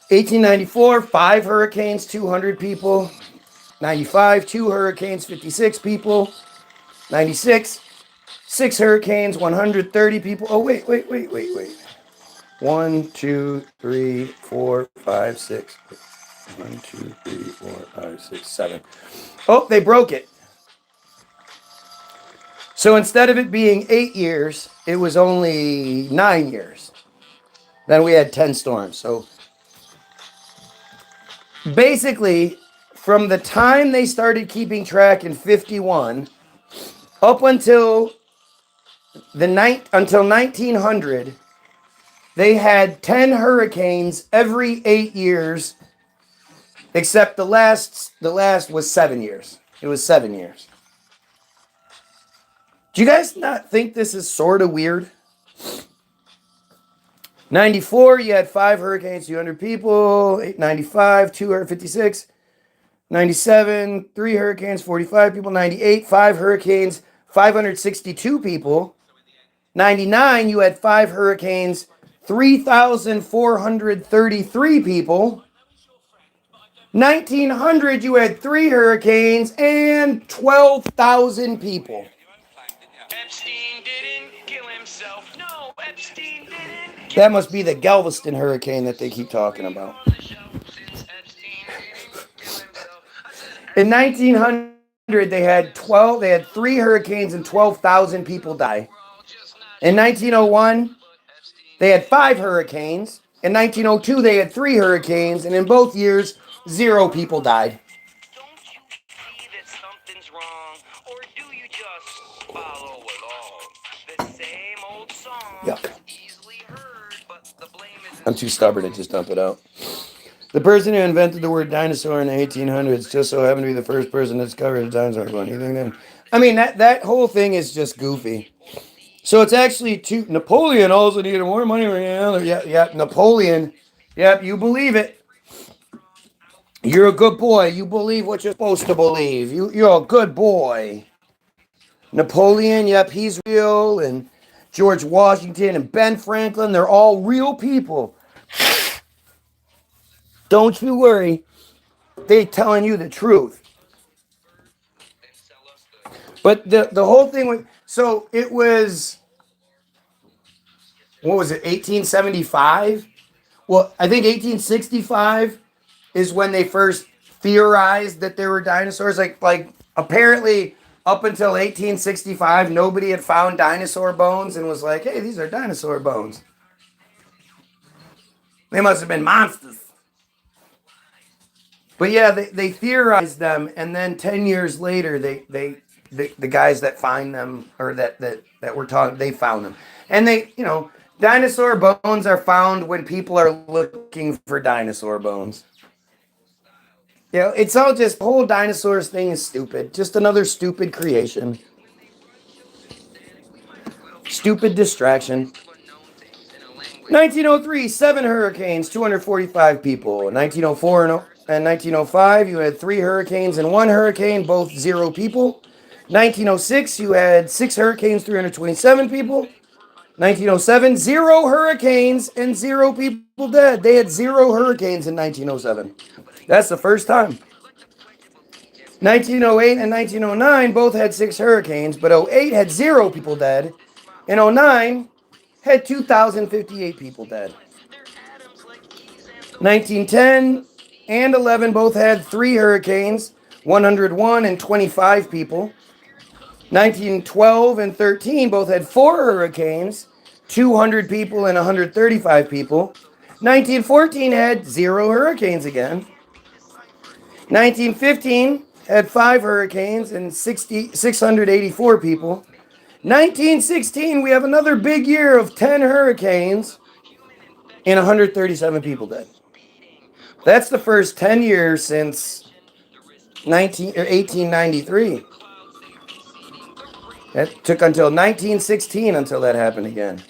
1894, 5 hurricanes, 200 people. 95, 2 hurricanes, 56 people. 96, 6 hurricanes, 130 people. Oh, wait. 1, 2, 3, 4, 5, 6. 1, 2, 3, 4, 5, 6, 7. Oh, they broke it. So instead of it being 8 years, it was only 9 years. Then we had 10 storms. So basically, from the time they started keeping track in 51 up until until 1900, they had 10 hurricanes every 8 years, except the last was 7 years. It was 7 years. Do you guys not think this is sort of weird? 94, you had 5 hurricanes, 200 people. 95, 256. 97, 3 hurricanes, 45 people. 98, 5 hurricanes, 562 people. 99, you had 5 hurricanes, 3,433 people. 1900, you had 3 hurricanes and 12,000 people. Epstein didn't kill himself. No, Epstein didn't. That must be the Galveston hurricane that they keep talking about. In 1900, they had 3 hurricanes and 12,000 people die. In 1901, they had 5 hurricanes. In 1902, they had 3 hurricanes, and in both years, 0 people died. Don't you see that something's wrong, or do you just follow along? The same old song, Yuck. easily heard, but the blame is. I'm too stubborn to just dump it out. The person who invented the word dinosaur in the 1800s just so happened to be the first person to discover the dinosaur bone. You think that? I mean, that whole thing is just goofy. So it's actually Napoleon also needed more money. Yeah, Napoleon. Yep, you believe it. You're a good boy. You believe what you're supposed to believe. You're a good boy. Napoleon, yep, he's real. And George Washington and Ben Franklin, they're all real people. Don't you worry. They're telling you the truth. But the whole thing was, so it was, what was it, 1875? Well, I think 1865 is when they first theorized that there were dinosaurs. Like apparently up until 1865, nobody had found dinosaur bones and was like, hey, these are dinosaur bones. They must have been monsters. But yeah, they theorized them, and then 10 years later, the guys that find them, or that were talking, they found them. And dinosaur bones are found when people are looking for dinosaur bones. It's all just, the whole dinosaurs thing is stupid. Just another stupid creation. Stupid distraction. 1903, 7 hurricanes, 245 people. 1904 and 1905, you had 3 hurricanes and 1 hurricane, both 0 people. 1906, you had 6 hurricanes, 327 people. 1907, 0 hurricanes and 0 people dead. They had 0 hurricanes in 1907. That's the first time. 1908 and 1909 both had 6 hurricanes, but 08 had 0 people dead. And 09 had 2,058 people dead. 1910 and 11 both had 3 hurricanes, 101 and 25 people. 1912 and 13 both had 4 hurricanes, 200 people and 135 people. 1914 had 0 hurricanes again. 1915 had 5 hurricanes and 684 people. 1916, we have another big year of 10 hurricanes and 137 people dead. That's the first 10 years since 1893. It took until 1916 until that happened again.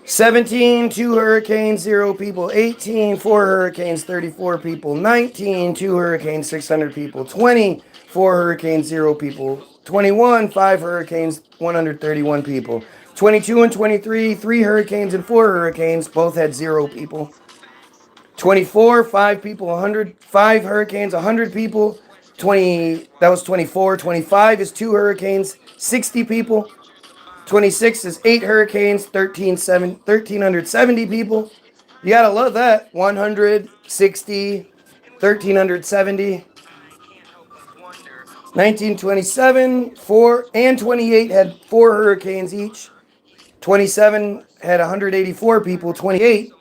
17, 2 hurricanes, 0 people. 18, 4 hurricanes, 34 people. 19, 2 hurricanes, 600 people. 20, 4 hurricanes, 0 people. 21, 5 hurricanes, 131 people. 22 and 23, 3 hurricanes and 4 hurricanes, both had 0 people. 24, 5 people, 5 hurricanes, 100 people. That was 24. 25 is 2 hurricanes, 60 people. 26 is 8 hurricanes, 1,370 people. You gotta love that. 160, 1,370. 1927, 4 and 28 had 4 hurricanes each. 27 had 184 people. 28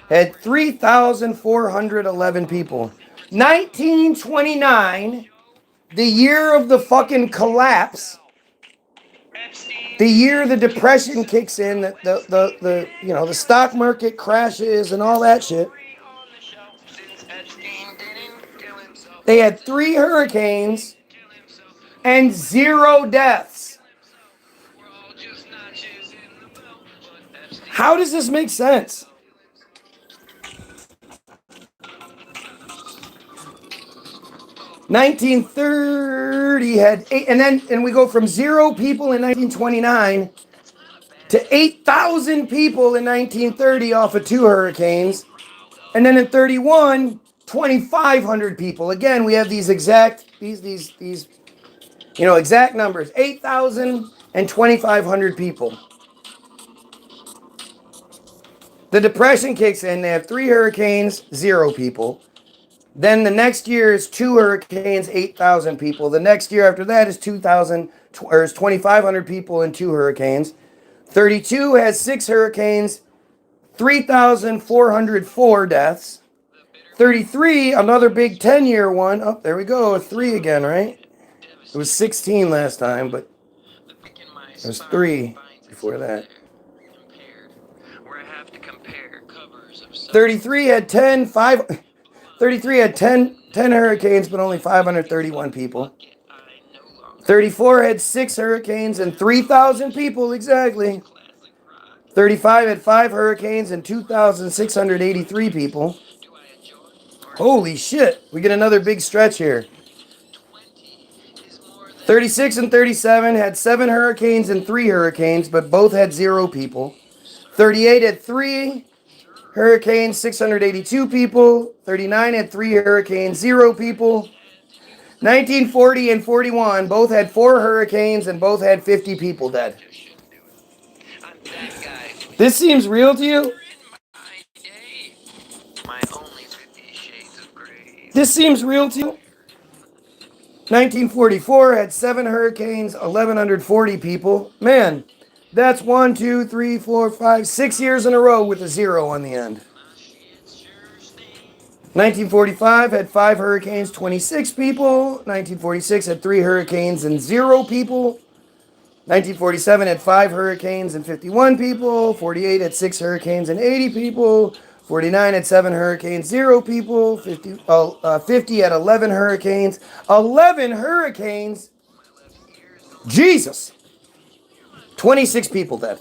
had 3,411 people. 1929, the year of the fucking collapse, The year the depression kicks in, the stock market crashes and all that shit. They had 3 hurricanes and 0 deaths. How does this make sense? (1930) had 8, and we go from 0 people in 1929 to 8,000 people in 1930 off of 2 hurricanes, and then in 31, 2,500 people. Again, we have these exact exact numbers: 8,000 and 2,500 people. The depression kicks in. They have 3 hurricanes, 0 people. Then the next year is 2 hurricanes, 8,000 people. The next year after that is 2,500 people and 2 hurricanes. 32 has 6 hurricanes, 3,404 deaths. 33, another big 10-year one. Oh, there we go, 3 again, right? It was 16 last time, but it was 3 before that. 33 had 10 hurricanes, but only 531 people. 34 had 6 hurricanes and 3,000 people exactly. 35 had 5 hurricanes and 2,683 people. Holy shit, we get another big stretch here. 36 and 37 had 7 hurricanes and 3 hurricanes, but both had 0 people. 38 had 3 hurricanes, 682 people. 39 had 3 hurricanes, 0 people. 1940 and 41 both had 4 hurricanes and both had 50 people dead. This seems real to you? This seems real to you? 1944 had 7 hurricanes, 1,140 people. Man, that's 1, 2, 3, 4, 5, 6 years in a row with a 0 on the end. 1945 had 5 hurricanes, 26 people. 1946 had 3 hurricanes and 0 people. 1947 had 5 hurricanes and 51 people. 48 had 6 hurricanes and 80 people. 49 had 7 hurricanes, 0 people. 50 had 11 hurricanes. 11 hurricanes? Jesus! 26 people dead.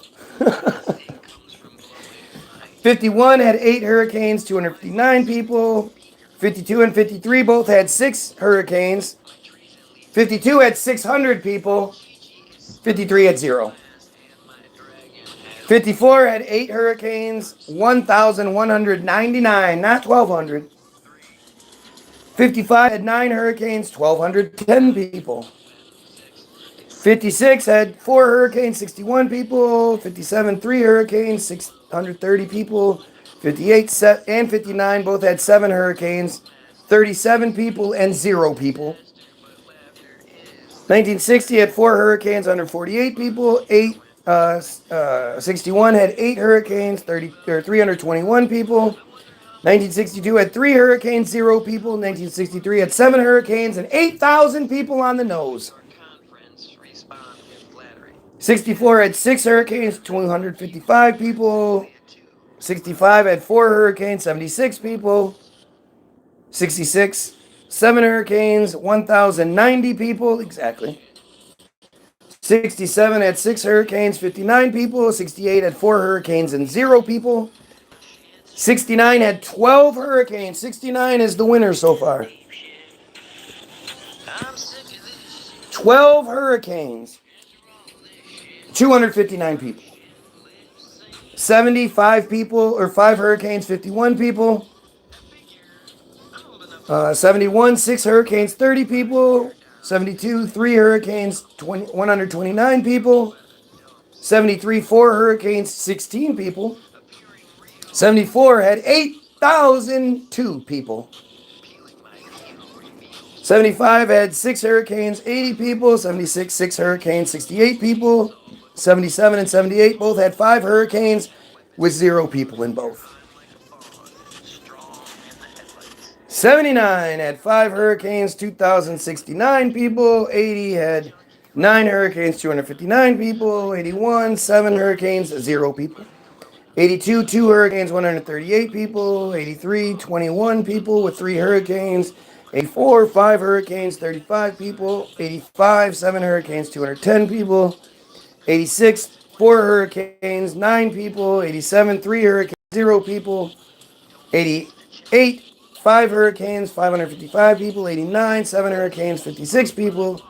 51 had 8 hurricanes, 259 people. 52 and 53 both had 6 hurricanes. 52 had 600 people. 53 had 0. 54 had 8 hurricanes, 1,199, not 1,200. 55 had 9 hurricanes, 1,210 people. 56 had 4 hurricanes, 61 people. 57, 3 hurricanes, 630 people. 58 and 59 both had 7 hurricanes, 37 people and 0 people. 1960 had 4 hurricanes, 148 people. 61 had 8 hurricanes, 321 people. 1962 had 3 hurricanes, 0 people. 1963 had 7 hurricanes and 8,000 people on the nose. 64 had 6 hurricanes, 255 people. 65 had 4 hurricanes, 76 people. 66, 7 hurricanes, 1,090 people, exactly. 67 had 6 hurricanes, 59 people. 68 had 4 hurricanes and 0 people. 69 had 12 hurricanes. 69 is the winner so far. 12 hurricanes, 259 people. 75 people, or 5 hurricanes, 51 people. 71, 6 hurricanes, 30 people. 72, 3 hurricanes, 129 people. 73, 4 hurricanes, 16 people. 74 had 8,002 people. 75 had 6 hurricanes, 80 people. 76, 6 hurricanes, 68 people. 77 and 78 both had 5 hurricanes with 0 people in both. 79 had 5 hurricanes, 2,069 people. 80 had 9 hurricanes, 259 people. 81, 7 hurricanes, 0 people. 82, 2 hurricanes, 138 people. 83, 21 people with 3 hurricanes. 84, 5 hurricanes, 35 people. 85, 7 hurricanes, 210 people. 86, 4 hurricanes, 9 people. 87, 3 hurricanes, 0 people. 88, 5 hurricanes, 555 people. 89, 7 hurricanes, 56 people.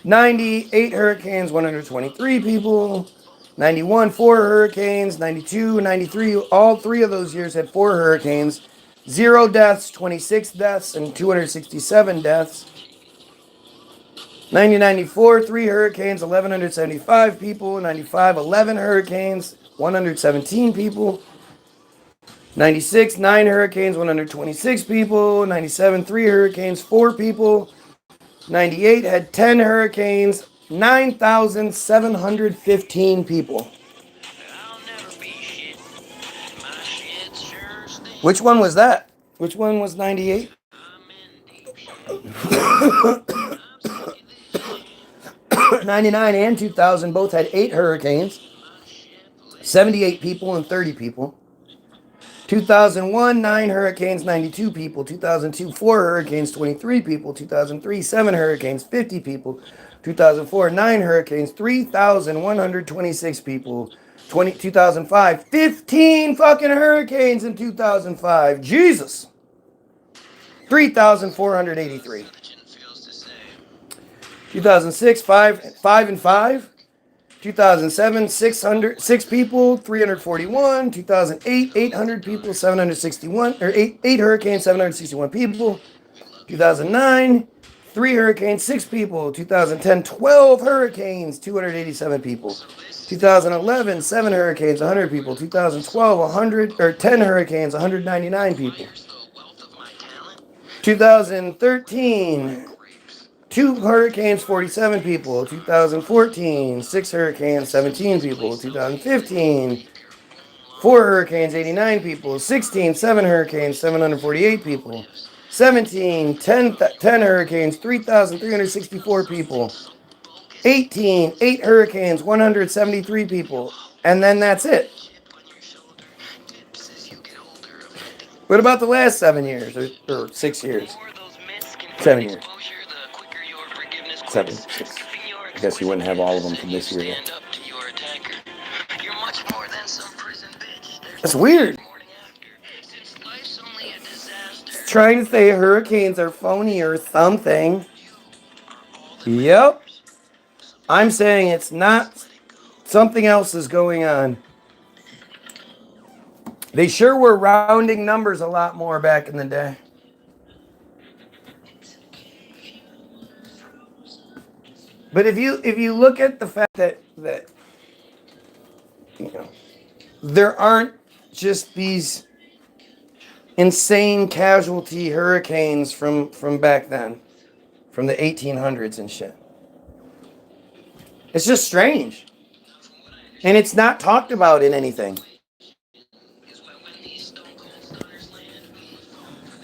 90, 8 hurricanes, 123 people. 91, 4 hurricanes. 92, 93, all 3 of those years had 4 hurricanes. 0 deaths, 26 deaths, and 267 deaths. 94, 3 hurricanes, 1,175 people. 95, 11 hurricanes, 117 people. 96, 9 hurricanes, 126 people. 97, 3 hurricanes, 4 people. 98 had 10 hurricanes, 9,715 people. Which one was that? Which one was 98? 99 and 2000 both had 8 hurricanes, 78 people and 30 people. 2001, 9 hurricanes, 92 people. 2002, 4 hurricanes, 23 people. 2003, 7 hurricanes, 50 people. 2004, 9 hurricanes, 3,126 people. 2005, 15 fucking hurricanes in 2005. Jesus. 3,483. 2006, 5 and 5. 2007, 6 people, 341. 2008, 800 people, 761, or 8 hurricanes, 761 people. 2009, 3 hurricanes, 6 people. 2010, 12 hurricanes, 287 people. 2011, 7 hurricanes, 100 people. 2012, 10 hurricanes, 199 people. 2013, 2 hurricanes, 47 people. 2014, 6 hurricanes, 17 people. 2015, 4 hurricanes, 89 people. 16, 7 hurricanes, 748 people. 17, 10 hurricanes, 3,364 people. 18, 8 hurricanes, 173 people. And then that's it. What about the last 7 years, or 6 years? 7 years. 7, 6. I guess you wouldn't have all of them from this year. That's weird. Trying to say hurricanes are phony or something. Yep. I'm saying it's not. Something else is going on. They sure were rounding numbers a lot more back in the day. But if you look at the fact that you know, there aren't just these insane casualty hurricanes from back then, from the 1800s and shit. It's just strange. And it's not talked about in anything.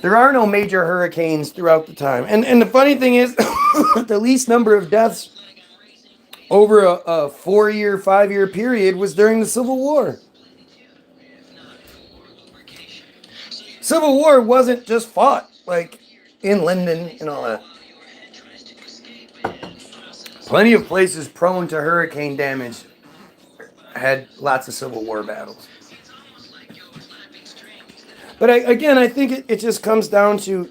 There are no major hurricanes throughout the time. And the funny thing is, the least number of deaths over a 4-year, 5-year period was during the Civil War. Civil War wasn't just fought like in London and all that. Plenty of places prone to hurricane damage had lots of Civil War battles. But I think it just comes down to,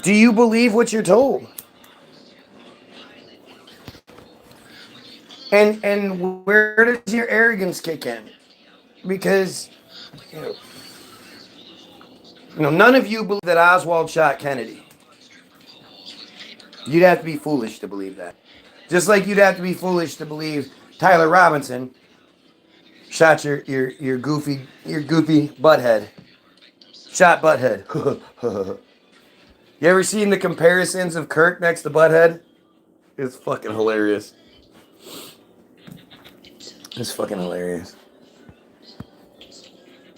do you believe what you're told? And where does your arrogance kick in? Because, none of you believe that Oswald shot Kennedy. You'd have to be foolish to believe that. Just like you'd have to be foolish to believe Tyler Robinson shot your goofy butthead. Shot butthead. You ever seen the comparisons of Kirk next to Butthead? It's fucking hilarious. It's fucking hilarious.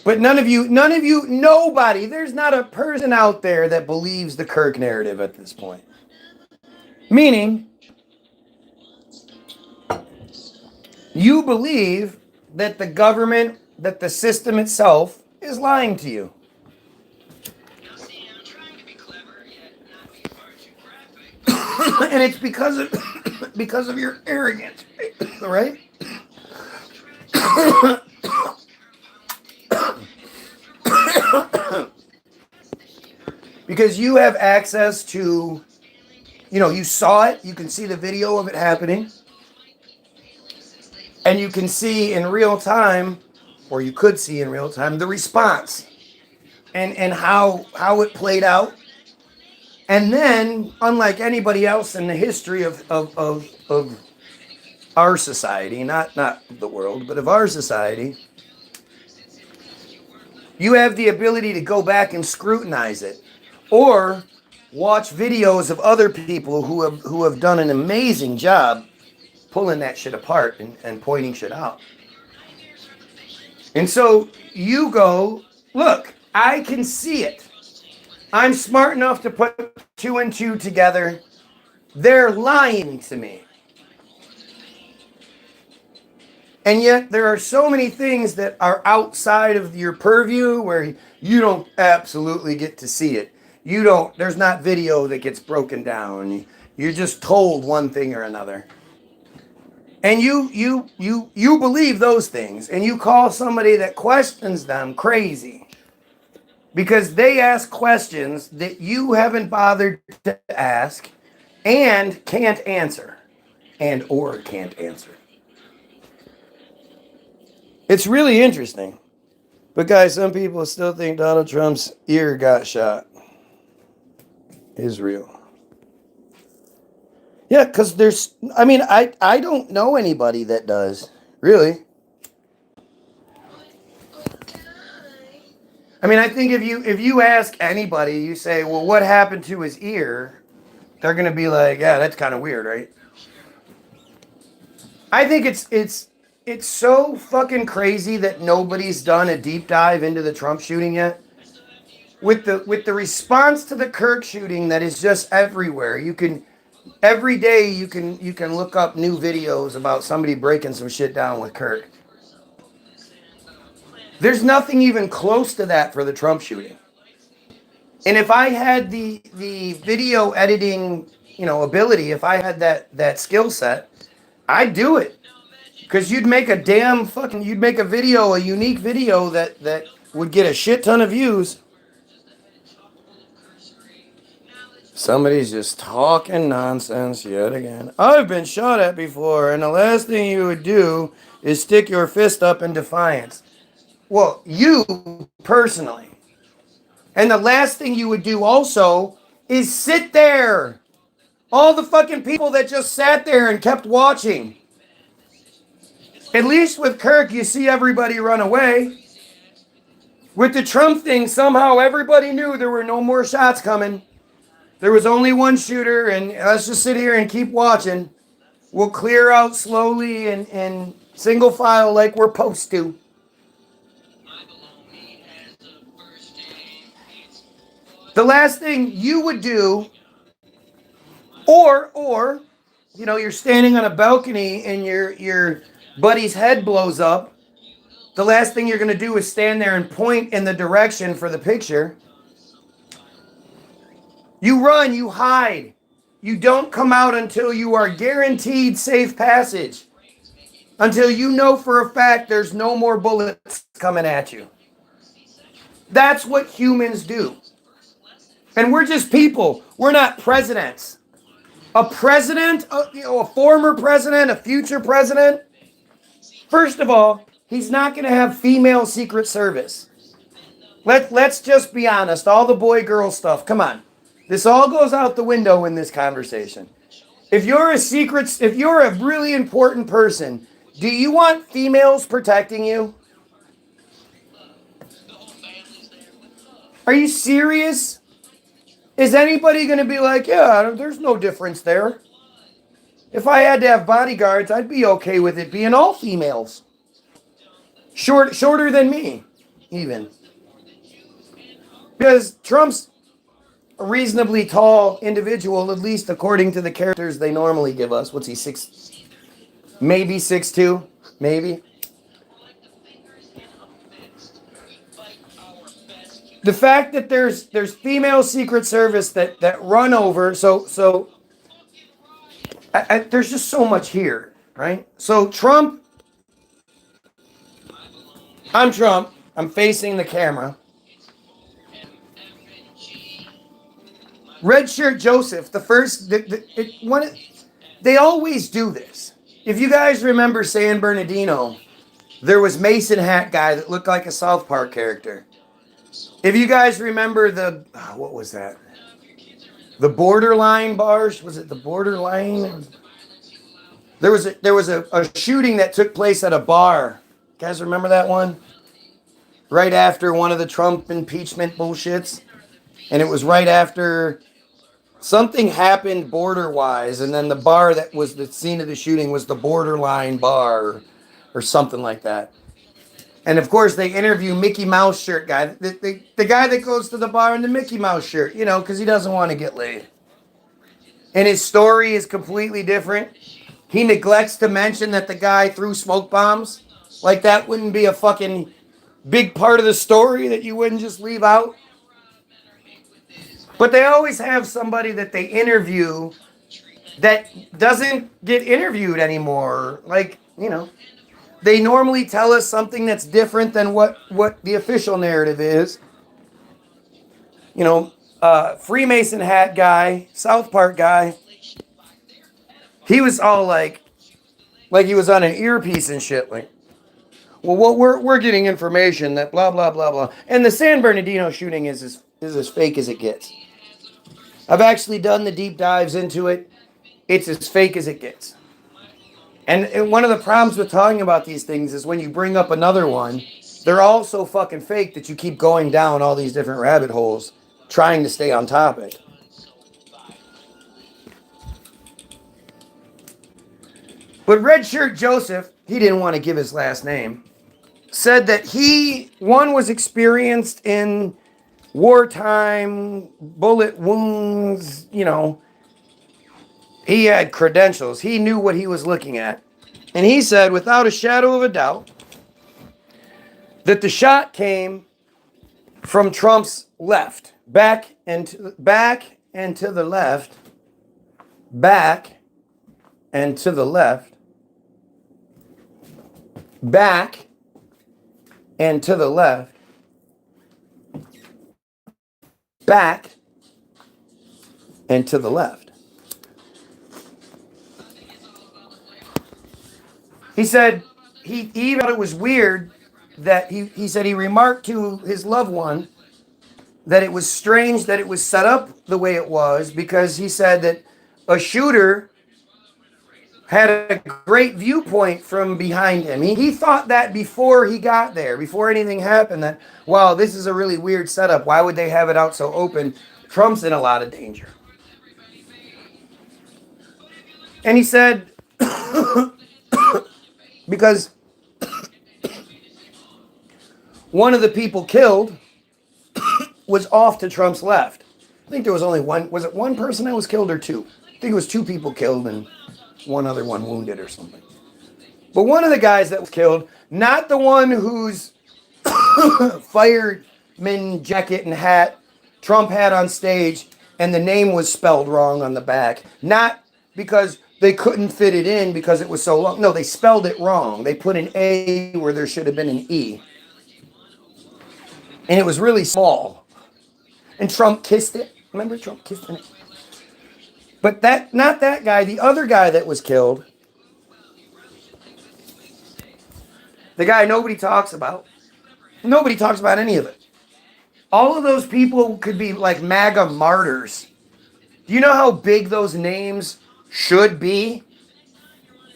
But none of you, nobody, there's not a person out there that believes the Kirk narrative at this point. Meaning, you believe that the government, that the system itself is lying to you. And it's because of your arrogance, right? Because you have access to, you saw it, you can see the video of it happening, and you can see in real time, or you could see in real time, the response and how it played out. And then, unlike anybody else in the history of our society, not the world, but of our society, you have the ability to go back and scrutinize it, or watch videos of other people who have done an amazing job pulling that shit apart and pointing shit out. And so you go, look, I can see it. I'm smart enough to put 2 and 2 together. They're lying to me. And yet there are so many things that are outside of your purview where you don't absolutely get to see it. There's not video that gets broken down. You're just told one thing or another. And you believe those things, and you call somebody that questions them crazy because they ask questions that you haven't bothered to ask and can't answer, or can't answer. It's really interesting. But guys, some people still think Donald Trump's ear got shot is real. Yeah, because I don't know anybody that does, really. I think if you ask anybody, you say, well, what happened to his ear? They're going to be like, yeah, that's kind of weird, right? I think it's so fucking crazy that nobody's done a deep dive into the Trump shooting yet. With the response to the Kirk shooting that is just everywhere. Every day you can look up new videos about somebody breaking some shit down with Kirk. There's nothing even close to that for the Trump shooting. And if I had the video editing, ability, if I had that skill set, I'd do it. Because you'd make a video, a unique video that would get a shit ton of views. Somebody's just talking nonsense yet again. I've been shot at before, and the last thing you would do is stick your fist up in defiance. Well, you personally. And the last thing you would do also is sit there. All the fucking people that just sat there and kept watching. At least with Kirk, you see everybody run away. With the Trump thing, somehow everybody knew there were no more shots coming. There was only one shooter, and let's just sit here and keep watching. We'll clear out slowly and single file like we're supposed to. The last thing you would do, or you're standing on a balcony and your buddy's head blows up. The last thing you're going to do is stand there and point in the direction for the picture. You run, you hide. You don't come out until you are guaranteed safe passage. Until you know for a fact there's no more bullets coming at you. That's what humans do. And we're just people. We're not presidents. A president, a former president, a future president. First of all, he's not going to have female Secret Service. Let's just be honest. All the boy-girl stuff. Come on. This all goes out the window in this conversation. If you're a really important person, do you want females protecting you? Are you serious? Is anybody going to be like, yeah, there's no difference there? If I had to have bodyguards, I'd be okay with it being all females. Shorter than me, even. Because Trump's a reasonably tall individual, at least according to the characters they normally give us. What's he, 6? Maybe 6'2", maybe. The fact that there's female Secret Service that run over, so there's just so much here, right? So Trump, I'm Trump. I'm facing the camera. Red Shirt Joseph, the first, they always do this. If you guys remember San Bernardino, there was Mason Hat guy that looked like a South Park character. If you guys remember what was that? The Borderline bars? Was it the Borderline? There was a shooting that took place at a bar. You guys remember that one? Right after one of the Trump impeachment bullshits. And it was right after something happened border-wise, and then the bar that was the scene of the shooting was the Borderline bar or something like that. And of course, they interview Mickey Mouse shirt guy, the guy that goes to the bar in the Mickey Mouse shirt, because he doesn't want to get laid. And his story is completely different. He neglects to mention that the guy threw smoke bombs. Like that wouldn't be a fucking big part of the story that you wouldn't just leave out. But they always have somebody that they interview that doesn't get interviewed anymore. Like, they normally tell us something that's different than what the official narrative is. Freemason hat guy, South Park guy, he was all like he was on an earpiece and shit. Like, well, we're getting information that blah, blah, blah, blah. And the San Bernardino shooting is as fake as it gets. I've actually done the deep dives into it. It's as fake as it gets. And one of the problems with talking about these things is when you bring up another one, they're all so fucking fake that you keep going down all these different rabbit holes trying to stay on topic. But Red Shirt Joseph, he didn't want to give his last name, said that one was experienced in wartime, bullet wounds, he had credentials. He knew what he was looking at. And he said, without a shadow of a doubt, that the shot came from Trump's left, back and to the left, back and to the left, back and to the left, back and to the left. He said he thought it was weird that he said he remarked to his loved one that it was strange that it was set up the way it was, because he said that a shooter had a great viewpoint from behind him. He thought that before he got there, before anything happened, that, wow, this is a really weird setup. Why would they have it out so open? Trump's in a lot of danger. And he said, because one of the people killed was off to Trump's left. I think there was only one. Was it one person that was killed or two? I think it was two people killed and one other one wounded or something. But one of the guys that was killed, not the one whose fireman jacket and hat Trump had on stage and the name was spelled wrong on the back. Not because they couldn't fit it in because it was so long. No, they spelled it wrong. They put an A where there should have been an E. And it was really small. And Trump kissed it. Remember, Trump kissed it? But not that guy, the other guy that was killed, the guy nobody talks about. Nobody talks about any of it. All of those people could be like MAGA martyrs. Do you know how big those names should be?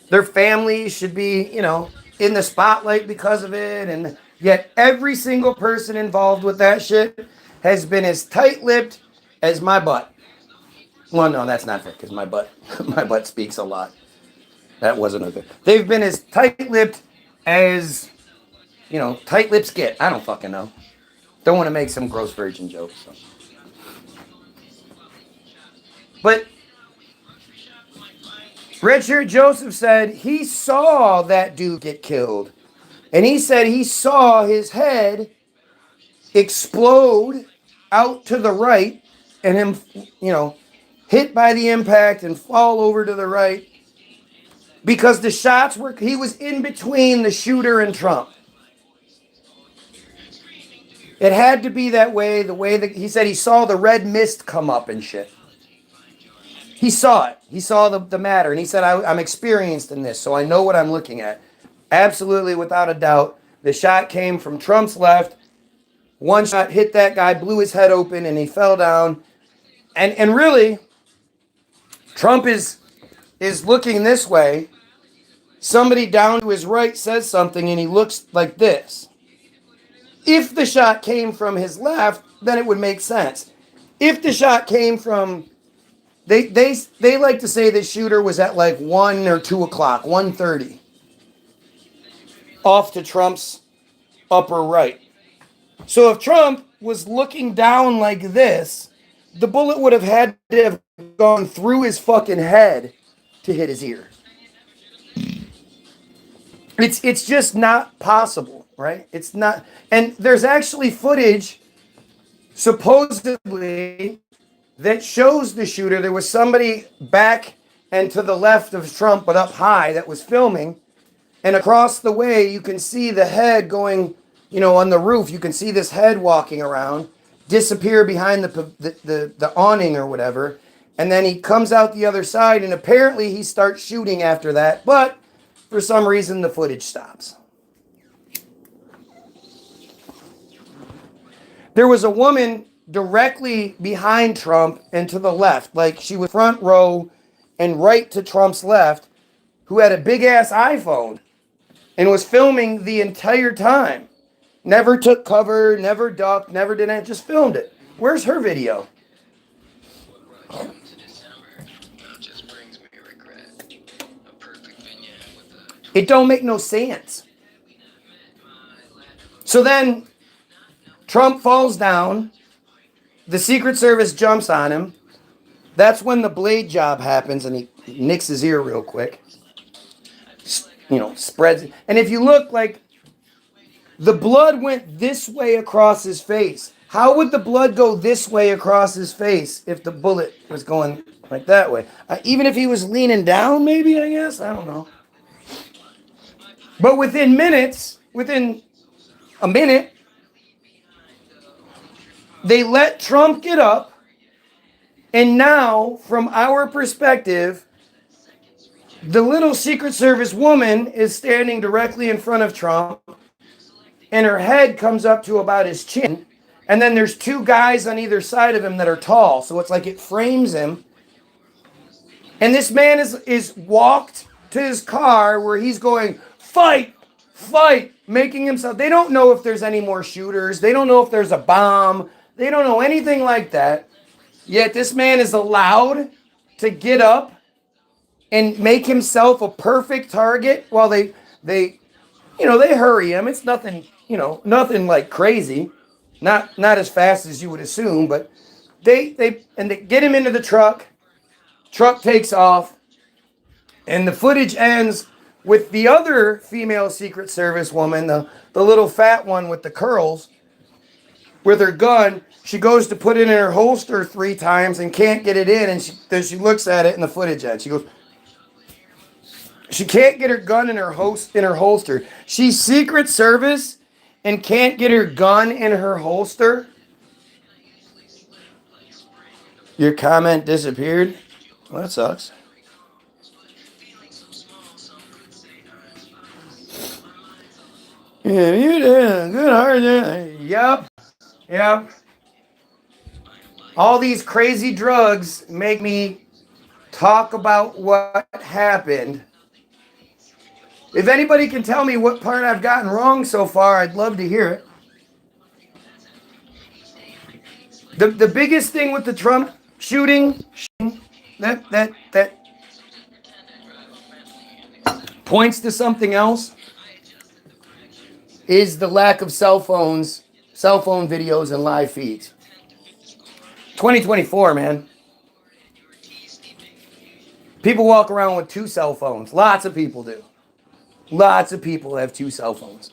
Their families should be, in the spotlight because of it. And yet every single person involved with that shit has been as tight-lipped as my butt. Well, no, that's not fair, because my butt speaks a lot. That wasn't okay. They've been as tight-lipped as, tight-lips get. I don't fucking know. Don't want to make some gross virgin jokes. So. But Richard Joseph said he saw that dude get killed. And he said he saw his head explode out to the right and him, hit by the impact and fall over to the right because the shots were, he was in between the shooter and Trump. It had to be that way, the way that he said he saw the red mist come up and shit. He saw it. He saw the matter. And he said, I'm experienced in this, so I know what I'm looking at. Absolutely, without a doubt. The shot came from Trump's left. One shot hit that guy, blew his head open, and he fell down. And really, Trump is looking this way. Somebody down to his right says something, and he looks like this. If the shot came from his left, then it would make sense. If the shot came from... They like to say the shooter was at like 1 or 2 o'clock, 1:30. Off to Trump's upper right. So if Trump was looking down like this, the bullet would have had to have gone through his fucking head to hit his ear. It's just not possible, right? It's not. And there's actually footage, supposedly, that shows the shooter. There was somebody back and to the left of Trump, but up high, that was filming. And across the way, you can see the head going, on the roof. You can see this head walking around, disappear behind the awning or whatever. And then he comes out the other side, and apparently he starts shooting after that. But for some reason, the footage stops. There was a woman directly behind Trump and to the left, like she was front row and right to Trump's left, who had a big ass iPhone and was filming the entire time. Never took cover, never ducked, never did anything, just filmed it. Where's her video? It don't make no sense. So then Trump falls down. The Secret Service jumps on him. That's when the blade job happens, and he nicks his ear real quick. Spreads. And if you look, like, the blood went this way across his face. How would the blood go this way across his face if the bullet was going like that way? Even if he was leaning down, maybe, I guess? I don't know. But within a minute, they let Trump get up, and now, from our perspective, the little Secret Service woman is standing directly in front of Trump, and her head comes up to about his chin, and then there's 2 guys on either side of him that are tall, so it's like it frames him. And this man is walked to his car where he's going, fight, fight, making himself... They don't know if there's any more shooters. They don't know if there's a bomb. They don't know anything like that. Yet this man is allowed to get up and make himself a perfect target while they hurry him. It's nothing, nothing like crazy. Not as fast as you would assume, but they get him into the truck. Truck takes off, and the footage ends with the other female Secret Service woman, the little fat one with the curls, with her gun. She goes to put it in her holster 3 times and can't get it in, and then she looks at it in the footage ends. She goes, she can't get her gun in her holster. She's Secret Service and can't get her gun in her holster. Your comment disappeared? Well, that sucks. Yeah, you did a good hard. Yep. All these crazy drugs make me talk about what happened. If anybody can tell me what part I've gotten wrong so far, I'd love to hear it. The biggest thing with the Trump shooting that points to something else is the lack of cell phone videos and live feeds. 2024, man. People walk around with 2 cell phones. Lots of people do. Lots of people have 2 cell phones.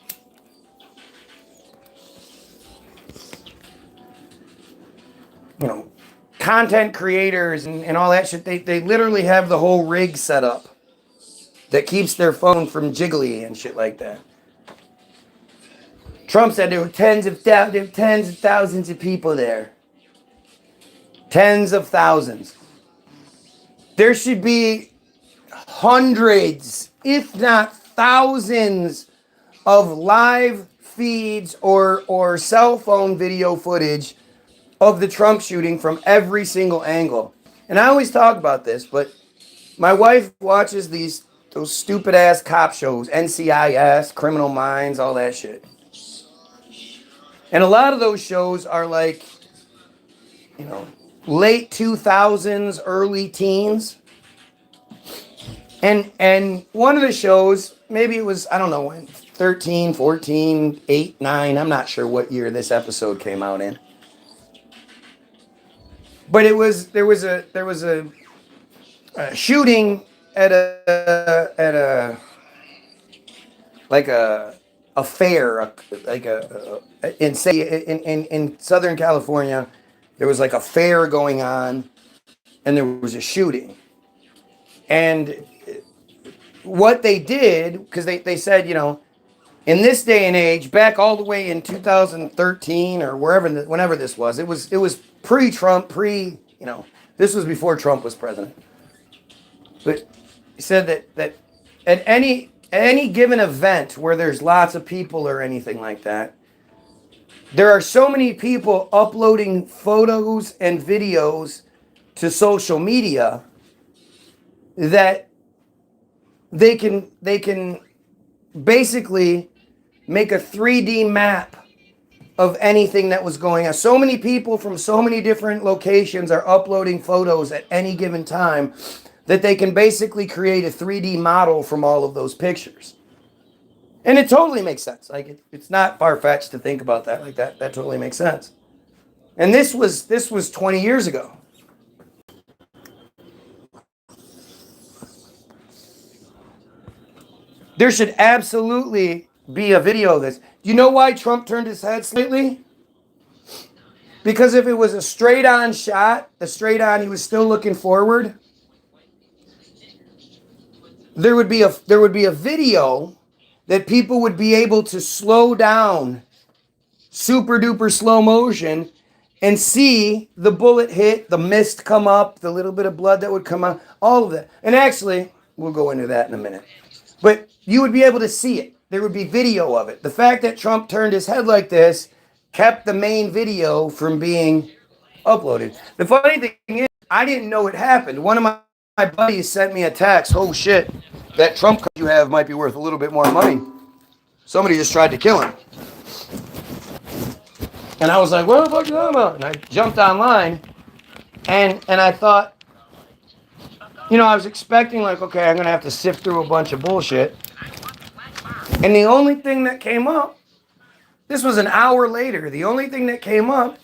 You know, content creators and all that shit, they literally have the whole rig set up that keeps their phone from jiggly and shit like that. Trump said there were tens of thousands of people there. Tens of thousands. There should be hundreds, if not thousands, of live feeds or cell phone video footage of the Trump shooting from every single angle. And I always talk about this, but my wife watches those stupid ass cop shows, NCIS, Criminal Minds, all that shit. And a lot of those shows are like, you know, late 2000s, early teens. And one of the shows, maybe it was, I don't know when, 13, 14, 8, 9, I'm not sure what year this episode came out in. But there was a shooting at a fair, in Southern California, there was like a fair going on, and there was a shooting. And what they did, because they said, you know, in this day and age, back all the way in 2013 or whenever this was, it was pre-Trump, you know, this was before Trump was president. But he said that at any given event where there's lots of people or anything like that, there are so many people uploading photos and videos to social media that they can basically make a 3D map of anything that was going on. So many people from so many different locations are uploading photos at any given time that they can basically create a 3D model from all of those pictures. And it totally makes sense. Like it's not far-fetched to think about that like that. That totally makes sense. And this was 20 years ago. There should absolutely be a video of this. Do you know why Trump turned his head slightly? Because if it was a straight-on shot, he was still looking forward, there would be a video that people would be able to slow down super duper slow motion and see the bullet hit, the mist come up, the little bit of blood that would come out, all of that. And actually, we'll go into that in a minute. But you would be able to see it. There would be video of it. The fact that Trump turned his head like this kept the main video from being uploaded. The funny thing is, I didn't know it happened. One of my buddies sent me a text. Oh shit, that Trump card you have might be worth a little bit more money. Somebody just tried to kill him. And I was like, what the fuck are you talking about? And I jumped online and I thought, you know, I was expecting like, okay, I'm going to have to sift through a bunch of bullshit. And the only thing that came up, this was an hour later, the only thing that came up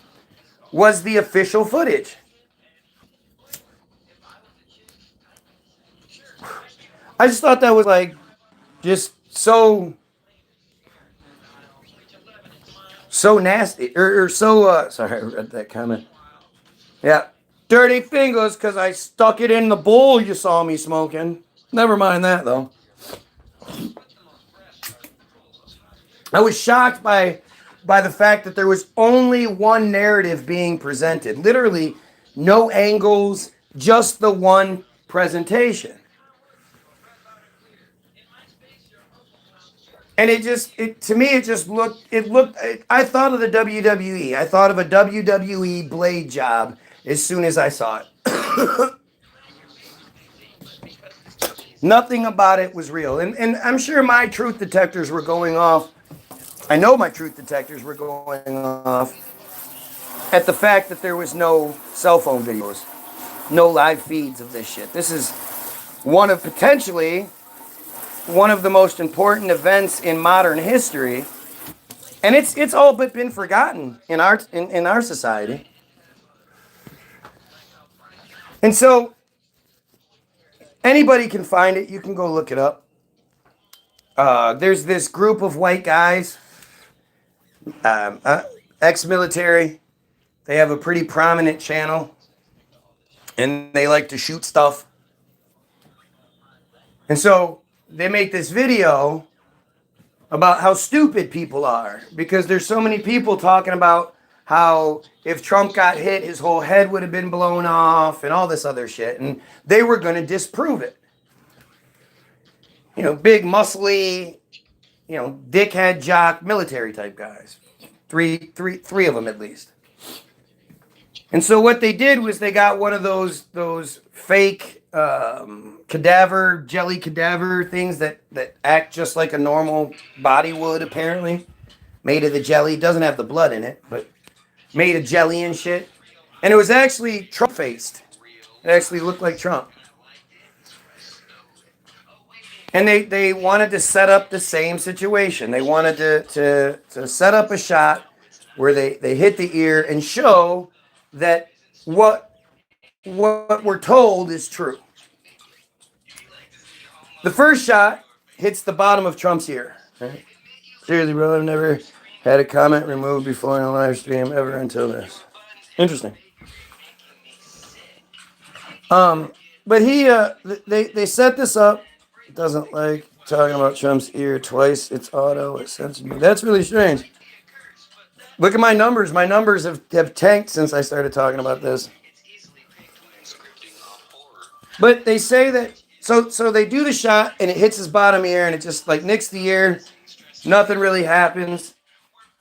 was the official footage. I just thought that was like, just so nasty, or so, sorry, I read that comment. Yeah, dirty fingers because I stuck it in the bowl you saw me smoking. Never mind that, though. I was shocked by the fact that there was only one narrative being presented. Literally, no angles, just the one presentation. And I thought of the WWE. I thought of a WWE blade job as soon as I saw it. Nothing about it was real. And I'm sure my truth detectors were going off. I know my truth detectors were going off at the fact that there was no cell phone videos, no live feeds of this shit. This is potentially one of the most important events in modern history, and it's all but been forgotten in our society. And so, Anybody can find it. You can go look it up. There's this group of white guys, ex-military. They have a pretty prominent channel, and they like to shoot stuff. And so they make this video about how stupid people are, because there's so many people talking about how if Trump got hit, his whole head would have been blown off and all this other shit. And they were going to disprove it. You know, big, muscly, you know, dickhead, jock, military type guys. Three of them at least. And so what they did was they got one of those fake jelly cadaver things that act just like a normal body would, apparently. Made of the jelly. Doesn't have the blood in it, but made of jelly and shit. And it was actually Trump-faced. It actually looked like Trump. And they wanted to set up the same situation. They wanted to set up a shot where they hit the ear and show that what we're told is true. The first shot hits the bottom of Trump's ear. Right? Seriously, bro, I've never had a comment removed before in a live stream ever until this. Interesting. But they set this up. It doesn't like talking about Trump's ear twice. It's auto. It's sensitive. That's really strange. Look at my numbers. My numbers have tanked since I started talking about this. But they say that, so they do the shot and it hits his bottom ear and it just like nicks the ear. Nothing really happens.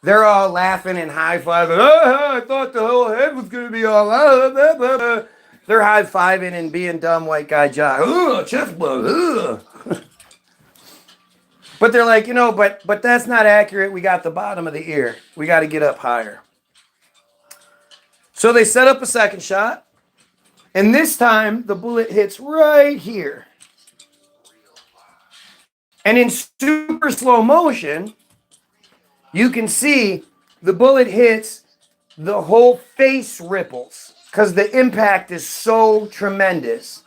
They're all laughing and high-fiving. Oh, I thought the whole head was going to be all out. They're high-fiving and being dumb white guy jock. Ugh, chest blood. Ugh. But they're like, you know, but that's not accurate. We got the bottom of the ear. We got to get up higher. So they set up a second shot. And this time, the bullet hits right here. And in super slow motion, you can see the bullet hits, the whole face ripples because the impact is so tremendous.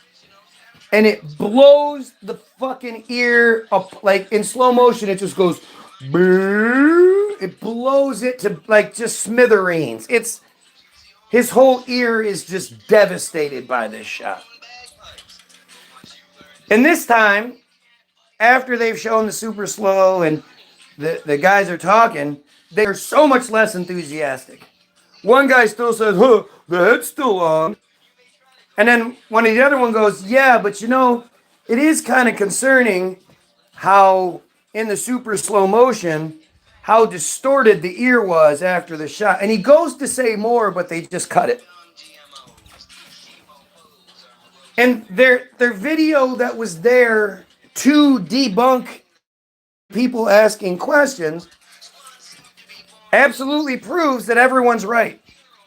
And it blows the fucking ear up, like in slow motion, it just goes, it blows it to like just smithereens. His whole ear is just devastated by this shot. And this time, after they've shown the super slow and the guys are talking, they're so much less enthusiastic. One guy still says, huh, the head's still on. And then the other one goes, yeah, but you know, it is kind of concerning how in the super slow motion, how distorted the ear was after the shot. And he goes to say more, but they just cut it. And their video that was there to debunk people asking questions absolutely proves that everyone's right.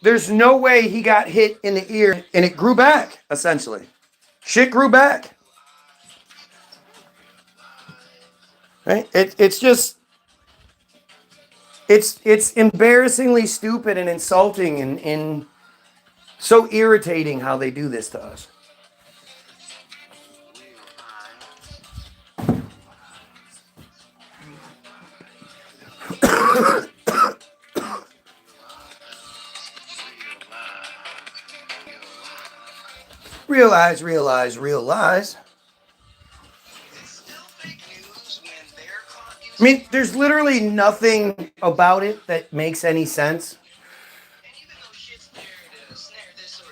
There's no way he got hit in the ear and it grew back, essentially. Shit grew back. Right? It's embarrassingly stupid and insulting and so irritating how they do this to us. Realize. I mean, there's literally nothing about it that makes any sense.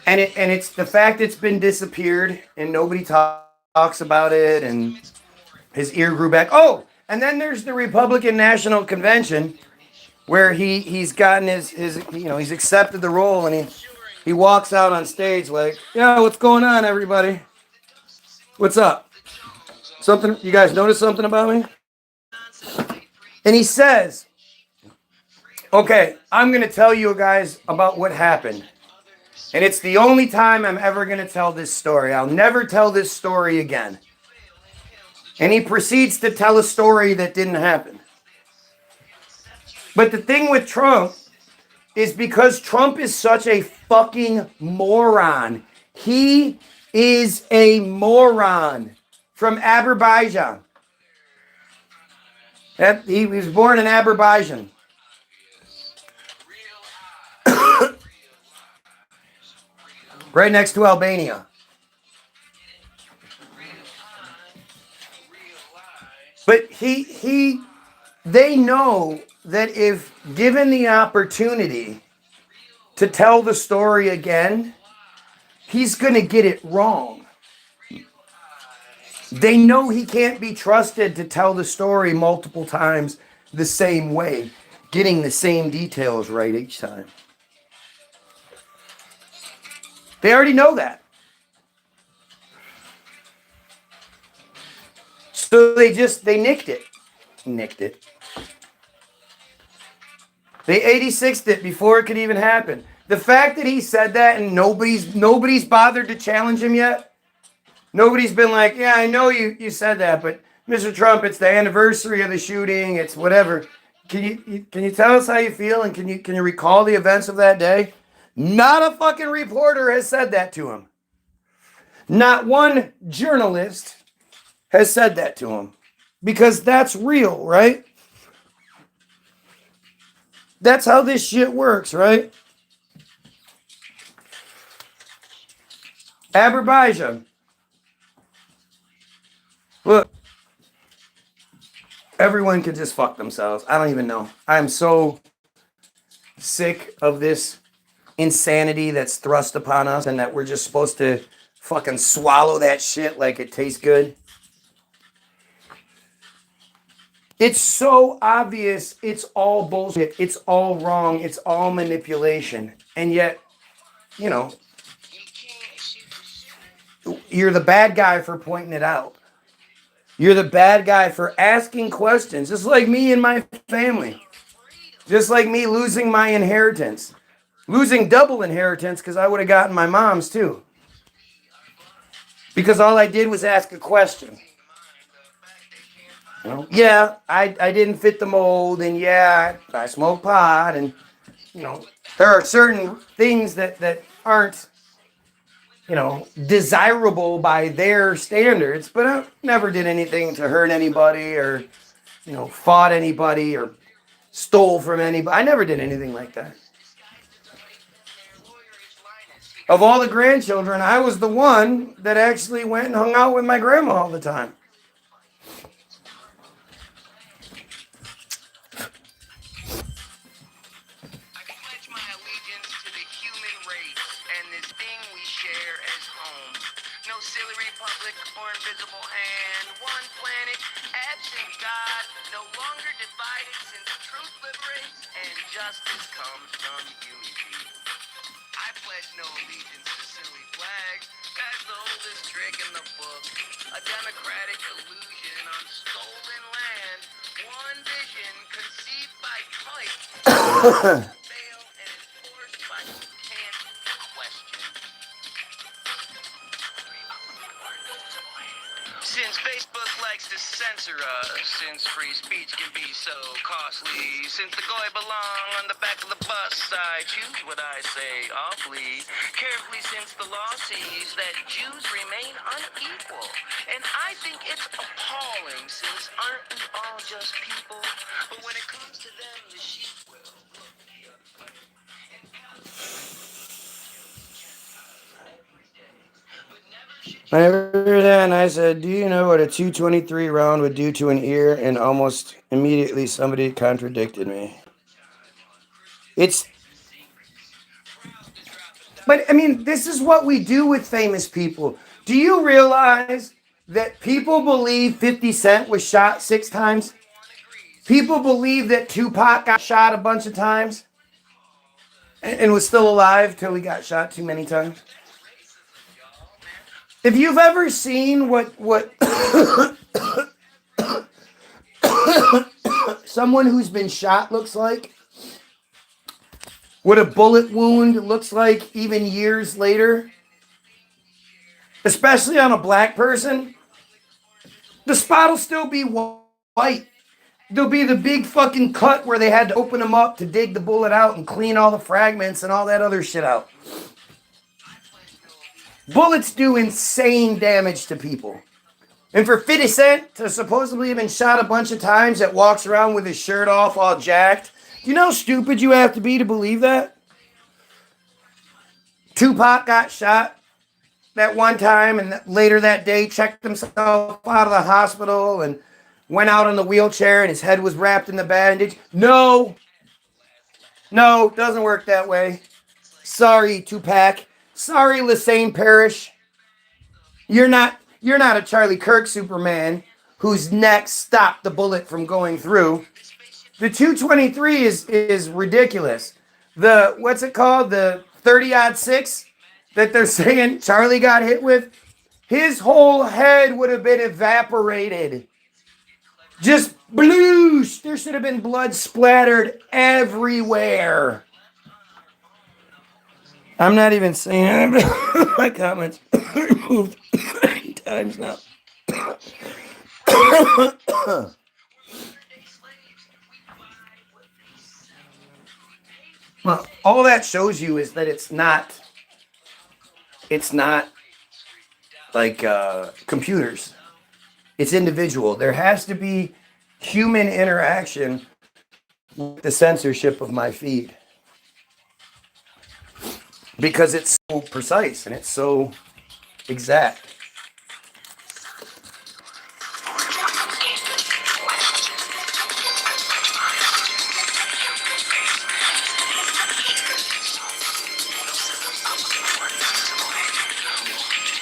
And it's the fact it's been disappeared and nobody talks about it and his ear grew back. Oh, and then there's the Republican National Convention where he's gotten his he's accepted the role and he walks out on stage like, yeah, what's going on, everybody? What's up? Something, you guys notice something about me? And he says, okay, I'm going to tell you guys about what happened. And it's the only time I'm ever going to tell this story. I'll never tell this story again. And he proceeds to tell a story that didn't happen. But the thing with Trump is because Trump is such a fucking moron, he is a moron from Azerbaijan. He was born in Azerbaijan. Right next to Albania. But they know that if given the opportunity to tell the story again, he's going to get it wrong. They know he can't be trusted to tell the story multiple times the same way, getting the same details right each time. They already know that. So they nicked it. They 86'd it before it could even happen. The fact that he said that and nobody's bothered to challenge him yet. Nobody's been like, yeah, I know you said that, but Mr. Trump, it's the anniversary of the shooting. It's whatever. Can you tell us how you feel, and can you recall the events of that day? Not a fucking reporter has said that to him. Not one journalist has said that to him. Because that's real, right? That's how this shit works, right? Azerbaijan. Look, everyone could just fuck themselves. I don't even know. I'm so sick of this insanity that's thrust upon us, and that we're just supposed to fucking swallow that shit like it tastes good. It's so obvious. It's all bullshit. It's all wrong. It's all manipulation. And yet, you know, you're the bad guy for pointing it out. You're the bad guy for asking questions, just like me and my family. Just like me losing my inheritance. Losing double inheritance because I would have gotten my mom's too. Because all I did was ask a question. You know? Yeah, I didn't fit the mold, and yeah, I smoke pot, and you know, there are certain things that aren't, you know, desirable by their standards, but I never did anything to hurt anybody or, you know, fought anybody or stole from anybody. I never did anything like that. Of all the grandchildren, I was the one that actually went and hung out with my grandma all the time. Republic or invisible hand, one planet, absent God, no longer divided since truth liberates and justice comes from unity. I pledge no allegiance to silly flags, that's the oldest trick in the book, a democratic illusion on stolen land, one vision conceived by choice, fail and enforced by who can't question. Since Facebook likes to censor us, since free speech can be so costly, since the goy belong on the back of the bus, I choose what I say awfully carefully, since the law sees that Jews remain unequal. And I think it's appalling, since aren't we all just people? But when it comes to them, the sheep will look the other way. I never heard that, and I said, do you know what a 223 round would do to an ear? And almost immediately somebody contradicted me. But I mean, this is what we do with famous people. Do you realize that people believe 50 Cent was shot 6 times? People believe that Tupac got shot a bunch of times and was still alive till he got shot too many times. If you've ever seen what someone who's been shot looks like, what a bullet wound looks like even years later, especially on a black person, the spot will still be white. There'll be the big fucking cut where they had to open them up to dig the bullet out and clean all the fragments and all that other shit out. Bullets do insane damage to people. And for 50 Cent to supposedly have been shot a bunch of times, that walks around with his shirt off all jacked, do you know how stupid you have to be to believe that? Tupac got shot that one time, and later that day checked himself out of the hospital and went out in the wheelchair and his head was wrapped in the bandage. No, doesn't work that way. Sorry, Tupac. Sorry, Lassane Parrish. You're not a Charlie Kirk Superman whose neck stopped the bullet from going through. The 223 is ridiculous. The what's it called? The 30-06 that they're saying Charlie got hit with. His whole head would have been evaporated. Just bloosh. There should have been blood splattered everywhere. I'm not even saying my comments moved 3 times now. Well, all that shows you is that it's not like computers. It's individual. There has to be human interaction with the censorship of my feed. Because it's so precise and it's so exact.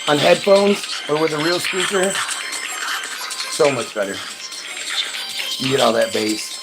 On headphones or with a real speaker, so much better. You get all that bass.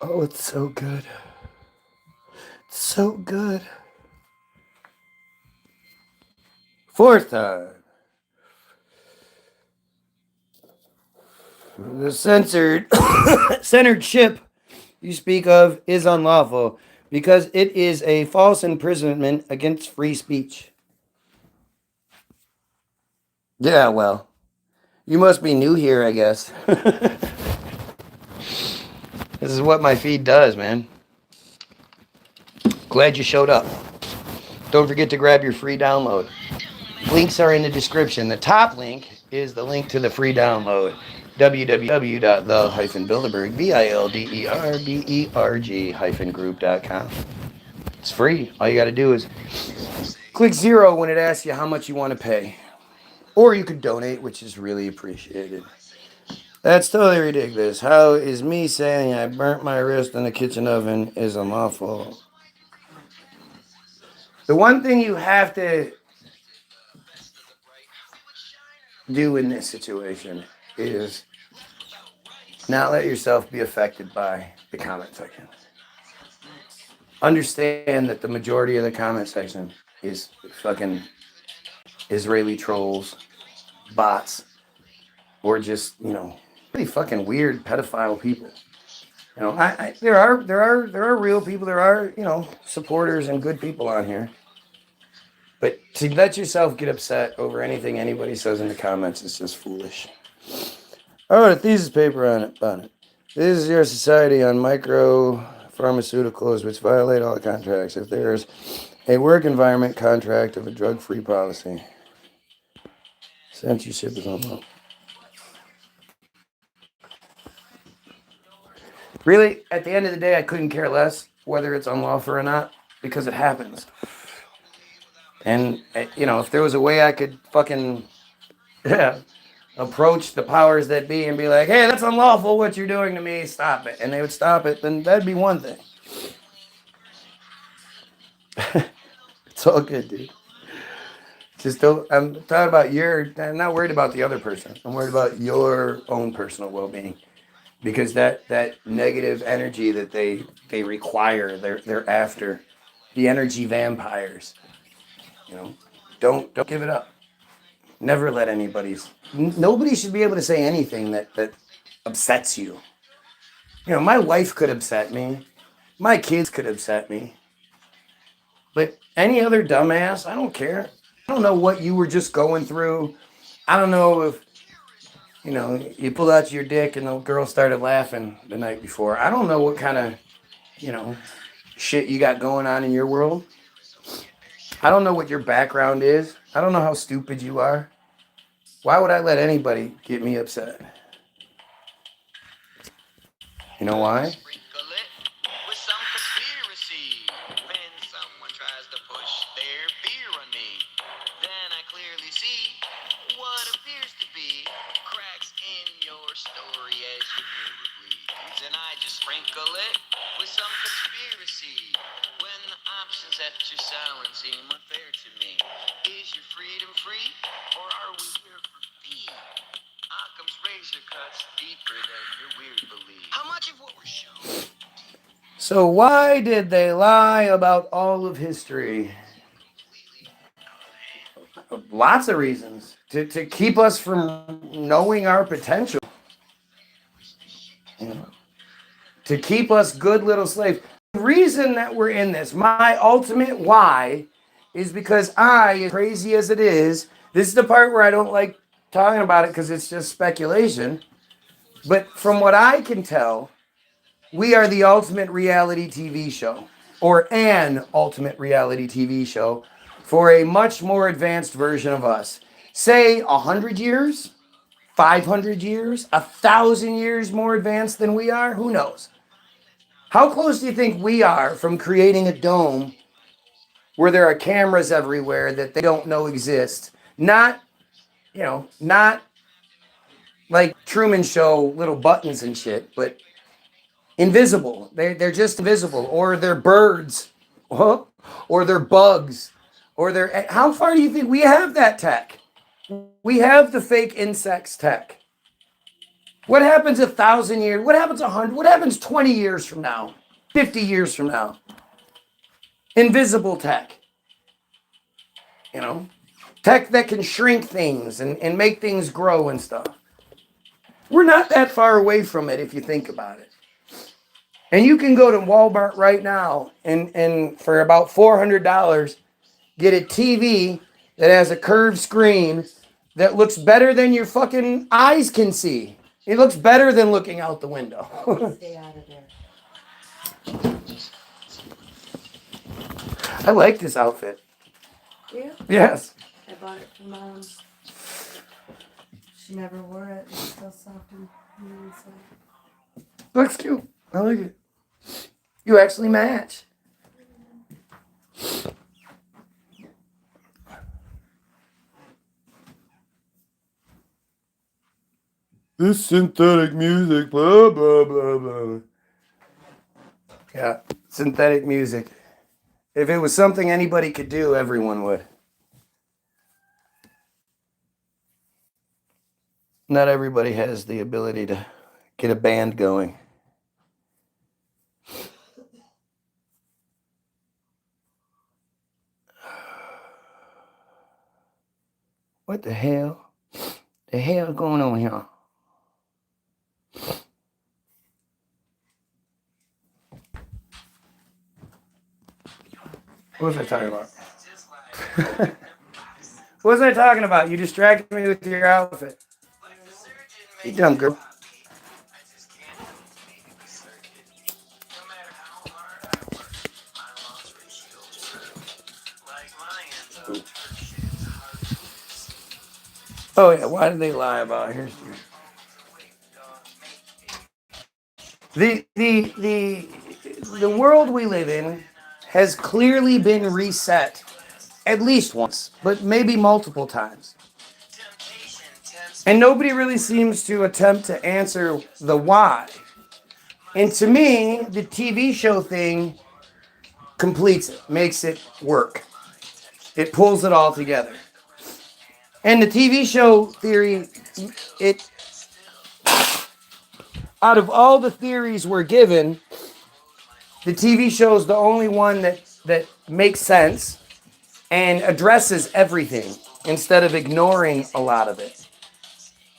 Oh, it's so good. It's so good. Fourth time. The centered ship you speak of is unlawful because it is a false imprisonment against free speech. Yeah, well, you must be new here, I guess. This is what my feed does, man. Glad you showed up. Don't forget to grab your free download. Links are in the description. The top link is the link to the free download. www.the-bilderberg-group.com. It's free. All you got to do is click 0 when it asks you how much you want to pay. Or you could donate, which is really appreciated. That's totally ridiculous. How is me saying I burnt my wrist in the kitchen oven is unlawful? The one thing you have to do in this situation is not let yourself be affected by the comment section. Understand that the majority of the comment section is fucking Israeli trolls, bots, or just, really fucking weird pedophile people. There are real people, there are, supporters and good people on here. But to let yourself get upset over anything anybody says in the comments is just foolish. I wrote a thesis paper on it. This is your society on micro-pharmaceuticals which violate all contracts. If there's a work environment contract of a drug-free policy, censorship is unlawful. Really, at the end of the day, I couldn't care less whether it's unlawful or not because it happens. And, if there was a way I could fucking approach the powers that be and be like, hey, that's unlawful what you're doing to me, stop it. And they would stop it, then that'd be one thing. It's all good, dude. Just don't, I'm talking about I'm not worried about the other person. I'm worried about your own personal well-being. Because that negative energy that they require, they're after, the energy vampires. Don't give it up. Never let nobody should be able to say anything that upsets you. My wife could upset me. My kids could upset me. But any other dumbass, I don't care. I don't know what you were just going through. I don't know if, you pulled out your dick and the girl started laughing the night before. I don't know what kind of, shit you got going on in your world. I don't know what your background is. I don't know how stupid you are. Why would I let anybody get me upset? You know why? Sprinkle it with some conspiracy. When someone tries to push their fear on me, then I clearly see what appears to be cracks in your story as your mirror bleeds. And I just sprinkle it with some conspiracy. When the options at your silence seem unfair to me, is your freedom free, or are we here for fee? Occam's razor cuts deeper than your weird belief. How much of what we're shown? So why did they lie about all of history? Lots of reasons. To keep us from knowing our potential. To keep us good little slaves. The reason that we're in this, my ultimate why, is because as crazy as it is, this is the part where I don't like talking about it because it's just speculation. But from what I can tell, we are the ultimate reality TV show, or an ultimate reality TV show for a much more advanced version of us. Say 100 years, 500 years, 1,000 years more advanced than we are? Who knows? How close do you think we are from creating a dome where there are cameras everywhere that they don't know exist? Not like Truman Show little buttons and shit, but invisible. They're just invisible, or they're birds, or they're bugs, or they're. How far do you think we have that tech? We have the fake insects tech. What happens 1,000 years? What happens 100? What happens 20 years from now? 50 years from now? Invisible tech. Tech that can shrink things and make things grow and stuff. We're not that far away from it if you think about it. And you can go to Walmart right now and for about $400 get a TV that has a curved screen that looks better than your fucking eyes can see. It looks better than looking out the window. Stay out of there. I like this outfit. Yeah? Yes. I bought it for Mom. She never wore it. It's so soft and inside. Looks cute. I like it. You actually match. This synthetic music, blah, blah, blah, blah. Yeah, synthetic music. If it was something anybody could do, everyone would. Not everybody has the ability to get a band going. What the hell? The hell is going on here? What was I talking about? What was I talking about? You distracted me with your outfit. You dumb girl. Oh yeah, why did they lie about here? The world we live in has clearly been reset at least once, but maybe multiple times. And nobody really seems to attempt to answer the why. And to me, the TV show thing completes it, makes it work. It pulls it all together. And the TV show theory, out of all the theories we're given, the TV show is the only one that makes sense and addresses everything instead of ignoring a lot of it.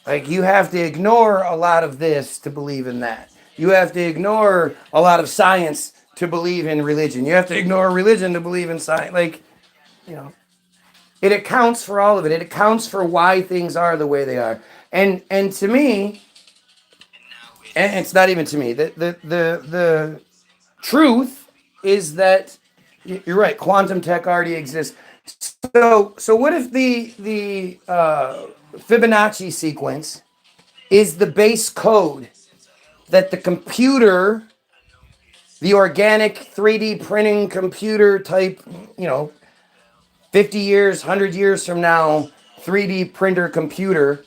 Like, you have to ignore a lot of this to believe in that. You have to ignore a lot of science to believe in religion. You have to ignore religion to believe in science. Like, you know, it accounts for all of it. It accounts for why things are the way they are. And to me, and it's not even to me, the truth is that you're right, quantum tech already exists. So what if the Fibonacci sequence is the base code that the computer, the organic 3D printing computer type, 50 years, 100 years from now, 3D printer computer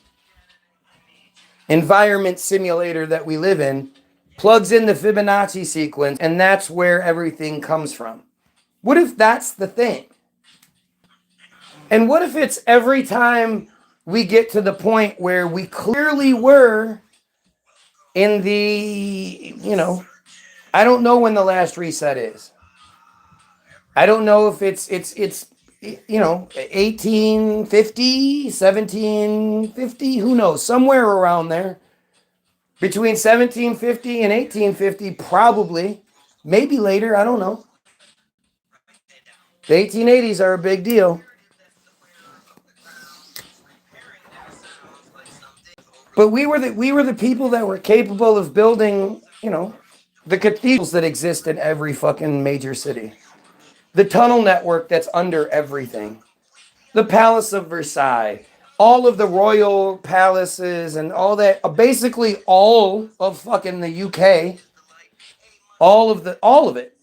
environment simulator that we live in, plugs in the Fibonacci sequence, and that's where everything comes from? What if that's the thing? And what if it's every time we get to the point where we clearly were in the, I don't know when the last reset is. I don't know if it's 1850, 1750, who knows, somewhere around there. Between 1750 and 1850, probably. Maybe later, I don't know. The 1880s are a big deal. But we were the people that were capable of building, the cathedrals that exist in every fucking major city. The tunnel network that's under everything. The Palace of Versailles. All of the royal palaces and all that. Basically all of fucking the UK. All of it.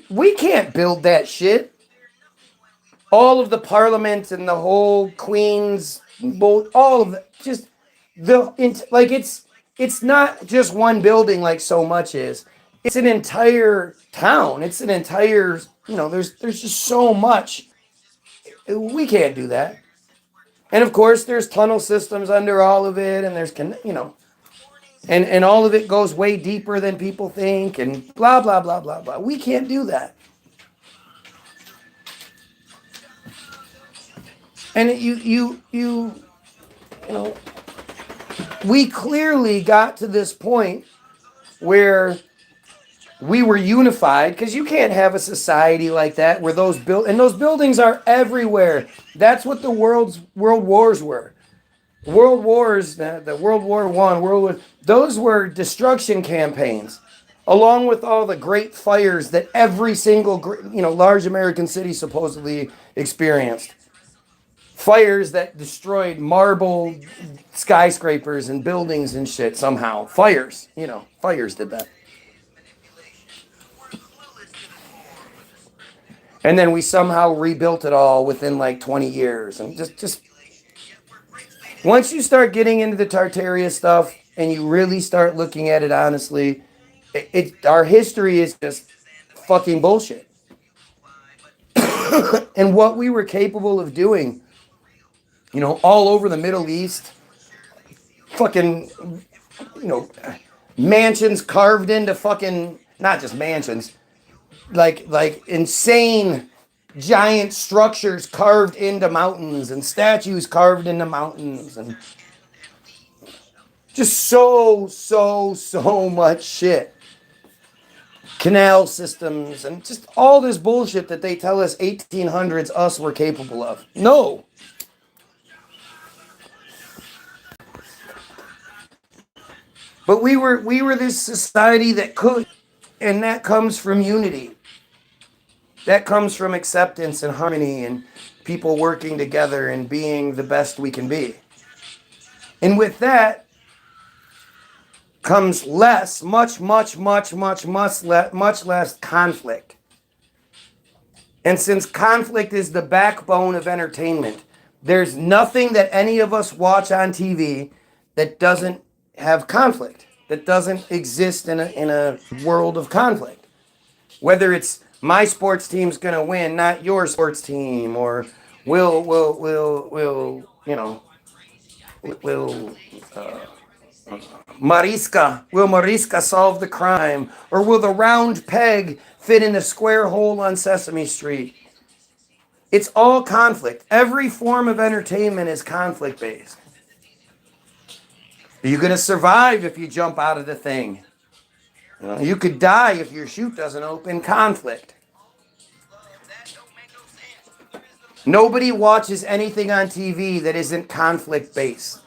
We can't build that shit. All of the parliament and the whole Queen's, all of it. Just it's not just one building like so much is. It's an entire town. It's an entire, there's just so much. We can't do that. And of course, there's tunnel systems under all of it, and there's, and all of it goes way deeper than people think, and blah, blah, blah, blah, blah. We can't do that. And we clearly got to this point where we were unified, because you can't have a society like that where those buildings are everywhere. That's what the world wars were. World wars, the World War I, those were destruction campaigns, along with all the great fires that every single large American city supposedly experienced. Fires that destroyed marble skyscrapers and buildings and shit somehow. Fires did that. And then we somehow rebuilt it all within like 20 years. And just once you start getting into the Tartaria stuff and you really start looking at it honestly, our history is just fucking bullshit. And what we were capable of doing, all over the Middle East, fucking, mansions carved into fucking, not just mansions, like insane giant structures carved into mountains and statues carved into mountains and just so much shit. Canal systems and just all this bullshit that they tell us 1800s us were capable of. No. But we were this society that could, and that comes from unity. That comes from acceptance and harmony and people working together and being the best we can be. And with that comes much less conflict. And since conflict is the backbone of entertainment, there's nothing that any of us watch on TV that doesn't have conflict, that doesn't exist in a world of conflict. Whether it's my sports team's gonna win, not your sports team, or will Mariska, will Mariska solve the crime? Or will the round peg fit in the square hole on Sesame Street? It's all conflict. Every form of entertainment is conflict based. Are you going to survive if you jump out of the thing? You could die if your chute doesn't open. Conflict. Nobody watches anything on TV that isn't conflict based.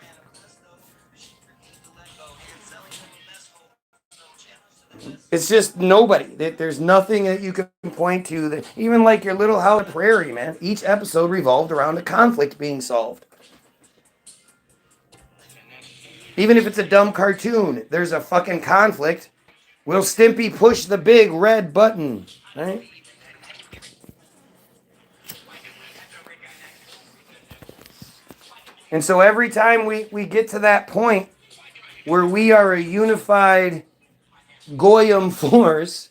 It's just nobody. There's nothing that you can point to that, even like your Little House on the Prairie, man. Each episode revolved around a conflict being solved. Even if it's a dumb cartoon, there's a fucking conflict. Will Stimpy push the big red button? Right? And so every time we get to that point where we are a unified Goyim force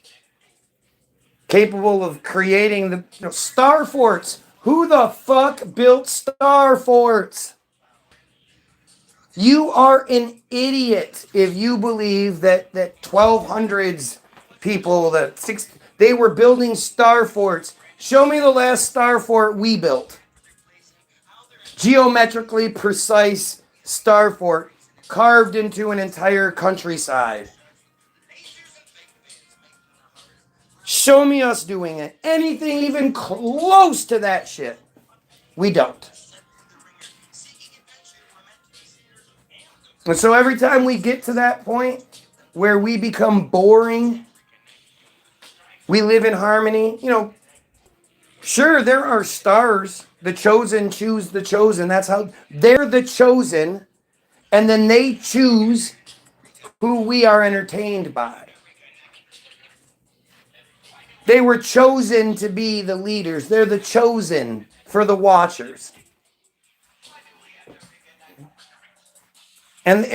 capable of creating the star forts. Who the fuck built star forts? You are an idiot if you believe that 1200s people, they were building star forts. Show me the last star fort we built. Geometrically precise star fort carved into an entire countryside. Show me us doing it. Anything even close to that shit. We don't. And so every time we get to that point where we become boring, we live in harmony. Sure, there are stars. The chosen choose the chosen. That's how they're the chosen. And then they choose who we are entertained by. They were chosen to be the leaders. They're the chosen for the watchers. And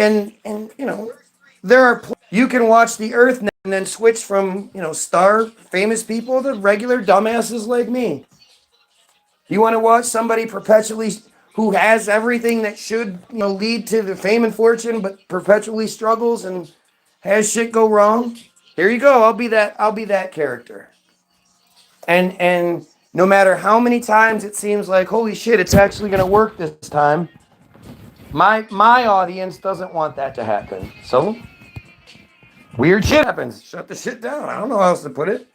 there are you can watch the Earth and then switch from, star famous people to regular dumbasses like me. You want to watch somebody perpetually who has everything that should, lead to the fame and fortune, but perpetually struggles and has shit go wrong? Here you go. I'll be that character. And no matter how many times it seems like, holy shit, it's actually going to work this time, my audience doesn't want that to happen. So weird shit happens. Shut the shit down. I don't know how else to put it.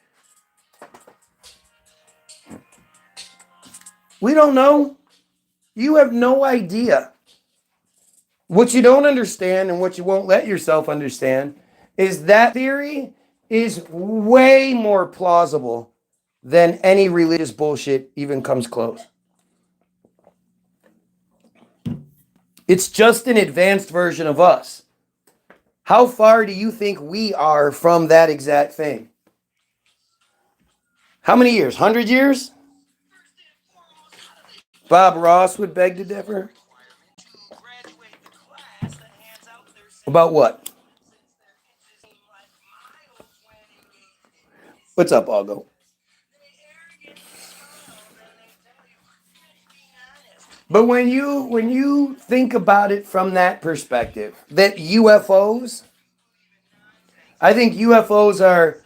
We don't know. You have no idea. What you don't understand and what you won't let yourself understand is that theory is way more plausible than any religious bullshit even comes close. It's just an advanced version of us. How far do you think we are from that exact thing? How many years? 100 years? Bob Ross would beg to differ. About what? What's up, Algo? But when you think about it from that perspective, that UFOs, I think UFOs are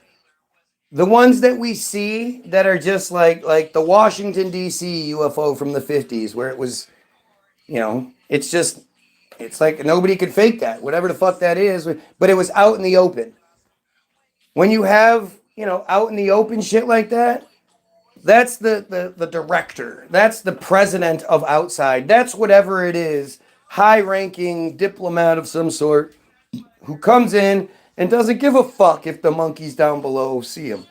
the ones that we see that are just like the Washington D.C. UFO from the 50s, where it was, it's like nobody could fake that, whatever the fuck that is, but it was out in the open. When you have, out in the open shit like that, that's the director. That's the president of outside. That's whatever it is, high-ranking diplomat of some sort who comes in and doesn't give a fuck if the monkeys down below see him.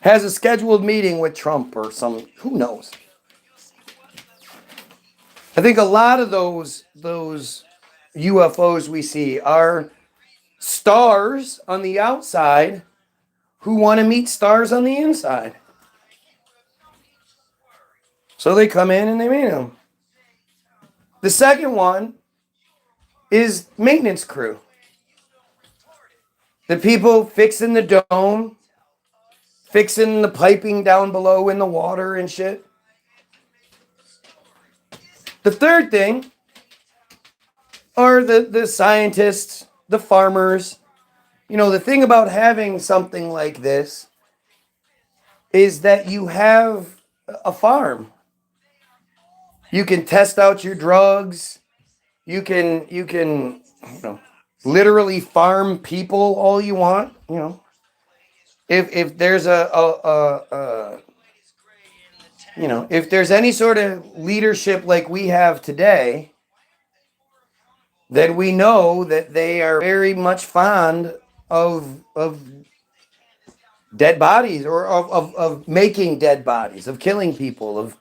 Has a scheduled meeting with Trump or who knows. I think a lot of those UFOs we see are stars on the outside who want to meet stars on the inside. So they come in and they meet them. The second one is maintenance crew. The people fixing the dome, fixing the piping down below in the water and shit. The third thing are the scientists, the farmers. The thing about having something like this is that you have a farm. You can test out your drugs. You can literally farm people all you want. If there's if there's any sort of leadership like we have today, then we know that they are very much fond of dead bodies, or of making dead bodies, of killing people, of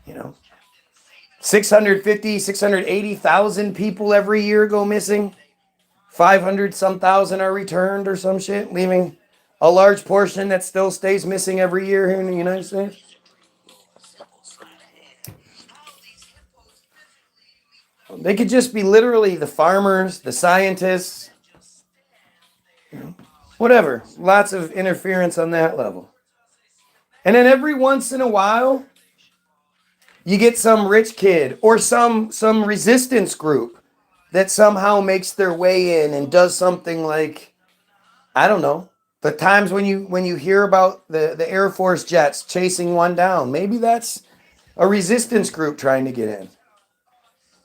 you know 680,000 people every year go missing. 500 some thousand are returned or some shit, leaving a large portion that still stays missing every year here in the United States. They could just be literally the farmers, the scientists, whatever. Lots of interference on that level. And then every once in a while, you get some rich kid or some resistance group that somehow makes their way in and does something like, I don't know, the times when you hear about the Air Force jets chasing one down. Maybe that's a resistance group trying to get in.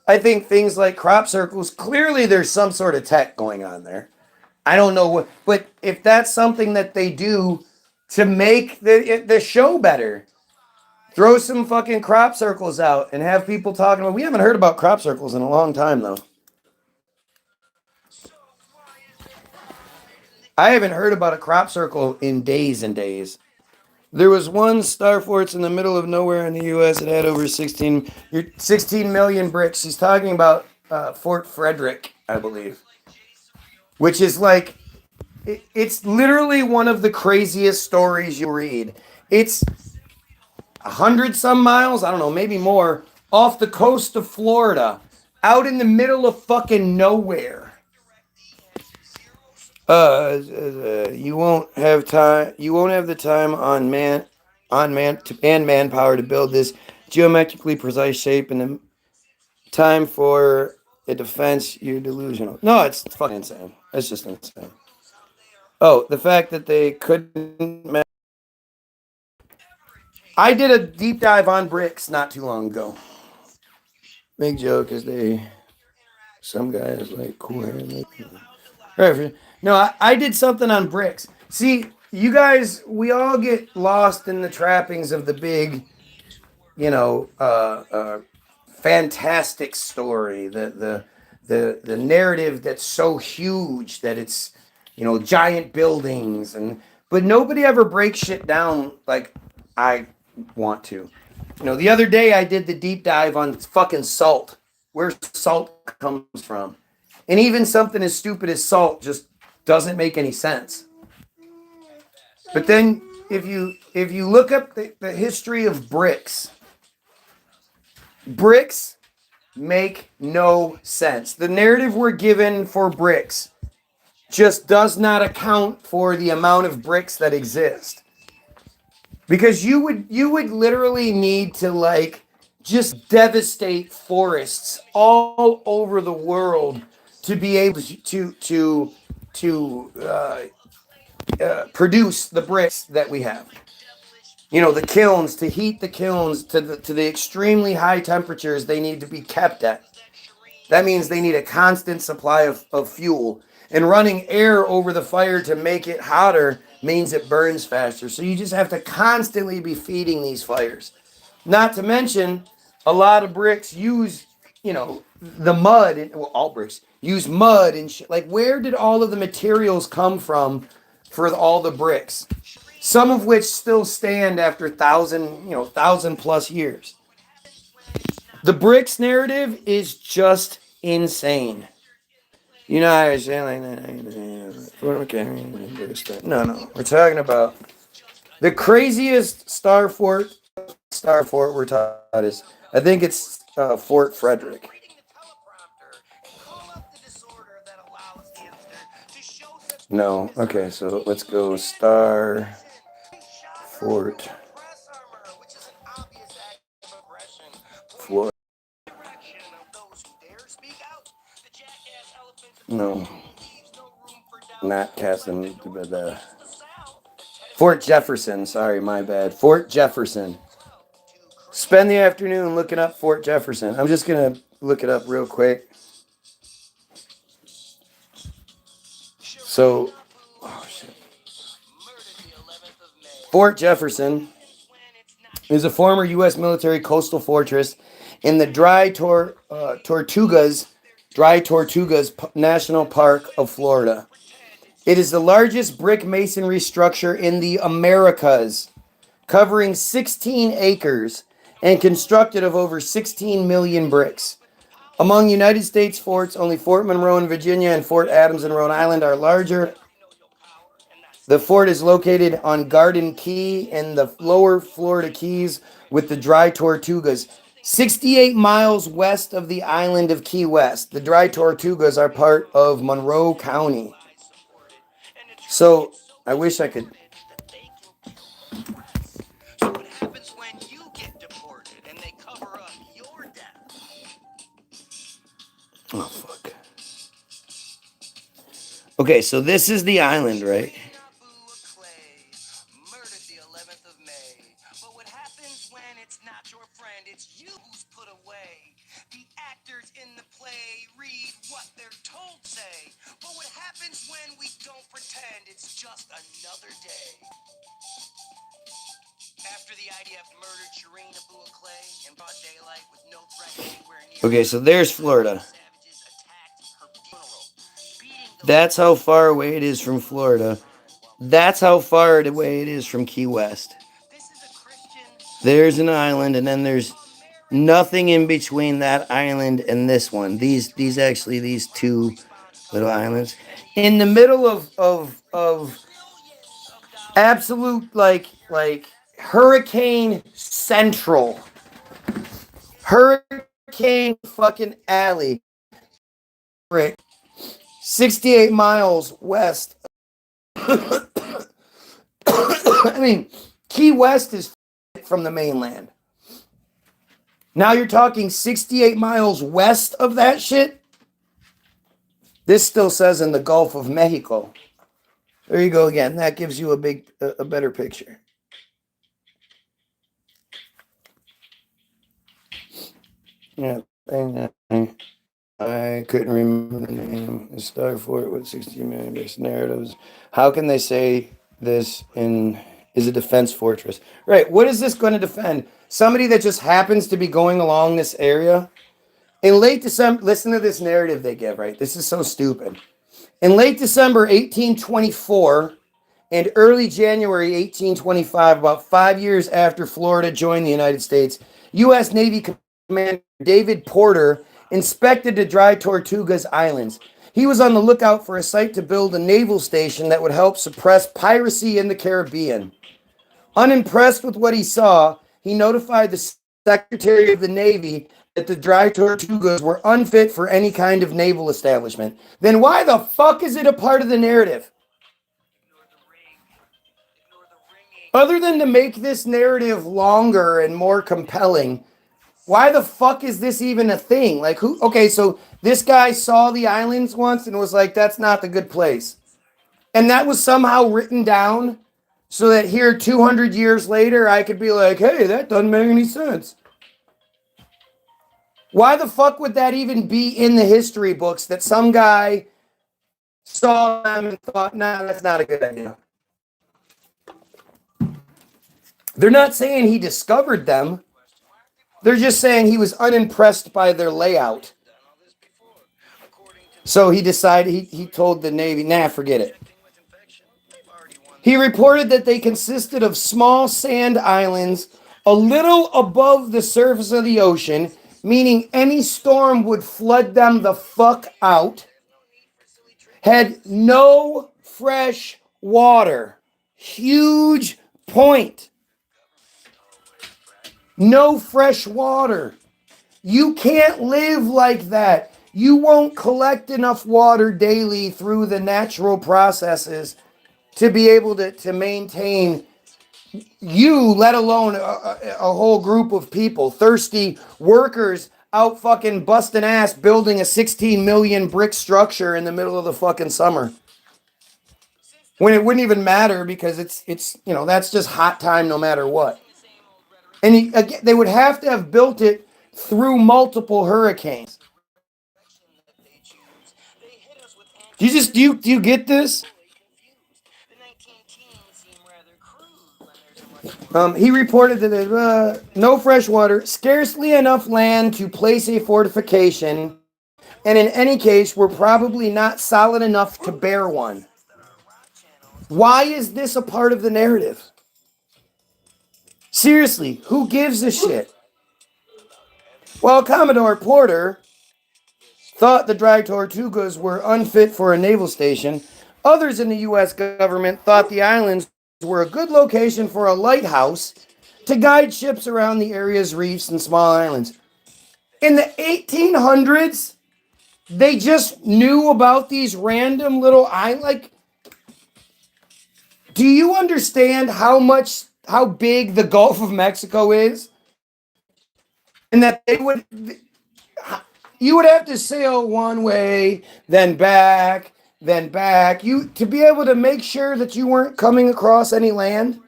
I think things like crop circles, clearly there's some sort of tech going on there. I don't know what, but if that's something that they do to make the show better, throw some fucking crop circles out and have people talking about. We haven't heard about crop circles in a long time, though. I haven't heard about a crop circle in days and days. There was one star forts in the middle of nowhere in the U.S. that had over 16 million bricks. He's talking about Fort Frederick, I believe, which is like, it's literally one of the craziest stories you'll read. It's 100 some miles, I don't know, maybe more, off the coast of Florida, out in the middle of fucking nowhere. You won't have time. You won't have the time and manpower to build this geometrically precise shape in the time for a defense. You're delusional. No, it's fucking insane. It's just insane. Oh, the fact that they couldn't. I did a deep dive on bricks not too long ago. Big joke is some guys like cool hair. No, I did something on bricks. See, you guys, we all get lost in the trappings of the big, fantastic story, the narrative that's so huge that it's, giant buildings, but nobody ever breaks shit down like I want to. The other day I did the deep dive on fucking salt, where salt comes from. And even something as stupid as salt just doesn't make any sense. But then if you look up the history of bricks make no sense. The narrative we're given for bricks just does not account for the amount of bricks that exist. Because you would literally need to just devastate forests all over the world to be able to produce the bricks that we have. The kilns, to heat the kilns to the extremely high temperatures they need to be kept at. That means they need a constant supply of fuel. And running air over the fire to make it hotter means it burns faster. So you just have to constantly be feeding these fires. Not to mention, a lot of bricks use, the mud, all bricks use mud and shit. Like, where did all of the materials come from for all the bricks? Some of which still stand after 1,000 plus years. The bricks narrative is just insane. I was saying no. We're talking about the craziest star fort we're taught is, I think it's Fort Frederick. No, okay, so let's go star fort Florida. No, not Castle. The Fort Jefferson. Sorry, my bad. Fort Jefferson. Spend the afternoon looking up Fort Jefferson. I'm just gonna look it up real quick. So, oh shit. Fort Jefferson is a former U.S. military coastal fortress in the Tortugas National Park of Florida. It is the largest brick masonry structure in the Americas, covering 16 acres and constructed of over 16 million bricks. Among United States forts, only Fort Monroe in Virginia and Fort Adams in Rhode Island are larger. The fort is located on Garden Key in the lower Florida Keys with the Dry Tortugas, 68 miles west of the island of Key West. The Dry Tortugas are part of Monroe County. So, I wish I could... So what happens when you get deported and they cover up your death? Oh, fuck. Okay, so this is the island, right? Murdered the 11th of May. But what happens when it's not your friend? It's you who's put away. The actors in the play read what they're told say. But what happens when we don't pretend? It's just another day. After the IDF murdered Shireen Abu Akleh in broad daylight with no threat anywhere near. Okay, so there's Florida. That's how far away it is from Florida. That's how far away it is from Key West. There's an island, and then there's nothing in between that island and this one. These two little islands. In the middle of absolute like Hurricane Central. Hurricane fucking Alley. 68 miles west. I mean, Key West is from the mainland. Now you're talking 68 miles west of that shit? This still says in the Gulf of Mexico. There you go again. That gives you a better picture. Yeah. I couldn't remember the name. The Star Fort with 16 million base narratives. How can they say this is a defense fortress? Right. What is this going to defend? Somebody that just happens to be going along this area? In late December, listen to this narrative they give, right? This is so stupid. In late December 1824 and early January 1825, about 5 years after Florida joined the United States, U.S. Navy Commander David Porter inspected the Dry Tortugas Islands. He was on the lookout for a site to build a naval station that would help suppress piracy in the Caribbean. Unimpressed with what he saw, he notified the Secretary of the Navy that the Dry Tortugas were unfit for any kind of naval establishment. Then why the fuck is it a part of the narrative? Other than to make this narrative longer and more compelling, why the fuck is this even a thing? Like, who? Okay, so this guy saw the islands once and was like, that's not the good place. And that was somehow written down so that here 200 years later, I could be like, hey, that doesn't make any sense. Why the fuck would that even be in the history books that some guy saw them and thought, nah, that's not a good idea? They're not saying he discovered them. They're just saying he was unimpressed by their layout. So he decided, he told the Navy, nah, forget it. He reported that they consisted of small sand islands a little above the surface of the ocean, meaning any storm would flood them the fuck out, had no fresh water. Huge point. No fresh water. You can't live like that. You won't collect enough water daily through the natural processes to be able to maintain you, let alone a whole group of people, thirsty workers out fucking busting ass building a 16 million brick structure in the middle of the fucking summer. When it wouldn't even matter because it's that's just hot time no matter what. And again, they would have to have built it through multiple hurricanes. Do you get this? He reported that no fresh water, scarcely enough land to place a fortification, and in any case, were probably not solid enough to bear one. Why is this a part of the narrative? Seriously, who gives a shit? Well, Commodore Porter thought the dry Tortugas were unfit for a naval station. Others in the U.S. government thought the islands were a good location for a lighthouse to guide ships around the area's reefs and small islands. In the 1800s, they just knew about these random little islands. Like, do you understand how big the Gulf of Mexico is? And that you would have to sail one way, then back, you to be able to make sure that you weren't coming across any land.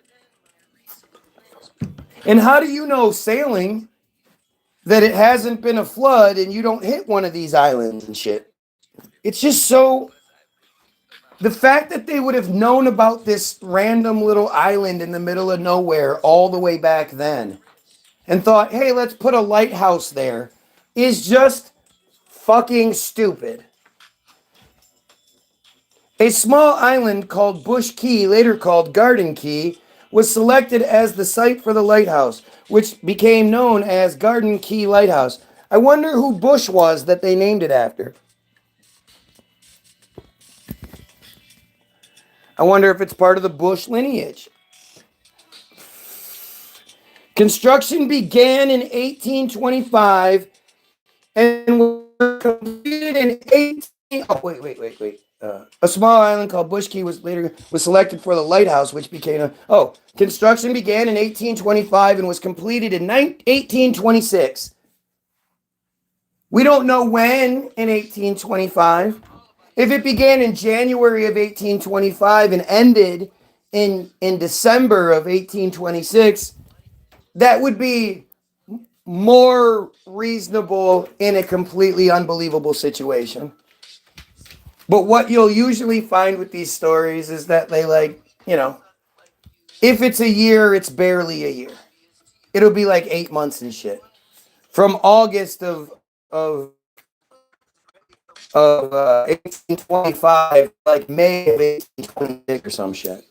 And how do you know sailing that it hasn't been a flood and you don't hit one of these islands and shit? It's just so. The fact that they would have known about this random little island in the middle of nowhere all the way back then and thought, hey, let's put a lighthouse there, is just fucking stupid. A small island called Bush Key, later called Garden Key, was selected as the site for the lighthouse, which became known as Garden Key Lighthouse. I wonder who Bush was that they named it after. I wonder if it's part of the Bush lineage. Construction began in 1825 and was completed in 18... Oh, wait. A small island called Bush Key was selected for the lighthouse, which became construction began in 1825 and was completed in 1826. We don't know when in 1825. If it began in January of 1825 and ended in December of 1826, that would be more reasonable in a completely unbelievable situation. But what you'll usually find with these stories is that they if it's a year, it's barely a year. It'll be like 8 months and shit. From August of 1825, like May of 1826 or some shit.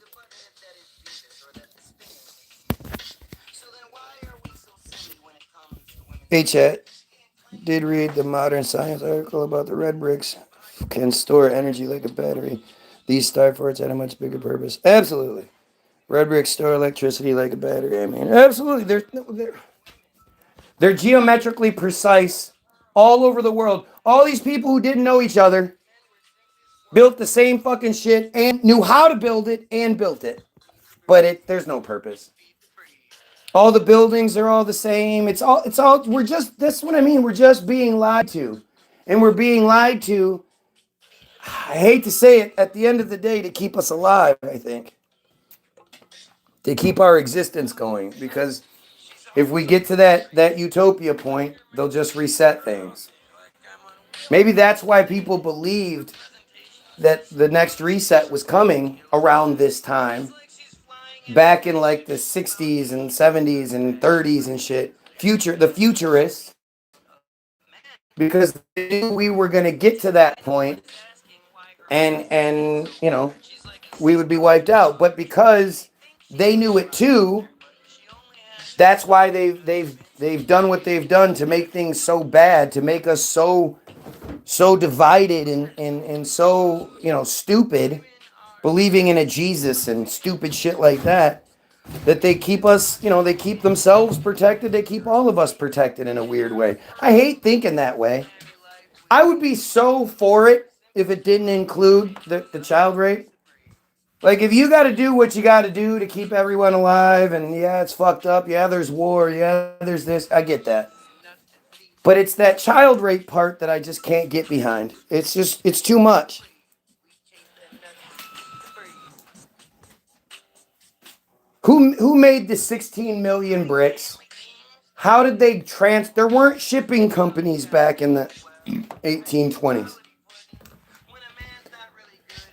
Hey, chat. Did read the Modern Science article about the red bricks can store energy like a battery. These star forts had a much bigger purpose. Absolutely. Red bricks store electricity like a battery. I mean, absolutely. They're geometrically precise all over the world. All these people who didn't know each other built the same fucking shit and knew how to build it and built it. But there's no purpose. All the buildings are all the same. That's what I mean. We're just being lied to. And we're being lied to, I hate to say it, at the end of the day, to keep us alive, I think. To keep our existence going. Because if we get to that utopia point, they'll just reset things. Maybe that's why people believed that the next reset was coming around this time. Back in like the 60s and 70s and 30s and shit. The futurists. Because they knew we were going to get to that point and we would be wiped out. But because they knew it too, that's why they've done what they've done to make things so bad, to make us so divided and so stupid, believing in a Jesus and stupid shit like that they keep us, they keep themselves protected, they keep all of us protected in a weird way. I hate thinking that way. I would be so for it if it didn't include the child rape. Like, if you got to do what you got to do to keep everyone alive, and yeah, it's fucked up, yeah, there's war, yeah, there's this, I get that. But it's that child rape part that I just can't get behind. It's too much. Who made the 16 million bricks? How did they there weren't shipping companies back in the 1820s.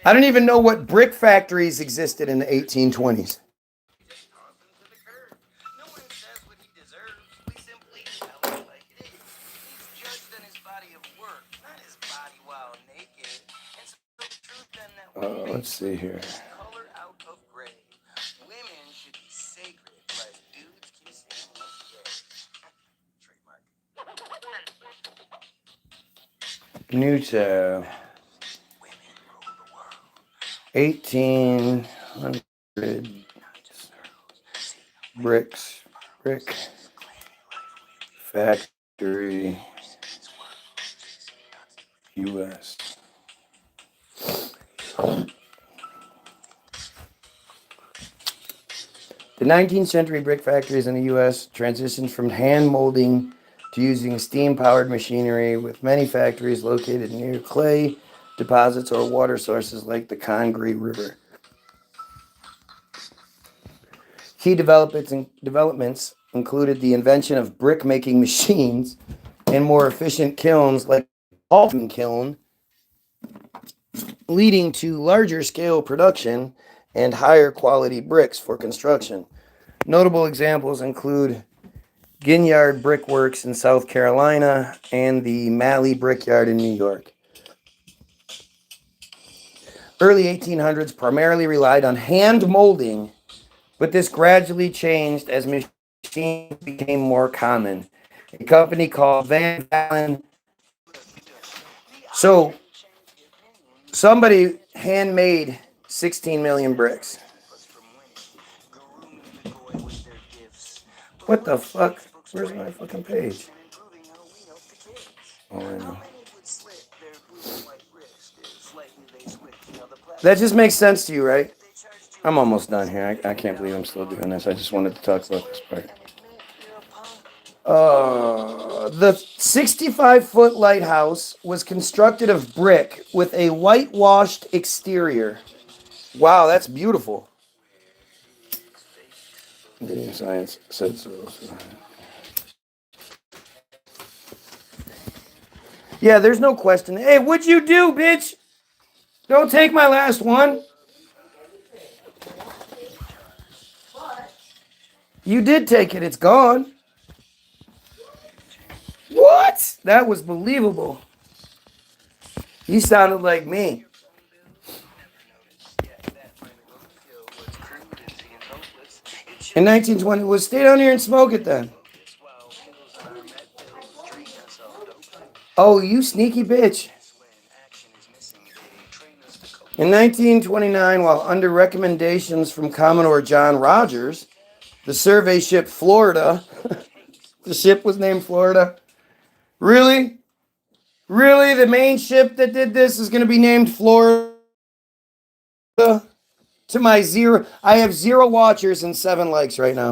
I don't even know what brick factories existed in the 1820s. Let's see here. Newtown. 1800 brick factory, U.S. The 19th century brick factories in the U.S. transitioned from hand molding to using steam-powered machinery, with many factories located near clay deposits or water sources like the Congaree River. Key developments included the invention of brick-making machines and more efficient kilns like the Holman kiln, leading to larger scale production and higher quality bricks for construction. Notable examples include Ginyard Brickworks in South Carolina and the Malley Brickyard in New York. Early 1800s primarily relied on hand molding, but this gradually changed as machines became more common. A company called Van Valen. So, somebody handmade 16 million bricks. What the fuck? Where's my fucking page? Oh, I know. That just makes sense to you, right? I'm almost done here. I can't believe I'm still doing this. I just wanted to talk about this part. The 65-foot lighthouse was constructed of brick with a whitewashed exterior. Wow, that's beautiful. Science said so. Yeah, there's no question. Hey, what'd you do, bitch? Don't take my last one. You did take it. It's gone. What? That was believable. You sounded like me. In 1920, well, stay down here and smoke it then. Oh, you sneaky bitch. In 1929, while under recommendations from Commodore John Rogers, the survey ship Florida, the ship was named Florida. Really? Really? The main ship that did this is going to be named Florida? To my zero, I have 0 watchers and 7 likes right now.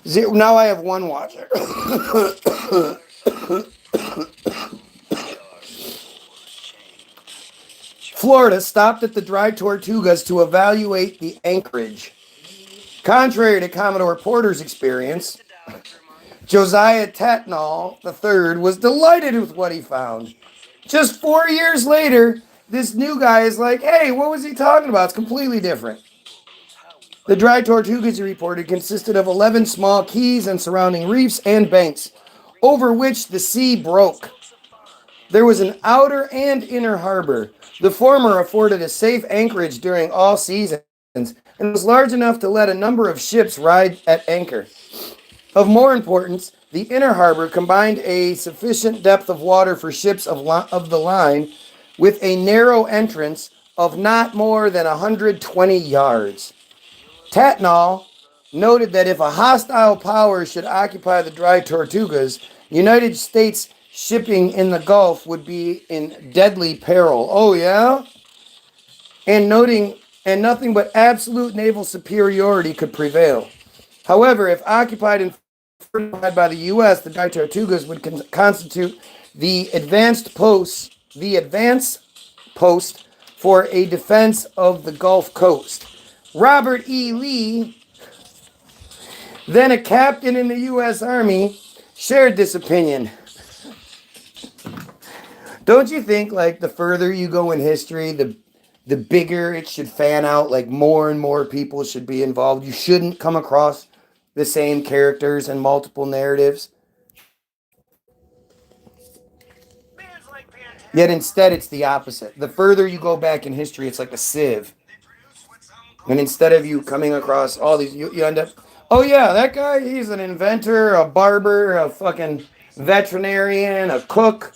Now I have 1 watcher. Florida stopped at the Dry Tortugas to evaluate the anchorage. Contrary to Commodore Porter's experience, Josiah Tatnall III was delighted with what he found. Just 4 years later, this new guy is like, hey, what was he talking about? It's completely different. The Dry Tortugas, he reported, consisted of 11 small keys and surrounding reefs and banks, over which the sea broke. There was an outer and inner harbor. The former afforded a safe anchorage during all seasons and was large enough to let a number of ships ride at anchor. Of more importance, the inner harbor combined a sufficient depth of water for ships of the line with a narrow entrance of not more than 120 yards. Tatnall noted that if a hostile power should occupy the Dry Tortugas, United States shipping in the Gulf would be in deadly peril. Oh, yeah? And nothing but absolute naval superiority could prevail. However, if occupied and fortified by the U.S., the Dry Tortugas would constitute the advanced post for a defense of the Gulf Coast. Robert E. Lee, then a captain in the U.S. Army, shared this opinion. Don't you think, like, the further you go in history, the bigger it should fan out, like more and more people should be involved? You shouldn't come across the same characters and multiple narratives. Yet instead it's the opposite. The further you go back in history, it's like a sieve. And instead of you coming across all these, you end up, oh yeah, that guy, he's an inventor, a barber, a fucking veterinarian, a cook,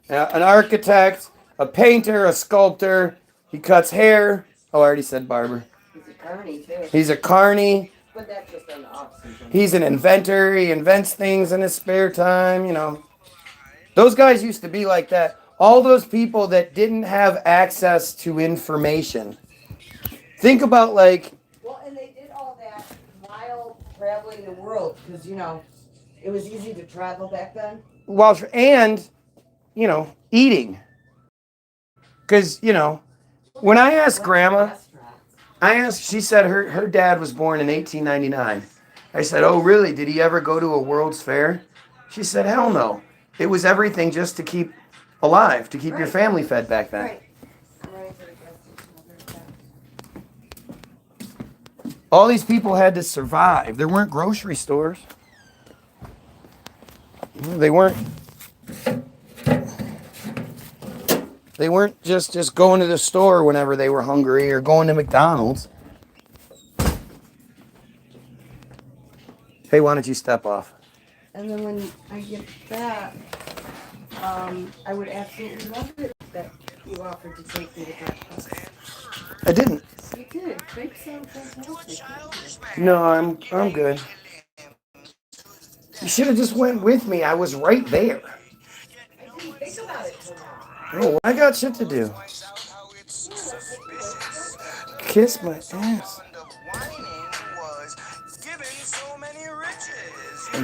an architect, a painter, a sculptor. He cuts hair. Oh, I already said barber. He's a carny too. He's a carny. But that's just on the off season. He's an inventor. He invents things in his spare time, you know. Those guys used to be like that. All those people that didn't have access to information. Think about, like... Well, and they did all that while traveling the world, because, you know, it was easy to travel back then. And, you know, eating. Because, you know, when I asked Grandma, she said her dad was born in 1899. I said, oh, really? Did he ever go to a World's Fair? She said, hell no. It was everything just to keep alive, to keep your family fed back then. Right. All these people had to survive. There weren't grocery stores. They weren't just going to the store whenever they were hungry or going to McDonald's. Hey, why don't you step off? And then when I get back, I would absolutely love it that you offered to take me to breakfast. I didn't. You did. Bakes sound fantastic. No, I'm good. You should have just went with me. I was right there. I didn't think about it till now. Oh, I got shit to do. Kiss my ass.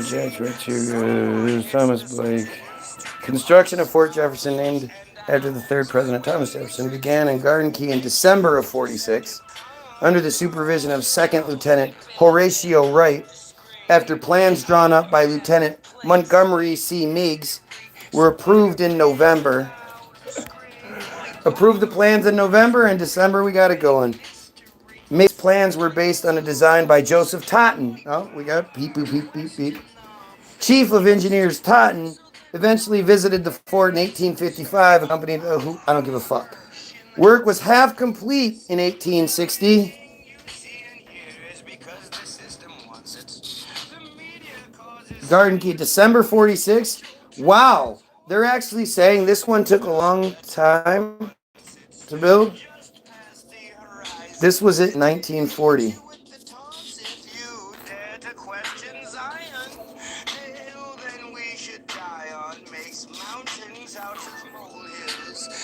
Judge Richard Thomas Blake. Construction of Fort Jefferson, named after the third president Thomas Jefferson, began in Garden Key in December of 46 under the supervision of Second Lieutenant Horatio Wright, after plans drawn up by Lieutenant Montgomery C. Meigs were approved in November. Approved the plans in November, and December we got it going. Meigs' plans were based on a design by Joseph Totten. Oh, we got beep, beep, beep, beep, beep. Chief of Engineers Totten eventually visited the fort in 1855, accompanied I don't give a fuck. Work was half complete in 1860. Garden Key, December 46. Wow, they're actually saying this one took a long time to build. This was it in 1940.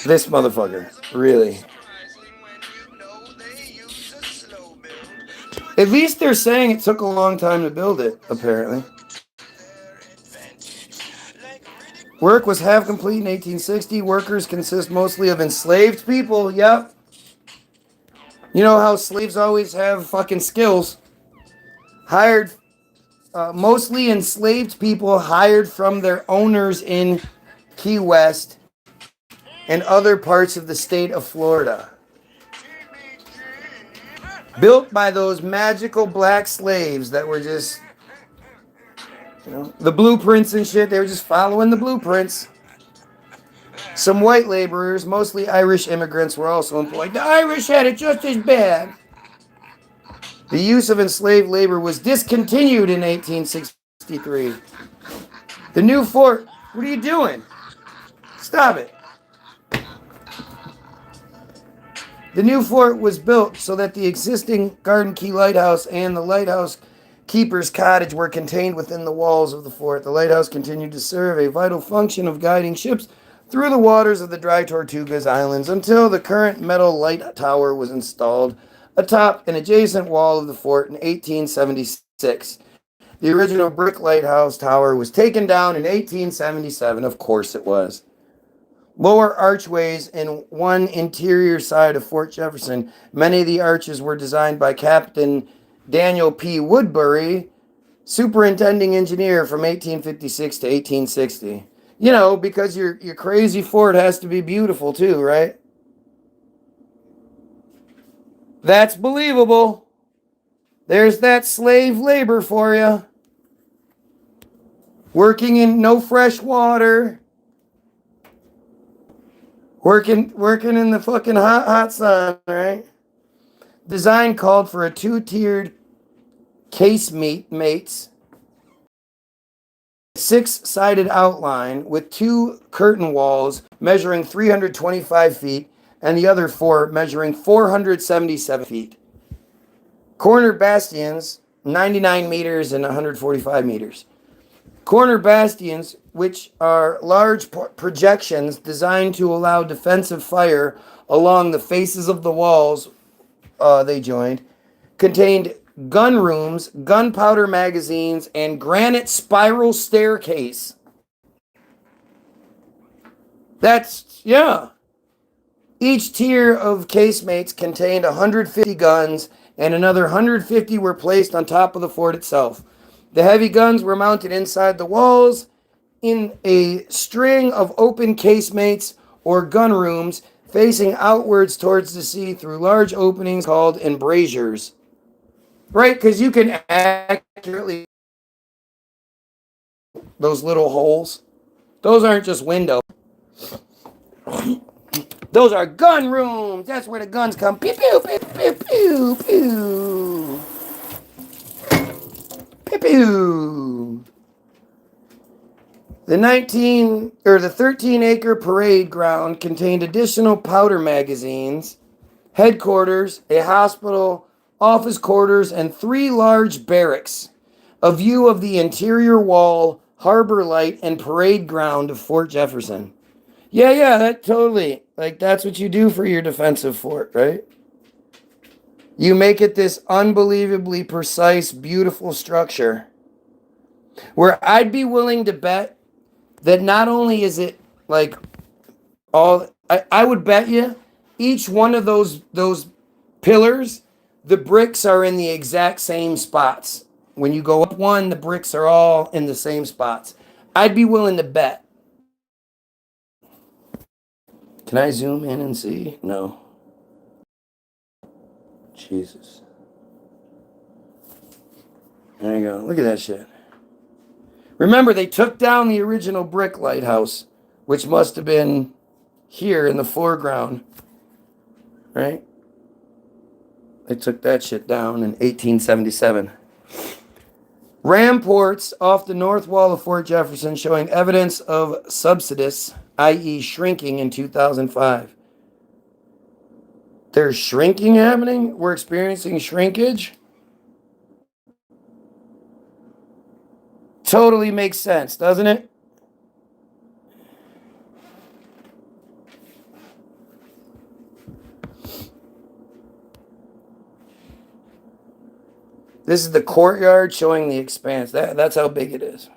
This motherfucker, really. At least they're saying it took a long time to build it, apparently. Work was half complete in 1860. Workers consist mostly of enslaved people. Yep. You know how slaves always have fucking skills. Mostly enslaved people hired from their owners in Key West and other parts of the state of Florida. Built by those magical black slaves that were just, you know, the blueprints and shit. They were just following the blueprints. Some white laborers, mostly Irish immigrants, were also employed. The Irish had it just as bad. The use of enslaved labor was discontinued in 1863. The new fort, what are you doing? Stop it. The new fort was built so that the existing Garden Key Lighthouse and the lighthouse keeper's cottage were contained within the walls of the fort. The lighthouse continued to serve a vital function of guiding ships through the waters of the Dry Tortugas Islands until the current metal light tower was installed atop an adjacent wall of the fort in 1876. 1866. The original brick lighthouse tower was taken down in 1877. Of course it was. Lower archways in one interior side of Fort Jefferson. Many of the arches were designed by Captain Daniel P. Woodbury, superintending engineer from 1856 to 1860. You know, because your crazy fort has to be beautiful too, right? That's believable. There's that slave labor for you. Working in no fresh water. Working in the fucking hot sun, right? Design called for a two-tiered casemates, six-sided outline with two curtain walls measuring 325 feet and the other four measuring 477 feet. Corner bastions, 99 meters and 145 meters. Corner bastions, which are large projections designed to allow defensive fire along the faces of the walls they joined, contained gun rooms, gunpowder magazines, and granite spiral staircase. Yeah. Each tier of casemates contained 150 guns, and another 150 were placed on top of the fort itself. The heavy guns were mounted inside the walls in a string of open casemates or gun rooms facing outwards towards the sea through large openings called embrasures. Right, because you can accurately those little holes. Those aren't just windows. Those are gun rooms. That's where the guns come. Pew, pew, pew, pew, pew, pew. Pew, pew. The 13-acre parade ground contained additional powder magazines, headquarters, a hospital, office quarters, and 3 large barracks. A view of the interior wall, harbor light, and parade ground of Fort Jefferson. Yeah, that totally. Like, that's what you do for your defensive fort, right? You make it this unbelievably precise, beautiful structure where I'd be willing to bet that not only is it like I would bet you each one of those pillars, the bricks are in the exact same spots. When you go up one, the bricks are all in the same spots. I'd be willing to bet. Can I zoom in and see? No. Jesus. There you go. Look at that shit. Remember, they took down the original brick lighthouse, which must have been here in the foreground, right? They took that shit down in 1877. Ramports off the north wall of Fort Jefferson showing evidence of subsidence, i.e. shrinking in 2005. There's shrinking happening? We're experiencing shrinkage? Totally makes sense, doesn't it? This is the courtyard showing the expanse. That's how big it is.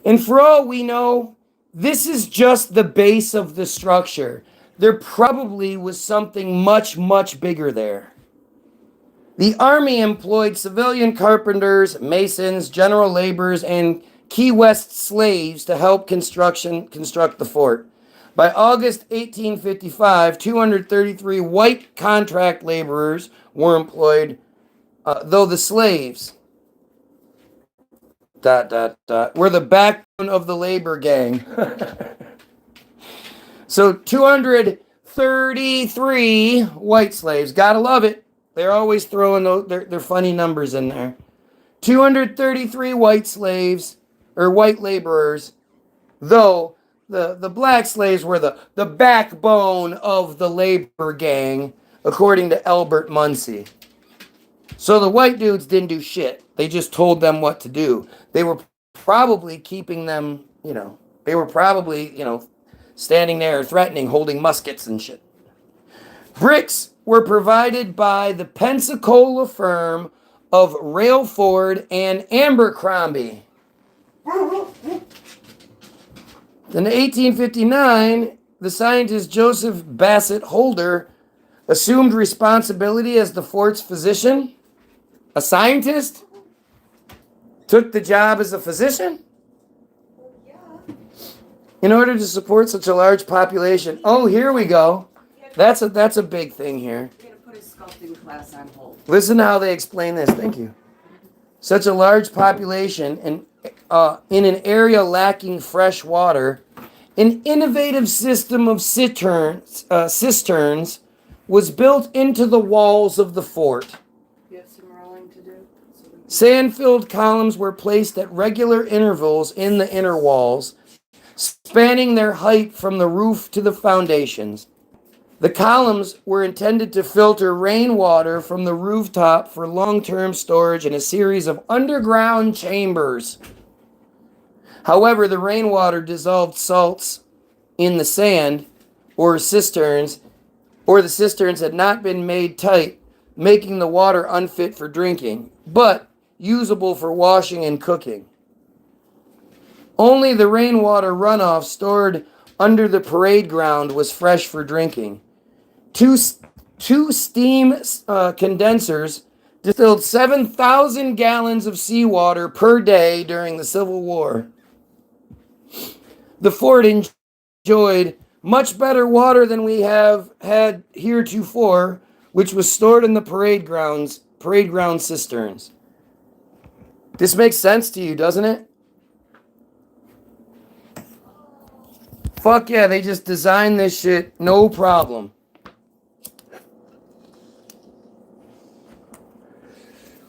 And for all we know, this is just the base of the structure. There probably was something much, much bigger there. The Army employed civilian carpenters, masons, general laborers, and Key West slaves to help construct the fort. By August 1855, 233 white contract laborers were employed, though the slaves were the backbone of the labor gang. So 233 white slaves. Gotta love it. They're always throwing their funny numbers in there. 233 white slaves, or white laborers, though the black slaves were the backbone of the labor gang, according to Albert Munsey. So the white dudes didn't do shit. They just told them what to do. They were probably keeping them, standing there threatening, holding muskets and shit. Bricks were provided by the Pensacola firm of Railford and Abercrombie. In 1859, the scientist Joseph Bassett Holder assumed responsibility as the fort's physician. A scientist took the job as a physician in order to support such a large population. Oh, here we go. That's a big thing here. We're gonna put his sculpting class on hold. Listen to how they explain this. Thank you. Such a large population and in an area lacking fresh water, an innovative system of cisterns was built into the walls of the fort. You have some rolling to do? Sand-filled columns were placed at regular intervals in the inner walls, spanning their height from the roof to the foundations. The columns were intended to filter rainwater from the rooftop for long-term storage in a series of underground chambers. However, the rainwater dissolved salts in the sand or the cisterns had not been made tight, making the water unfit for drinking, but usable for washing and cooking. Only the rainwater runoff stored under the parade ground was fresh for drinking. Two steam condensers distilled 7,000 gallons of seawater per day during the Civil War. The fort enjoyed much better water than we have had heretofore, which was stored in the parade ground cisterns. This makes sense to you, doesn't it? Fuck yeah, they just designed this shit, no problem.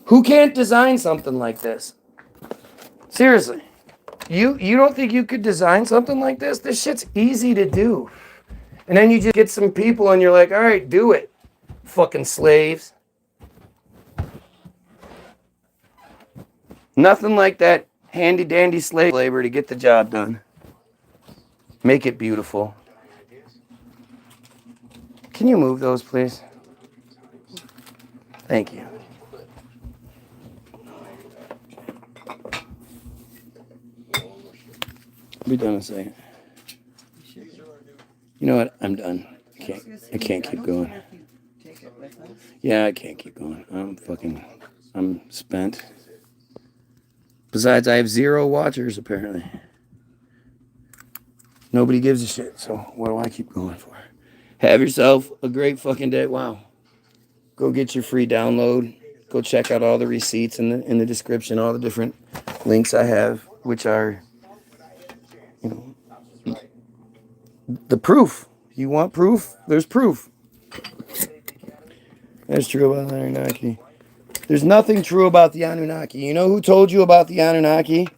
Who can't design something like this? Seriously. You don't think you could design something like this? This shit's easy to do. And then you just get some people and you're like, all right, do it. Fucking slaves. Nothing like that handy dandy slave labor to get the job done. Make it beautiful. Can you move those, please? Thank you. I'll be done in a second. You know what? I'm done. I can't keep going. Yeah, I can't keep going. I'm spent. Besides, I have 0 watchers, apparently. Nobody gives a shit, so what do I keep going for? Have yourself a great fucking day. Wow. Go get your free download. Go check out all the receipts in the description, all the different links I have, which are, the proof. You want proof? There's proof. That's true about the Anunnaki. There's nothing true about the Anunnaki. You know who told you about the Anunnaki?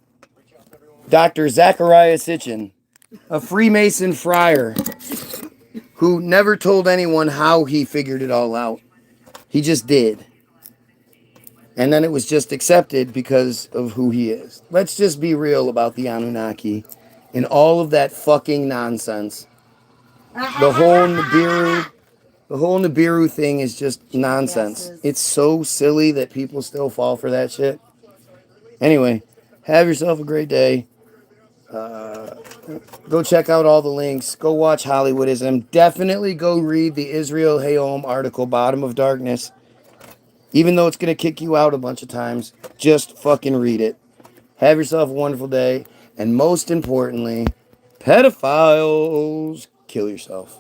Dr. Zachariah Sitchin, a Freemason friar who never told anyone how he figured it all out. He just did. And then it was just accepted because of who he is. Let's just be real about the Anunnaki and all of that fucking nonsense. The whole Nibiru thing is just nonsense. It's so silly that people still fall for that shit. Anyway, have yourself a great day. Go check out all the links. Go watch Hollywoodism. Definitely go read the Israel Hayom article, Bottom of Darkness. Even though it's going to kick you out a bunch of times, just fucking read it. Have yourself a wonderful day. And most importantly, pedophiles, kill yourself.